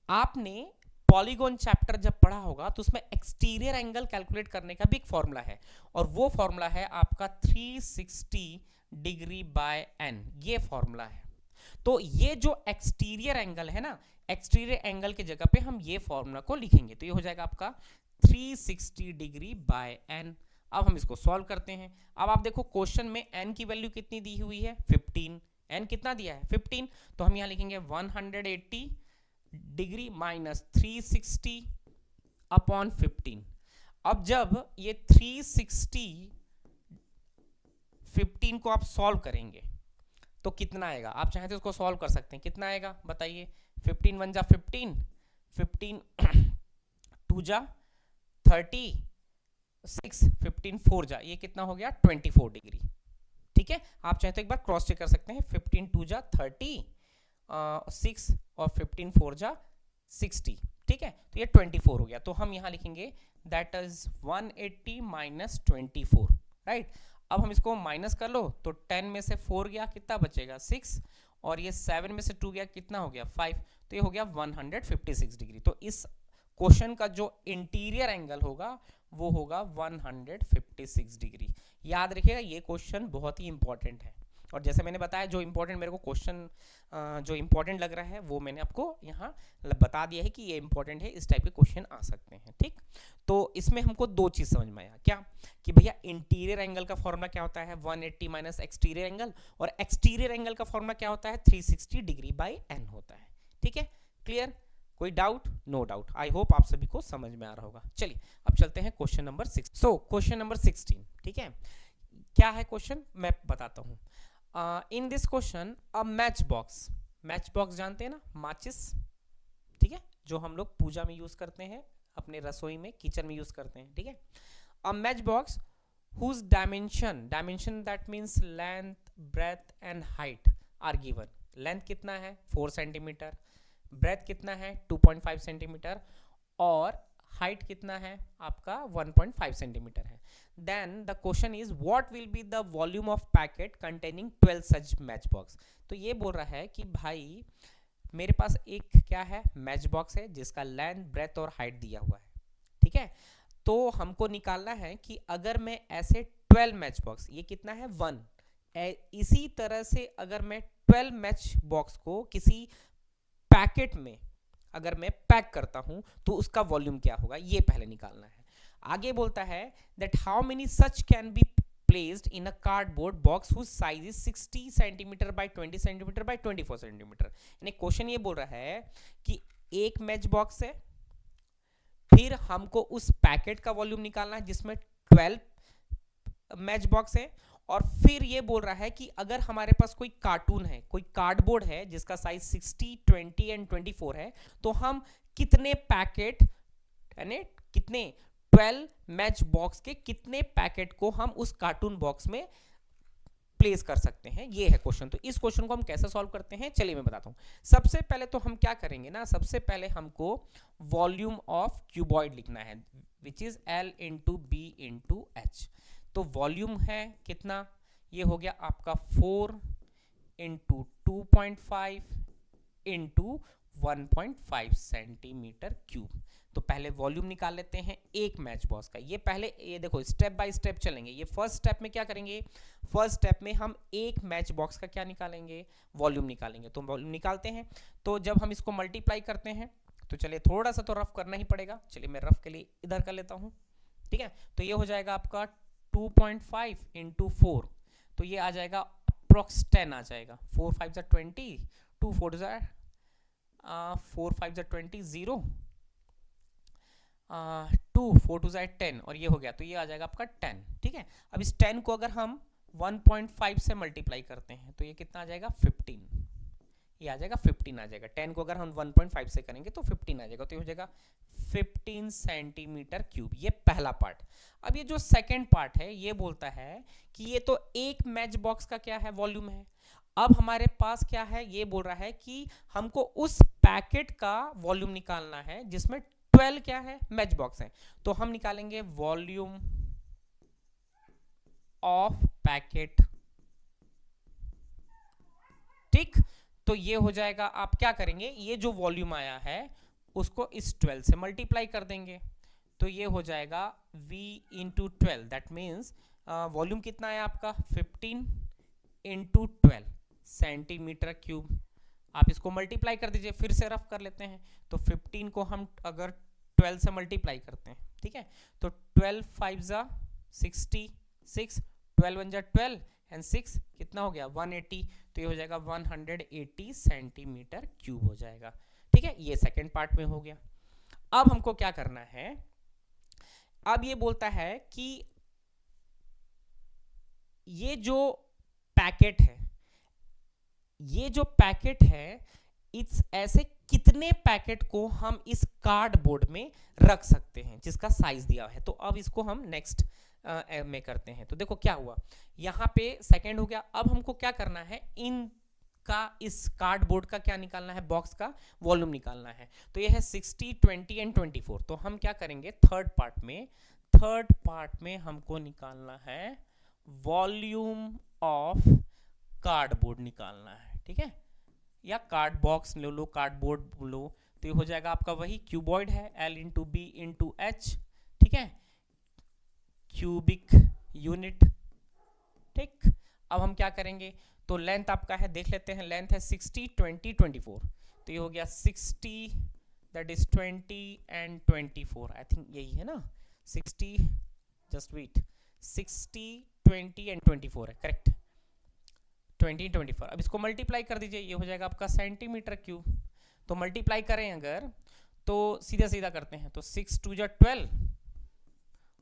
आपने पॉलीगॉन चैप्टर जब पढ़ा होगा तो उसमें एक्सटीरियर एंगल कैलकुलेट करने का भी एक फॉर्मूला है, और वो फॉर्मूला है आपका 360 डिग्री बाय एन, ये फॉर्मूला है। तो ये जो एक्सटीरियर एंगल है ना, एक्सटीरियर एंगल की जगह पे हम ये फॉर्मूला को लिखेंगे, तो ये हो जाएगा आपका 360 डिग्री बाय एन। अब हम इसको सॉल्व करते हैं। अब आप देखो क्वेश्चन में एन की वैल्यू कितनी दी हुई है, 15। एन कितना दिया है, 15, तो हम यहां लिखेंगे 180 डिग्री माइनस 360 अपॉन 15। अब जब ये 360 15 को आप सॉल्व करेंगे तो कितना आएगा, आप चाहें तो इसको सॉल्व कर सकते हैं। कितना आएगा बताइए, 15 1 जा 15, 15 2 जा 36, 15 4 जा, ये कितना हो गया 24 डिग्री। ठीक है, आप चाहें तो एक बार क्रॉस चेक कर सकते हैं, 15 2 जा 36 और 15 4 जा 60। ठीक है, तो ये 24 हो गया। तो हम यहां लिखेंगे दैट इज 180 माइनस 24, राइट। अब हम इसको माइनस कर लो तो 10 में से 4 गया, कितना बचेगा 6, और ये 7 में से 2 गया, कितना हो गया 5, तो ये हो गया 156 डिग्री। तो इस क्वेश्चन का जो इंटीरियर एंगल होगा वो होगा 156 डिग्री। याद रखिएगा ये क्वेश्चन बहुत ही इंपॉर्टेंट है, और जैसे मैंने बताया जो इंपॉर्टेंट मेरे को क्वेश्चन जो इंपॉर्टेंट लग रहा है वो मैंने आपको यहाँ बता दिया है कि ये इंपॉर्टेंट है, इस टाइप के क्वेश्चन आ सकते हैं। ठीक, तो इसमें हमको दो चीज समझ में आया, क्या कि भैया इंटीरियर एंगल का फॉर्मूला क्या होता है 180 माइनस एक्सटीरियर एंगल, और एक्सटीरियर एंगल का फॉर्मूला क्या होता है 360 डिग्री बाई एन होता है। ठीक है, क्लियर, कोई doubt? No doubt, I hope आप सभी को समझ में आ रहा होगा। चलिए अब चलते हैं question number 6। So question number 16, ठीक है, क्या है क्वेश्चन मैं बताता हूँ। In this question a match box, match box जानते हैं ना, माचिस, ठीक है, जो हम लोग पूजा में यूज करते हैं, अपने रसोई में किचन में यूज करते हैं। ठीक है, a match box whose dimension that means length, breadth and height are given। Length कितना है 4 सेंटीमीटर, ब्रेथ कितना है 2.5 सेंटीमीटर, और हाइट कितना है आपका 1.5 सेंटीमीटर है। Then the question is what will be the volume of packet containing 12 such match box. तो ये बोल रहा है कि भाई मेरे पास एक क्या है मैच बॉक्स है जिसका लेंथ, ब्रेथ और हाइट दिया हुआ है। ठीक है, तो हमको निकालना है कि अगर मैं ऐसे 12 मैच बॉक्स, ये कितना है 1, इसी तरह से अगर मैं 12 मैच बॉक्स को किसी पैकेट में अगर मैं पैक करता हूं तो उसका वॉल्यूम क्या होगा, ये पहले निकालना है। आगे बोलता है that how many such can be placed in a cardboard box whose size is 60 cm by 20 cm by 24 cm। यानी क्वेश्चन ये बोल रहा है कि एक मैच बॉक्स है, फिर हमको उस पैकेट का वॉल्यूम निकालना है जिसमें 12 मैच बॉक्स है, और फिर ये बोल रहा है कि अगर हमारे पास कोई कार्टून है, कोई कार्डबोर्ड है जिसका साइज 60, 20 एंड 24 है, तो हम कितने पैकेट यानी कितने 12 मैच बॉक्स के कितने पैकेट को हम उस कार्टून बॉक्स में प्लेस कर सकते हैं, ये है क्वेश्चन। तो इस क्वेश्चन को हम कैसे सॉल्व करते हैं चलिए मैं बताता हूं। सबसे पहले तो हम क्या करेंगे ना, सबसे पहले हमको वॉल्यूम ऑफ क्यूबॉइड लिखना है which is L into B into H. तो वॉल्यूम है कितना, ये हो गया आपका 4 इंटू 2.5 इंटू 1.5 सेंटीमीटर क्यूब। तो पहले वॉल्यूम निकाल लेते हैं एक मैच बॉक्स का। ये पहले ये देखो स्टेप बाय स्टेप चलेंगे। ये फर्स्ट स्टेप में क्या करेंगे, फर्स्ट स्टेप में हम एक मैच बॉक्स का क्या निकालेंगे, वॉल्यूम निकालेंगे। तो वॉल्यूम निकालते हैं, तो जब हम इसको मल्टीप्लाई करते हैं तो चलिए थोड़ा सा तो रफ करना ही पड़ेगा, चलिए मैं रफ के लिए इधर कर लेता हूँ। ठीक है, तो ये हो जाएगा आपका 2.5 इंटू 4, तो ये आ जाएगा अप्रोक्स 10 आ जाएगा। 4 5 जा 20, 2 4 जा 4 5 जा 20, 0, 2 4 टू ज़ाइड 10 और ये हो गया, तो ये आ जाएगा आपका 10। ठीक है, अब इस 10 को अगर हम 1.5 से मल्टीप्लाई करते हैं तो ये कितना आ जाएगा 15, ये आ जाएगा 15 आ जाएगा। 10 को अगर हम 1.5 से करेंगे तो 15 आ जाएगा, तो ये हो जाएगा 15 सेंटीमीटर क्यूब। ये पहला पार्ट। अब ये जो सेकंड पार्ट है ये बोलता है कि ये तो एक मैच बॉक्स का क्या है, वॉल्यूम है। अब हमारे पास क्या है, ये बोल रहा है कि हमको उस पैकेट का वॉल्यूम निकालना है जिसमें 12 क्या है, मैच बॉक्स है। तो हम निकालेंगे वॉल्यूम ऑफ पैकेट। ठीक, तो ये हो जाएगा, आप क्या करेंगे, ये जो वॉल्यूम आया है उसको इस 12 से मल्टीप्लाई कर देंगे, तो ये हो जाएगा V into 12, that means volume कितना है आपका 15 इंटू 12 सेंटीमीटर क्यूब। आप इसको मल्टीप्लाई कर दीजिए, फिर से रफ कर लेते हैं। तो 15 को हम अगर 12 से मल्टीप्लाई करते हैं, ठीक है, तो 12 5 जा 66, 12 1 जा 12 एंड 6 कितना हो गया 180, तो ये हो जाएगा 180 सेंटीमीटर क्यूब हो जाएगा। ठीक है, ये सेकंड पार्ट में हो गया। अब हमको क्या करना है, अब ये बोलता है कि ये जो पैकेट है, ये जो पैकेट है, इस ऐसे कितने पैकेट को हम इस कार्डबोर्ड में रख सकते हैं जिसका साइज दिया है। तो अब इसको हम नेक्स्ट में करते हैं। तो देखो क्या हुआ, यहाँ पे सेकंड हो गया। अब हमको क्या करना है, इन का इस कार्डबोर्ड का क्या निकालना है, बॉक्स का वॉल्यूम निकालना है। तो ये है 60 20 एंड 24। तो हम क्या करेंगे, थर्ड पार्ट में हमको निकालना है वॉल्यूम ऑफ कार्डबोर्ड निकालना है। ठीक है, या कार्ड बॉक्स ले लो, कार्डबोर्ड लो, तो ये हो जाएगा आपका वही क्यूबॉइड है, L into B into H. ठीक है, क्यूबिक यूनिट। ठीक, अब हम क्या करेंगे, तो लेंथ आपका है, देख लेते हैं, लेंथ है 60 20 24, तो ये हो गया 60 that is 20 and 24, I think यही है ना, 60 जस्ट वेट 60 20 एंड 24 है, करेक्ट, 20 24। अब इसको मल्टीप्लाई कर दीजिए, ये हो जाएगा आपका सेंटीमीटर क्यूब। तो मल्टीप्लाई करें अगर, तो सीधा सीधा करते हैं, तो 6 2 जा 12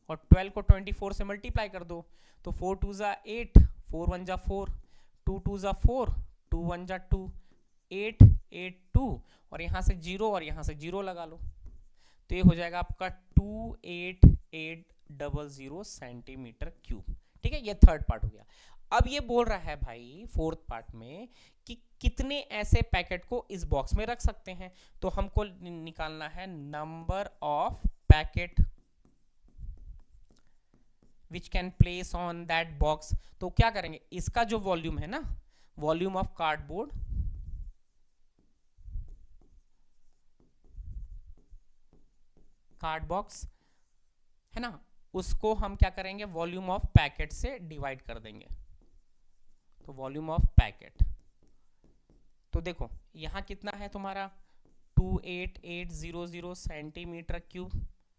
और 12 को 24 से मल्टीप्लाई कर दो, तो 4 2 जा 8, 4 1 जा 4, 2 2 जा 4, 2 1 जा 2, 8 8 2, और यहाँ से 0 और यहाँ से 0 लगा लो, तो ये हो जाएगा आपका 28800 सेंटीमीटर क्यूब। ठीक है, ये थर्ड पार्ट हो गया। अब ये बोल रहा है भाई फोर्थ पार्ट में कि कितने ऐसे पैकेट को इस बॉक्स में रख सकते हैं। तो हमको निकालना है number of packet which can place on that box. तो क्या करेंगे, इसका जो वॉल्यूम है ना, volume of cardboard, card box है ना, उसको हम क्या करेंगे, वॉल्यूम ऑफ पैकेट से डिवाइड कर देंगे। तो वॉल्यूम ऑफ पैकेट, तो देखो यहां कितना है तुम्हारा 28800 सेंटीमीटर क्यूब,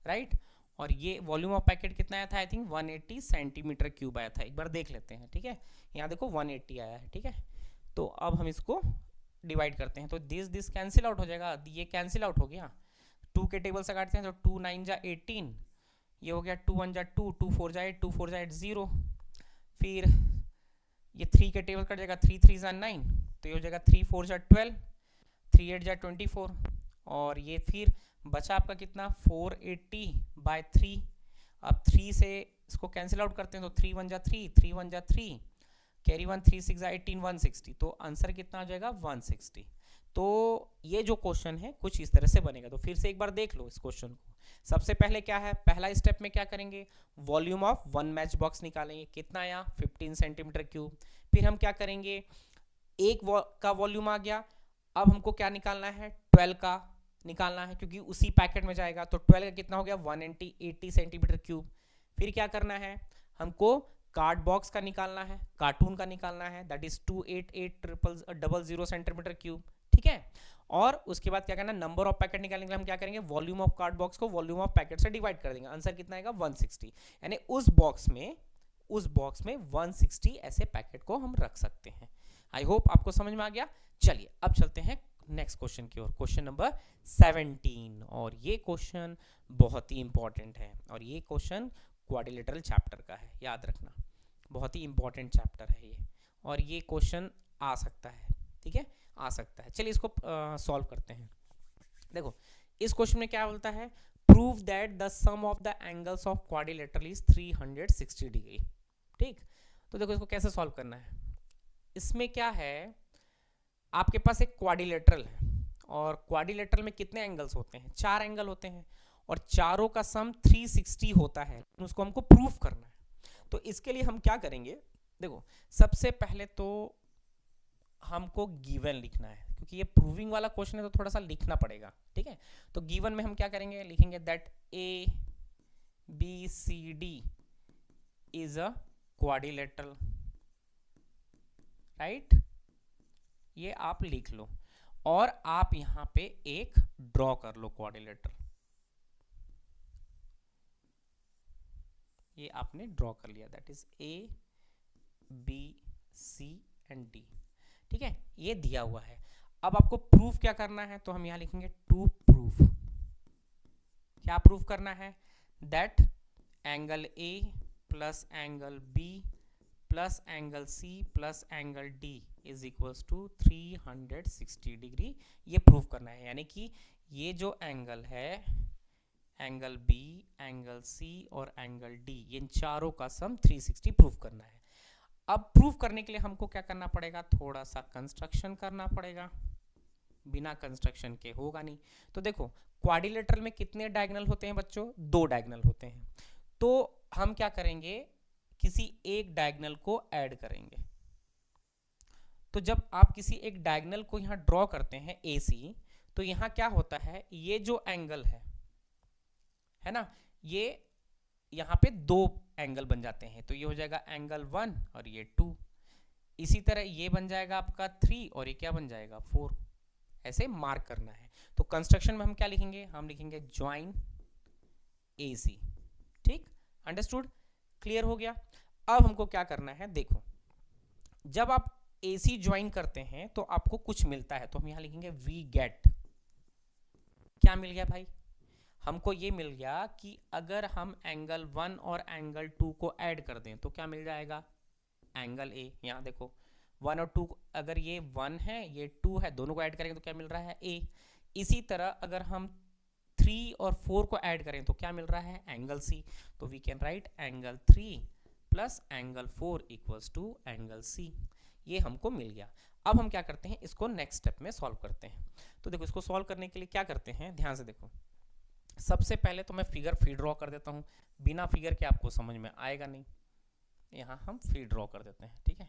राइट, और ये वॉल्यूम ऑफ पैकेट कितना आया था, आई थिंक 180 सेंटीमीटर क्यूब आया था। एक बार देख लेते हैं। ठीक है, यहाँ देखो 180 आया है। ठीक है, तो अब हम इसको डिवाइड करते हैं, तो दिस कैंसिल आउट हो जाएगा, ये कैंसिल आउट हो गया, 2 के टेबल से काटते हैं, तो 2 9 जा 18, ये हो गया 2 1 जा 2, 2 4 जा 8, 2 4 जा 8 0, फिर ये 3 के टेबल कट जाएगा, 3 3 जा 9, तो ये हो जाएगा 3 4 जा 12, 3 8 जा 24, और ये फिर बचा आपका कितना 480/3। अब 3 से इसको कैंसिल आउट करते हैं, तो 3 1 जा 3, 3 1 जा 3, कैरी 1, 3 6 जा 18, 160, तो आंसर कितना आ जाएगा 160। तो ये जो क्वेश्चन है कुछ इस तरह से बनेगा। तो फिर से एक बार देख लो इस क्वेश्चन को। सबसे पहले क्या है, पहला स्टेप में क्या करेंगे, volume of one match box निकालेंगे, कितना आया 15 सेंटीमीटर क्यूब। फिर हम क्या करेंगे, एक का वॉल्यूम आ गया, अब हमको क्या निकालना है, 12 का निकालना है, क्योंकि उसी पैकेट में जाएगा। तो 12 का कितना हो गया 180 सेंटीमीटर क्यूब। फिर क्या करना है, हमको कार्ड बॉक्स का निकालना है, कार्टून का निकालना है, दैट इज 28800 सेंटीमीटर क्यूब। ठीक है, और उसके बाद क्या करना, नंबर ऑफ पैकेट निकालने के लिए हम क्या करेंगे, वॉल्यूम ऑफ कार्ड बॉक्स को वॉल्यूम ऑफ पैकेट से डिवाइड कर देंगे। आंसर कितना आएगा 160, यानी उस बॉक्स में 160 ऐसे पैकेट को हम रख सकते हैं। आई होप आपको समझ में आ गया। चलिए अब चलते हैं नेक्स्ट क्वेश्चन की ओर, क्वेश्चन नंबर 17। और ये क्वेश्चन बहुत ही इंपॉर्टेंट है और ये क्वेश्चन क्वाड्रिलेटरल चैप्टर का है, याद रखना, बहुत ही इंपॉर्टेंट चैप्टर है ये, और ये क्वेश्चन आ सकता है, ठीक है, आ सकता है। चलिए इसको सॉल्व करते हैं। देखो इस क्वेश्चन में क्या बोलता है, prove that the sum of the angles of quadrilateral is 360 degree. ठीक, तो देखो इसको कैसे सॉल्व करना है। इसमें क्या है, आपके पास एक क्वाड्रिलेटरल है और क्वाड्रिलेटरल में कितने एंगल्स होते हैं, 4 एंगल होते हैं और चारों का सम 360 होता है, उसको हमको प्रूफ करना है। तो इसके लिए हम क्या करेंगे, देखो सबसे पहले तो हमको गिवन लिखना है, क्योंकि ये प्रूविंग वाला क्वेश्चन है तो थोड़ा सा लिखना पड़ेगा, ठीक है। तो गिवन में हम क्या करेंगे, लिखेंगे that A B C D is a quadrilateral, right, ये आप लिख लो और आप यहां पे एक ड्रॉ कर लो क्वाड्रिलेटरल, ये आपने ड्रॉ कर लिया, that is A B C and D, ठीक है, ये दिया हुआ है। अब आपको प्रूफ क्या करना है, तो हम यहां लिखेंगे टू प्रूफ, क्या प्रूफ करना है, that angle A plus angle B plus angle C plus angle D is equals to 360 degree, ये प्रूफ करना है। यानी कि ये जो एंगल है, एंगल बी, एंगल सी और एंगल डी, इन चारों का सम 360 प्रूफ करना है। अब प्रूफ करने के लिए हमको क्या करना पड़ेगा, थोड़ा सा कंस्ट्रक्शन करना पड़ेगा, बिना कंस्ट्रक्शन के होगा नहीं। तो देखो क्वाड्रिलेटरल में कितने डायगोनल होते हैं बच्चों, 2 डायगोनल होते हैं। तो हम क्या करेंगे, किसी एक डायगोनल को ऐड करेंगे। तो जब आप किसी एक डायगोनल को यहां ड्रॉ करते हैं AC, तो यहां क्या होता है, ये जो एंगल है ना, ये यहां पे 2 एंगल बन जाते हैं, तो ये हो जाएगा एंगल 1 और ये 2। इसी तरह ये बन जाएगा आपका 3 और ये क्या बन जाएगा 4, ऐसे मार्क करना है। तो कंस्ट्रक्शन में हम क्या लिखेंगे, हम लिखेंगे ज्वाइन AC, ठीक, अंडरस्टूड, क्लियर हो गया। अब हमको क्या करना है, देखो जब आप AC ज्वाइन करते हैं तो आपको कुछ मिलता है, तो हम यहां लिखेंगे वी गेट, क्या मिल गया भाई, हमको ये मिल गया कि अगर हम एंगल 1 और एंगल 2 को ऐड कर दें तो क्या मिल जाएगा, एंगल A, यहां देखो 1 और 2, अगर ये 1 है ये 2 है, दोनों को ऐड करेंगे तो क्या मिल रहा है A। इसी तरह अगर हम 3 और 4 को ऐड करें तो क्या मिल रहा है, एंगल C। तो we can write angle 3 plus angle 4 equals to angle C, ये हमको मिल गया। अब हम क्या करते हैं, इसको नेक्स्ट स्टेप में सॉल्व करते हैं। तो देखो इसको सॉल्व करने के लिए क्या करते हैं, ध्यान से देखो, सबसे पहले तो मैं फिगर फी ड्रॉ कर देता हूं, बिना फिगर के आपको समझ में आएगा नहीं, यहां हम फी ड्रॉ कर देते हैं, ठीक है।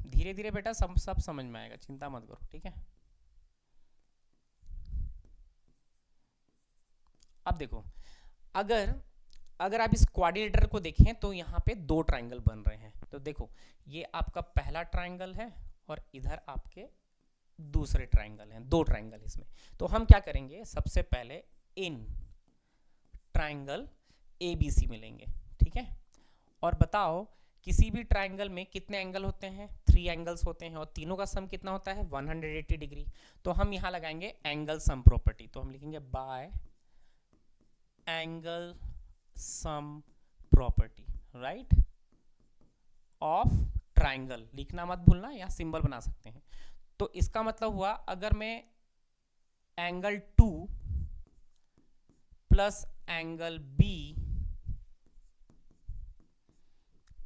धीरे धीरे बेटा सब समझ में आएगा, चिंता मत करो, ठीक है। अब देखो अगर आप इस क्वाड्रिलेटरल को देखें तो यहाँ पे 2 ट्राइंगल बन रहे हैं। तो देखो ये आपका पहला ट्राइंगल है और इधर आपके दूसरे ट्राइंगल हैं, 2 ट्राइंगल इसमें। तो हम क्या करेंगे, सबसे पहले इन ट्राइंगल ABC मिलेंगे, ठीक है। और बताओ किसी भी ट्राइंगल में कितने एंगल होते हैं, 3 एंगल्स होते हैं और तीनों का सम कितना होता है, 180 डिग्री। तो हम यहाँ लगाएंगे एंगल सम प्रॉपर्टी, तो हम लिखेंगे bye angle sum property, right, of triangle, लिखना मत भूलना, यहाँ सिंबल बना सकते हैं। तो इसका मतलब हुआ अगर मैं angle 2 plus angle B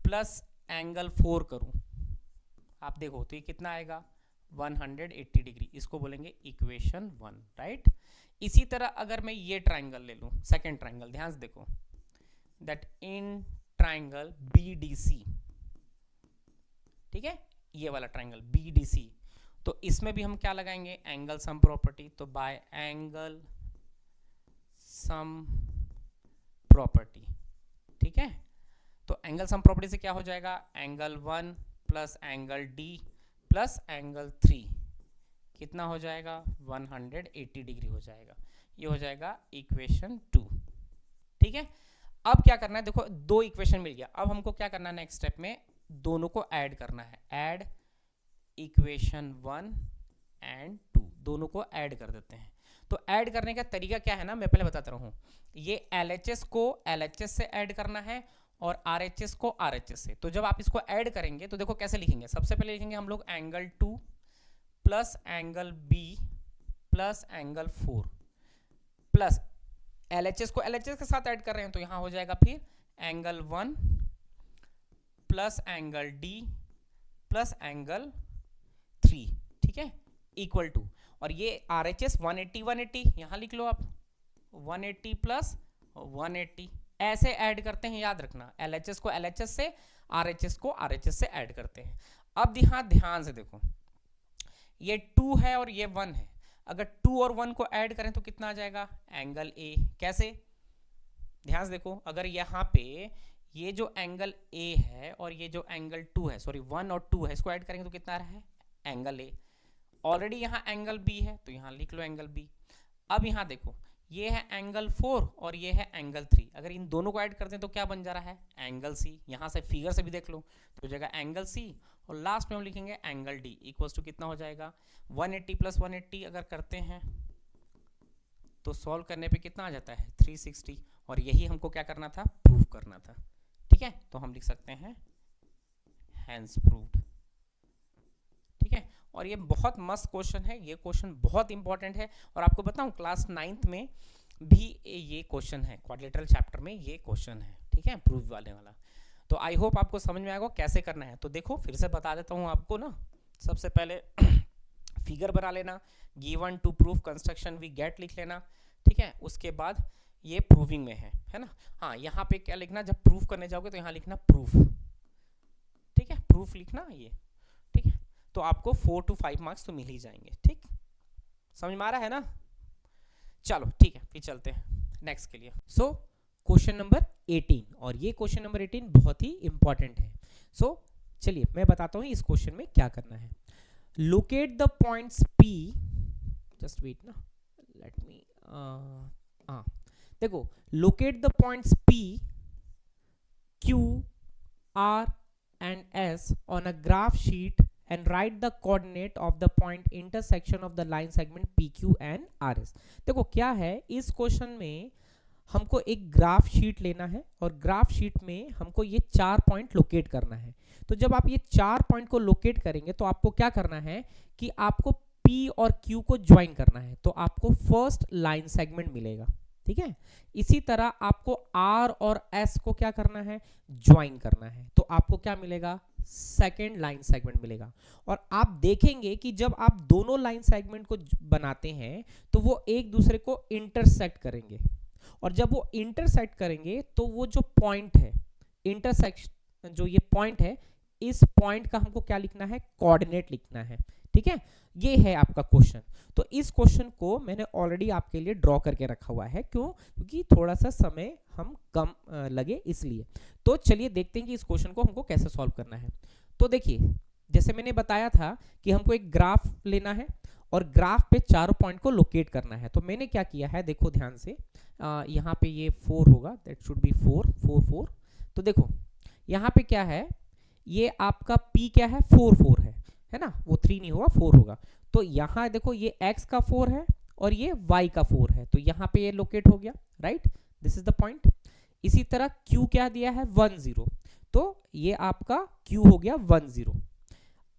plus angle 4 करूं, आप देखो तो ये कितना आएगा, 180 डिग्री, इसको बोलेंगे इक्वेशन 1, राइट। इसी तरह अगर मैं ये ट्राइंगल ले लूं, सेकेंड ट्राइंगल, ध्यान से देखो, दैट इन ट्राइंगल BDC, ठीक है, ये वाला ट्राइंगल BDC, तो इसमें भी हम क्या लगाएंगे, एंगल सम प्रॉपर्टी। तो बाय एंगल सम प्रॉपर्टी, ठीक है। तो एंगल सम प्रॉपर्टी से क्या हो जाएगा, angle 1 plus angle D plus angle 3 कितना हो जाएगा, 180 डिग्री हो जाएगा, ये हो जाएगा इक्वेशन 2, ठीक है। अब क्या करना है, देखो 2 इक्वेशन मिल गया, अब हमको क्या करना है, नेक्स्ट स्टेप में दोनों को ऐड करना है, ऐड इक्वेशन 1 एंड 2 दोनों को ऐड कर देते हैं। तो ऐड करने का तरीका क्या है ना, मैं पहले बताता रहा हूँ। ये LHS को LHS से ऐड करना है और RHS को RHS से। तो जब आप इसको ऐड करेंगे तो देखो कैसे लिखेंगे। सबसे पहले लिखेंगे हम लोग angle 2 plus angle B plus angle 4 plus LHS को LHS के साथ ऐड कर रहे हैं तो यहाँ हो जाएगा फिर angle 1 plus angle D plus angle 3, ठीक है, इक्वल टू, और ये RHS 180 यहाँ लिख लो आप, 180 प्लस 180 ऐसे ऐड करते हैं, याद रखना। LHS को LHS से, RHS को RHS से ऐड करते हैं। अब यहाँ ध्यान से देखो, ये 2 है और ये 1 है। अगर 2 और 1 को ऐड करें तो कितना आ जाएगा, एंगल A। कैसे, ध्यान से देखो, अगर यहाँ पे ये जो एंगल A है और ये जो एंगल 2 है, सॉरी 1 और 2 है, इसको ऐड करेंगे तो कितना आ रहा है, एंगल A। ऑलरेडी यहाँ एंगल B है तो यहाँ लिख लो एंगल B। अब यहाँ देखो, ये है एंगल 4 और ये है एंगल 3। अगर इन दोनों को ऐड करते हैं तो क्या बन जा रहा है, एंगल C। यहाँ से फिगर से भी देख लो तो हो जाएगा एंगल C, और लास्ट में हम लिखेंगे एंगल D इक्वल्स टू कितना हो जाएगा, 180 प्लस 180 अगर करते हैं तो सॉल्व करने पे कितना आ जाता है, 360। और यही हमको क्या करना था, प्रूव करना था, ठीक है। तो हम लिख सकते हैं हैंस प्रूव्ड, ठीक है। और ये बहुत मस्त क्वेश्चन है, ये क्वेश्चन बहुत इंपॉर्टेंट है। और आपको बताऊं क्लास 9th में भी ये क्वेश्चन है, क्वाड्रिलेटरल चैप्टर में ये क्वेश्चन है, ठीक है, प्रूव वाले वाला। तो आई होप आपको समझ में आएगा कैसे करना है। तो देखो फिर से बता देता हूँ आपको ना, सबसे पहले फिगर बना लेना, given to proof construction we get लिख लेना, ठीक है। उसके बाद ये प्रूविंग में है ना। हाँ, यहाँ पे क्या लिखना, जब प्रूफ करने जाओगे तो यहाँ लिखना प्रूफ, ठीक है, प्रूफ लिखना ये, ठीक है। तो आपको 4 to 5 मार्क्स तो मिल ही जाएंगे, ठीक, समझ में आ रहा है ना। चलो ठीक है, फिर चलते हैं नेक्स्ट के लिए। सो क्वेश्चन नंबर 18, और ये क्वेश्चन नंबर 18 बहुत ही इंपॉर्टेंट है। सो चलिए मैं बताता हूँ इस क्वेश्चन में क्या करना है। Locate the points P, just wait ना, लेट मी, देखो, locate the points P, Q, R and S on a graph sheet and write the coordinate of the point intersection of the line segment PQ and RS। देखो क्या है, इस question में हमको एक graph sheet लेना है और ग्राफ शीट में हमको ये 4 पॉइंट लोकेट करना है। तो जब आप ये 4 पॉइंट को लोकेट करेंगे तो आपको क्या करना है कि आपको P और Q को ज्वाइन करना है, तो आपको फर्स्ट लाइन सेगमेंट मिलेगा, ठीक है। इसी तरह आपको R और S को क्या करना है, ज्वाइन करना है, तो आपको क्या मिलेगा, सेकेंड लाइन सेगमेंट मिलेगा। और आप देखेंगे कि जब आप दोनों लाइन सेगमेंट को बनाते हैं तो वो एक दूसरे को इंटरसेक्ट करेंगे, और जब वो इंटरसेक्ट करेंगे तो वो जो पॉइंट है, इंटरसेक्शन जो ये पॉइंट है, इस पॉइंट का हमको क्या लिखना है, कोऑर्डिनेट लिखना है, ठीक है। ये है आपका क्वेश्चन। तो इस क्वेश्चन को मैंने ऑलरेडी आपके लिए ड्रॉ करके रखा हुआ है, क्यों, क्योंकि थोड़ा सा समय हम कम लगे इसलिए। तो चलिए देखते हैं कि इस क्वेश्चन को हमको कैसे सॉल्व करना है। तो देखिए, जैसे मैंने बताया था कि हमको एक ग्राफ लेना है और ग्राफ पे चारों पॉइंट को लोकेट करना है। तो मैंने क्या किया है, देखो ध्यान से, यहाँ पे ये 4 होगा, दैट शुड बी 4 4 4। तो देखो यहाँ पे क्या है, ये आपका P क्या है, 4 4 है ना, वो 3 नहीं होगा, 4 होगा। तो यहाँ देखो ये x का 4 है और ये y का 4 है, तो यहाँ पे ये लोकेट हो गया, right, this is the point. इसी तरह Q क्या दिया है, 1 0, तो ये आपका Q हो गया 1 0।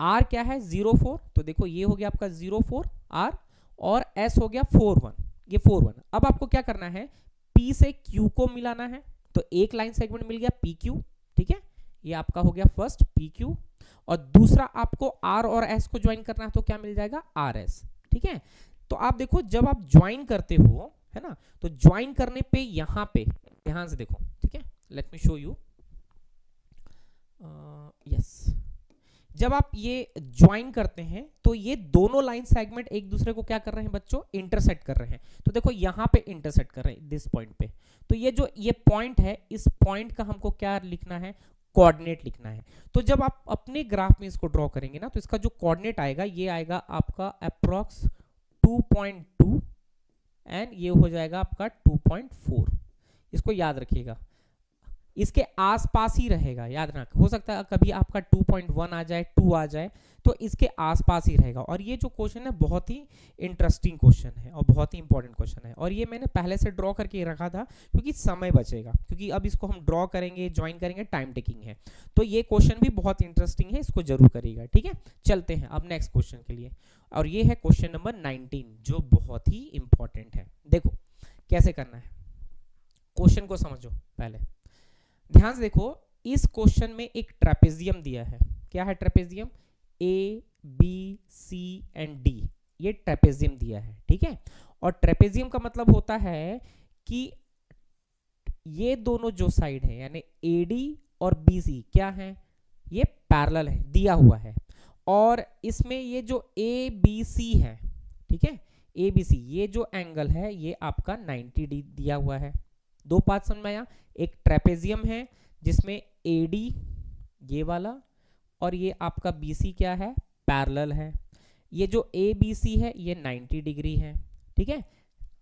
R क्या है, 0 4, तो देखो ये हो गया आपका 0 4 R, और S हो गया 4 1, ये 4 1। अब आपको क्या करना है, P से Q को मिलाना है, तो एक लाइन सेगमेंट मिल गया PQ, ठीक है, ये आपका हो गया फर्स्ट PQ, और दूसरा आपको R और S को ज्वाइन करना है, तो क्या मिल जाएगा, RS, ठीक है। तो आप देखो जब आप ज्वाइन करते हो, है ना, तो ज्वाइन करने पे यहाँ पे ध्यान से देखो, ठीक है, let me show you, yes, जब आप ये ज्वाइन करते हैं तो ये दोनों लाइन सेगमेंट एक दूसरे को क्या कर रहे हैं बच्चों, इंटरसेक्ट कर रहे हैं। तो देखो यहाँ पे इंटरसेक्ट कर रहे हैं दिस पॉइंट पे, तो ये जो ये पॉइंट है, इस पॉइंट का हमको क्या लिखना है, कोऑर्डिनेट लिखना है। तो जब आप अपने ग्राफ में इसको ड्रॉ करेंगे ना, तो इसका जो कोऑर्डिनेट आएगा, ये आएगा आपका अप्रॉक्स 2.2 एंड ये हो जाएगा आपका 2.4, इसको याद रखिएगा। इसके आसपास ही रहेगा, याद रख। हो सकता है कभी आपका 2.1 आ जाए, 2 आ जाए, तो इसके आसपास ही रहेगा। और ये जो क्वेश्चन है बहुत ही इंटरेस्टिंग क्वेश्चन है और बहुत ही इंपॉर्टेंट क्वेश्चन है। और ये मैंने पहले से ड्रॉ करके रखा था क्योंकि समय बचेगा, क्योंकि अब इसको हम ड्रॉ करेंगे, ज्वाइन करेंगे, टाइम टेकिंग है। तो ये क्वेश्चन भी बहुत इंटरेस्टिंग है, इसको जरूर करिएगा, ठीक है। चलते हैं अब नेक्स्ट क्वेश्चन के लिए, और ये है क्वेश्चन नंबर 19, जो बहुत ही इंपॉर्टेंट है। देखो कैसे करना है, क्वेश्चन को समझो पहले, ध्यान से देखो। इस क्वेश्चन में एक ट्रेपेजियम दिया है। क्या है trapezium? A B C and D, ये ट्रेपेजियम दिया है, ठीक है। और ट्रेपेजियम का मतलब होता है कि ये दोनों जो साइड है यानी एडी और बीसी क्या है, ये पैरेलल है, दिया हुआ है। और इसमें ये जो ए बी सी है, ठीक है, ए बी सी, ये जो एंगल है ये आपका 90 दिया हुआ है। दो पार्ट समझ में आया। एक ट्रेपेजियम है जिसमें एडी ये वाला और ये आपका बीसी क्या है, पैरेलल है। ये जो ए बी सी है ये 90 डिग्री है, ठीक है,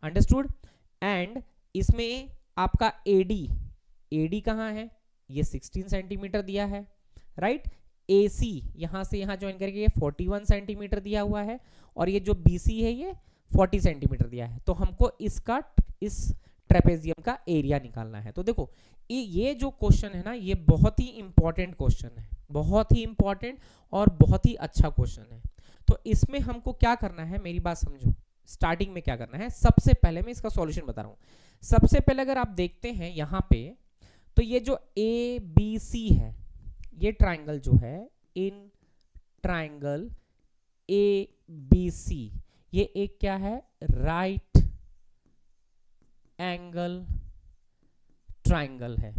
अंडरस्टूड। एंड इसमें आपका एडी, एडी कहाँ है, ये 16 सेंटीमीटर दिया है, राइट। AC यहाँ से यहाँ ज्वाइन करके ये 41 सेंटीमीटर दिया हुआ है, और ये जो BC है ये 40 सेंटीमीटर दिया है। तो हमको इसका, इस ट्रेपेजियम का एरिया निकालना है। तो देखो ये जो क्वेश्चन है ना, ये बहुत ही इंपॉर्टेंट क्वेश्चन है, बहुत ही इंपॉर्टेंट और बहुत ही अच्छा क्वेश्चन है। तो इसमें हमको क्या करना है, मेरी बात समझो। स्टार्टिंग में क्या करना है, सबसे पहले मैं इसका सॉल्यूशन बता रहा हूँ। सबसे पहले अगर आप देखते हैं यहाँ पे, तो ये जो ABC है, ये ट्राइंगल जो है, इन ट्राइंगल ABC, ये एक क्या है, राइट एंगल ट्राइंगल है,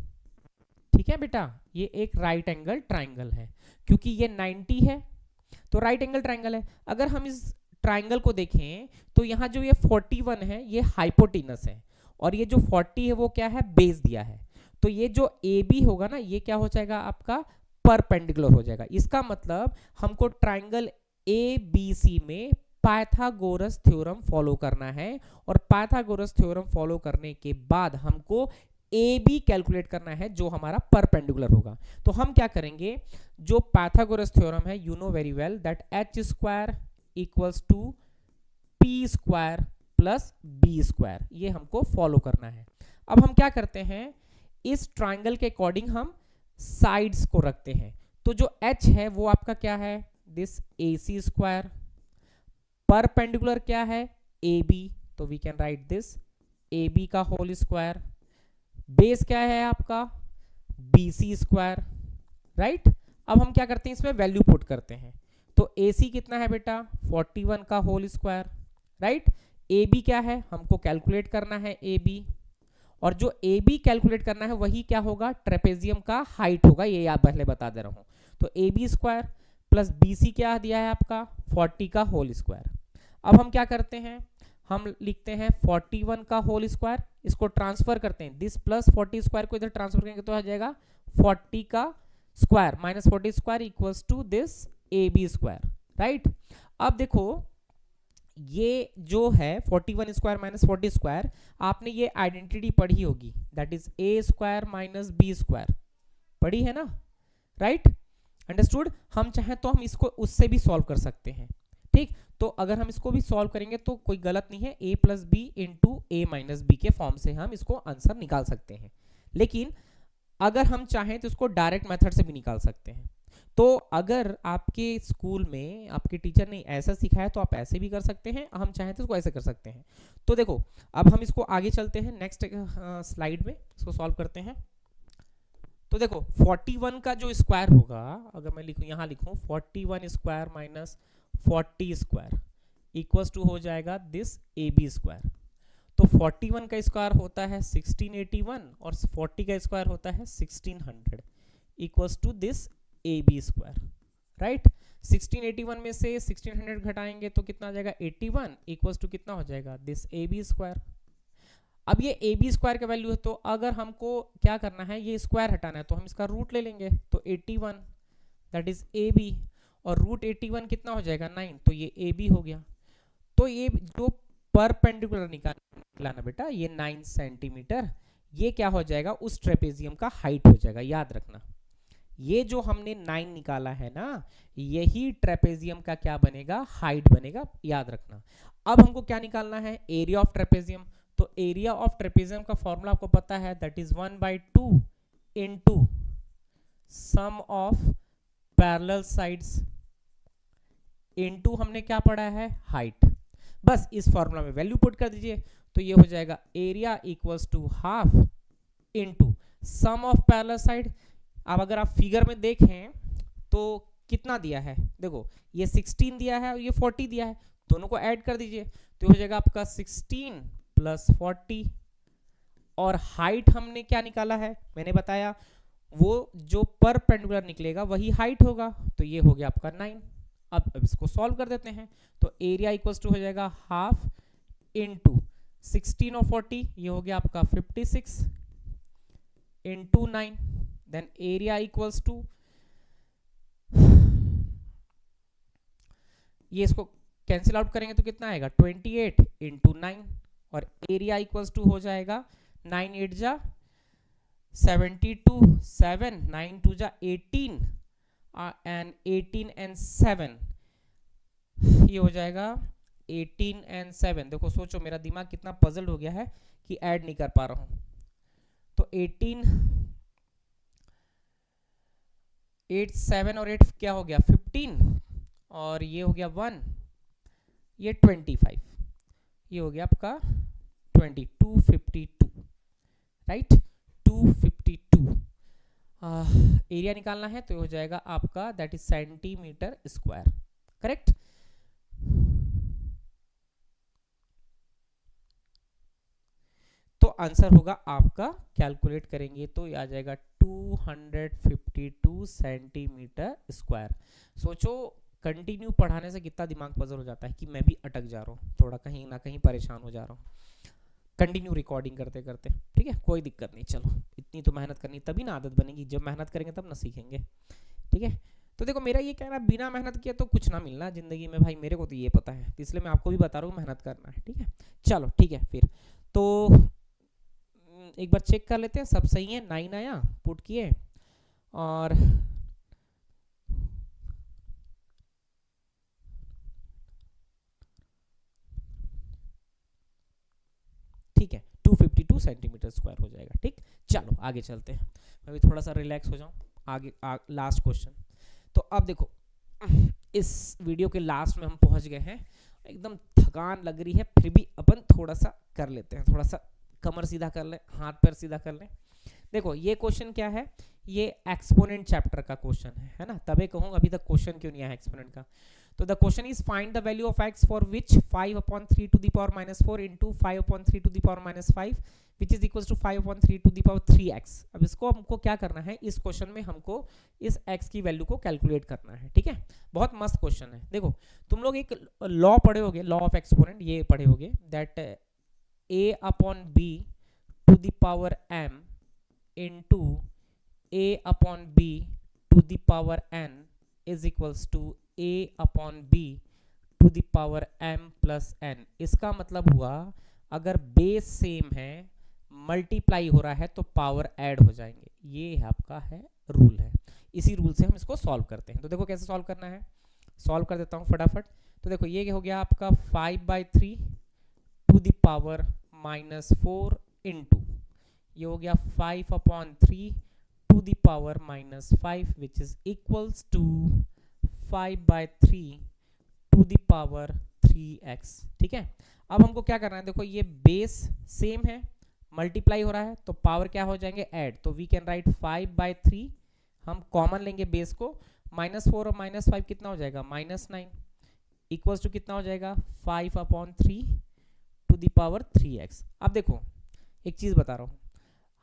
ठीक है बेटा। ये एक राइट एंगल ट्राइंगल है, क्योंकि ये 90 है तो राइट एंगल ट्राइंगल है। अगर हम इस ट्राइंगल को देखें तो यहाँ जो ये 41 है ये हाइपोटेनस है, और ये जो 40 है वो क्या है, बेस दिया है। तो ये जो AB होगा ना, ये क्या हो जाएगा आपका, परपेंडिकुलर हो जाएगा। इसका मतलब हमको ट्राइंगल ABC में पाइथागोरस थ्योरम फॉलो करना है, और पाइथागोरस थ्योरम फॉलो करने के बाद हमको AB कैलकुलेट करना है जो हमारा परपेंडिकुलर होगा। तो हम क्या करेंगे, जो पाइथागोरस थ्योरम है, you know very well that h square equals to p square plus b square, ये हमको फॉलो करना है। अब हम क्या करते हैं, इस ट्राइंगल के अकॉर्डिंग हम साइड्स को रखते हैं। तो जो h है वो आपका क्या है, दिस AC स्क्वायर, परपेंडिकुलर क्या है, AB, तो we can write this AB का होल स्क्वायर, बेस क्या है आपका, BC स्क्वायर, राइट। अब हम क्या करते हैं, इसमें वैल्यू पुट करते हैं। तो AC कितना है बेटा, 41 का होल स्क्वायर, राइट। AB क्या है, हमको कैलकुलेट करना है AB, और जो AB कैलकुलेट करना है वही क्या होगा, ट्रेपेजियम का हाइट होगा, ये आप पहले बता दे रहा हूं। तो AB स्क्वायर प्लस BC क्या दिया है आपका, 40 का होल स्क्वायर। अब हम क्या करते हैं, हम लिखते हैं 41 का होल स्क्वायर, इसको ट्रांसफर करते हैं, दिस प्लस 40 स्क्वायर को इधर ट्रांसफर करेंगे तो आ जाएगा 40 का square minus 40 square equals to this AB square, right. अब देखो ये जो है 41 स्क्वायर माइनस 40 स्क्वायर, आपने ये आइडेंटिटी पढ़ी होगी, that is A square minus B square, पढ़ी है ना, राइट, अंडरस्टूड। हम चाहें तो हम इसको उससे भी सॉल्व कर सकते हैं, ठीक। तो अगर हम इसको भी सॉल्व करेंगे तो कोई गलत नहीं है, A plus B into A minus B के फॉर्म से हम इसको आंसर निकाल सकते हैं। लेकिन अगर हम चाहें तो इसको डायरेक्ट मेथड से भी निकाल सकते हैं। तो अगर आपके स्कूल में आपके टीचर ने ऐसा सिखाया तो आप ऐसे भी कर सकते हैं, हम चाहें तो इसको ऐसे कर सकते हैं। तो देखो अब हम इसको आगे चलते हैं, नेक्स्ट स्लाइड में इसको सॉल्व करते हैं। तो देखो 41 का जो स्क्वायर होगा, अगर मैं लिखूं, यहाँ लिखूं 41 square minus 40 square equals to हो जाएगा दिस AB स्क्वायर। तो 41 का स्क्वायर होता है 1681 और 40 का स्क्वायर होता है 1600 equals to this AB square, right. 1681 में से 1600 घटाएंगे तो कितना आ जाएगा, 81 इक्वल्स टू कितना हो जाएगा, दिस AB स्क्वायर। अब ये AB स्क्वायर का वैल्यू है, तो अगर हमको क्या करना है, ये स्क्वायर हटाना है तो हम इसका रूट ले लेंगे, तो 81 दैट इज AB, और रूट 81 कितना हो जाएगा, 9, तो ये AB हो गया। तो ये जो परपेंडिकुलर निकालना बेटा, ये 9 सेंटीमीटर ये क्या हो जाएगा, उस ट्रेपेजियम का हाइट हो जाएगा। याद रखना, ये जो हमने 9 निकाला है ना, यही ट्रेपेजियम का क्या बनेगा, हाइट बनेगा। याद रखना। अब हमको क्या निकालना है, एरिया ऑफ ट्रेपेजियम। तो एरिया ऑफ ट्रेपेजियम का फॉर्मूला आपको पता है, that is 1/2 into sum of parallel sides into हमने क्या पढ़ा है, हाइट। बस इस फॉर्मूला में वैल्यू पुट कर दीजिए, तो ये हो जाएगा area equals to half into sum of parallel side. अब अगर आप फिगर में देखें तो कितना दिया है, देखो ये 16 दिया है और ये 40 दिया है, दोनों को ऐड कर दीजिए तो हो जाएगा आपका 16 + 40। और हाइट हमने क्या निकाला है, मैंने बताया वो जो परपेंडिकुलर निकलेगा वही हाइट होगा, तो ये हो गया आपका 9। अब इसको सॉल्व कर देते हैं, तो एरिया इक्वल्स टू हो जाएगा हाफ इनटू 16 और 40, ये हो गया आपका 56 into 9। Then area equals to, ये इसको कैंसिल आउट करेंगे तो कितना आएगा, 28 इनटू 9। और एरिया इक्वल्स टू हो जाएगा 9 8 जा 72, 7 9 2 जा 18 एंड 18 एंड 7, ये हो जाएगा 18 एंड 7। देखो सोचो मेरा दिमाग कितना पजल्ड हो गया है कि ऐड नहीं कर पा रहा हूं। तो 18 8 7 और 8 क्या हो गया 15, और ये हो गया 1, ये 25, ये हो गया आपका 252, राइट 252। एरिया निकालना है तो हो जाएगा आपका that is centimetre square, correct. तो आंसर होगा आपका, कैलकुलेट करेंगे तो ये आ जाएगा 252 सेंटीमीटर स्क्वायर। सोचो कंटिन्यू पढ़ाने से कितना दिमाग पजल हो जाता है कि मैं भी अटक जा रहा हूँ, थोड़ा कहीं ना कहीं परेशान हो जा रहा हूँ कंटिन्यू रिकॉर्डिंग करते करते। ठीक है, कोई दिक्कत नहीं, चलो इतनी तो मेहनत करनी, तभी ना आदत बनेगी, जब मेहनत करेंगे तब ना सीखेंगे। ठीक है, तो देखो मेरा ये कहना, बिना मेहनत किए तो कुछ ना मिलना जिंदगी में भाई, मेरे को तो ये पता है, तो इसलिए मैं आपको भी बता रहा हूँ मेहनत करना है। ठीक है, चलो ठीक है, फिर तो एक बार चेक कर लेते हैं सब सही है। 9 आया, पुट किए, और ठीक है 252 सेंटीमीटर स्क्वायर हो जाएगा। ठीक, चलो आगे चलते हैं, मैं भी थोड़ा सा रिलैक्स हो जाऊं। आगे लास्ट क्वेश्चन। तो अब देखो इस वीडियो के लास्ट में हम पहुंच गए हैं, एकदम थकान लग रही है, फिर भी अपन थोड़ा सा कर लेते हैं, थोड़ा सा कमर सीधा कर ले, हाथ पैर सीधा कर ले। देखो ये क्वेश्चन क्या है, ये एक्सपोनेंट चैप्टर का क्वेश्चन है ना, तभी कहूँ अभी तक क्वेश्चन क्यों नहीं आया एक्सपोनेंट का। तो the question is find the value of x for which 5/3 to the power -4 into 5/3 to the power -5 which is equal to 5/3 to the power 3x। अब इसको हमको क्या करना है, इस क्वेश्चन में हमको इस x की वैल्यू को कैलकुलेट करना है। ठीक है, बहुत मस्त क्वेश्चन है। देखो तुम लोग एक लॉ पढ़े होगे, लॉ ऑफ एक्सपोनेंट, ये पढ़े होगे, that a/b to the power m into a/b to the power n is equals to a/b to the power m plus n। इसका मतलब हुआ अगर बेस सेम है, मल्टीप्लाई हो रहा है तो पावर ऐड हो जाएंगे, ये आपका है रूल है। इसी रूल से हम इसको सॉल्व करते हैं। तो देखो कैसे सॉल्व करना है, सॉल्व कर देता हूँ फटाफट। तो देखो ये हो गया आपका 5/3 टू द पावर -4 इंटू, ये हो गया 5/3 to the power -5 which is equals to 5/3 to the power 3x। ठीक है, अब हमको क्या करना है, देखो ये बेस सेम है, मल्टीप्लाई हो रहा है तो पावर क्या हो जाएंगे, ऐड। तो वी कैन राइट 5/3, हम कॉमन लेंगे बेस को, -4 और -5 कितना हो जाएगा, -9 इक्वल्स टू कितना हो जाएगा 5/3 टू द पावर 3x। अब देखो एक चीज बता रहा हूँ,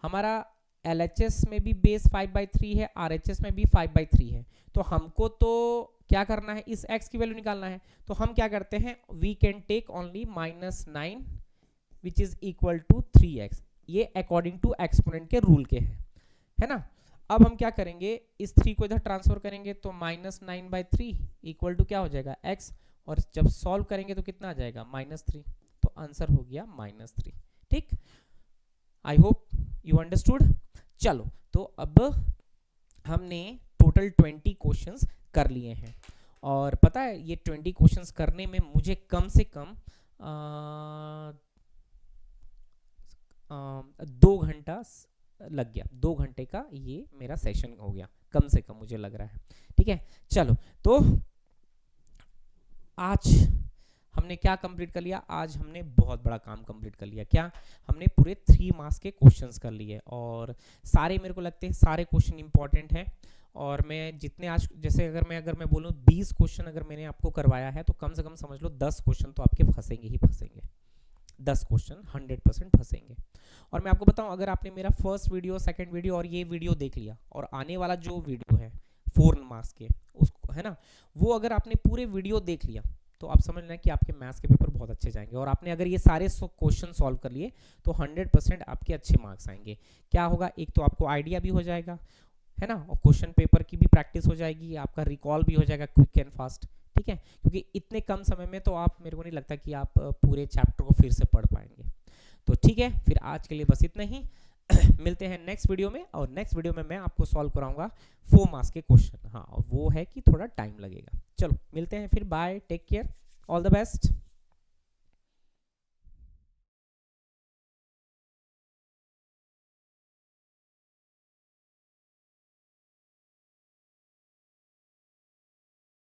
हमारा LHS में भी बेस 5/3 है, RHS में भी 5/3 है, तो हमको तो क्या करना है, इस x की वैल्यू निकालना है। तो हम क्या करते हैं, we can take only -9 which is equal to 3x, ये अकॉर्डिंग टू एक्सपोनेंट के रूल के है ना। अब हम क्या करेंगे, इस 3 को इधर ट्रांसफर करेंगे तो -9/3 इक्वल टू क्या हो जाएगा x, और जब सॉल्व करेंगे तो कितना आ जाएगा -3, तो आंसर हो गया -3। ठीक, आई होप यू अंडरस्टूड। चलो तो अब हमने टोटल 20 क्वेश्चंस कर लिए हैं, और पता है ये 20 क्वेश्चंस करने में मुझे कम से कम 2 घंटा लग गया। 2 घंटे का ये मेरा सेशन हो गया कम से कम, मुझे लग रहा है। ठीक है, चलो तो आज हमने क्या कंप्लीट कर लिया? आज हमने बहुत बड़ा काम कंप्लीट कर लिया। क्या? हमने पूरे 3 मार्क्स के क्वेश्चंस कर लिए, और सारे मेरे को लगते हैं सारे क्वेश्चन इंपॉर्टेंट हैं। और मैं जितने आज, जैसे अगर मैं बोलूँ 20 क्वेश्चन अगर मैंने आपको करवाया है, तो कम से कम समझ लो 10 क्वेश्चन तो आपके फंसेंगे ही फंसेंगे। 10 क्वेश्चन 100% फंसेंगे। और मैं आपको बताऊं, अगर आपने मेरा फर्स्ट वीडियो, सेकंड वीडियो और ये वीडियो देख लिया, और आने वाला जो वीडियो है 4 मार्क्स के, उसको है ना, वो अगर आपने पूरे वीडियो देख लिया, तो आप समझ लें कि आपके मैथ्स के पेपर बहुत अच्छे जाएंगे। और आपने अगर ये सारे क्वेश्चन सॉल्व कर लिए, तो 100% आपके अच्छे मार्क्स आएंगे। क्या होगा? एक तो आपको आइडिया भी हो जाएगा, है ना, और क्वेश्चन पेपर की भी प्रैक्टिस हो जाएगी, आपका रिकॉल भी हो जाएगा क्विक एंड फास्ट। ठीक है, क्योंकि इतने कम समय में तो आप, मेरे को नहीं लगता कि आप पूरे चैप्टर को फिर से पढ़ पाएंगे। तो ठीक है, फिर आज के लिए बस इतना ही। मिलते हैं नेक्स्ट वीडियो में, और नेक्स्ट वीडियो में मैं आपको सॉल्व कराऊंगा 4 मार्क्स के क्वेश्चन। हाँ, और वो है कि थोड़ा टाइम लगेगा। चलो मिलते हैं फिर, bye, take care, all the best.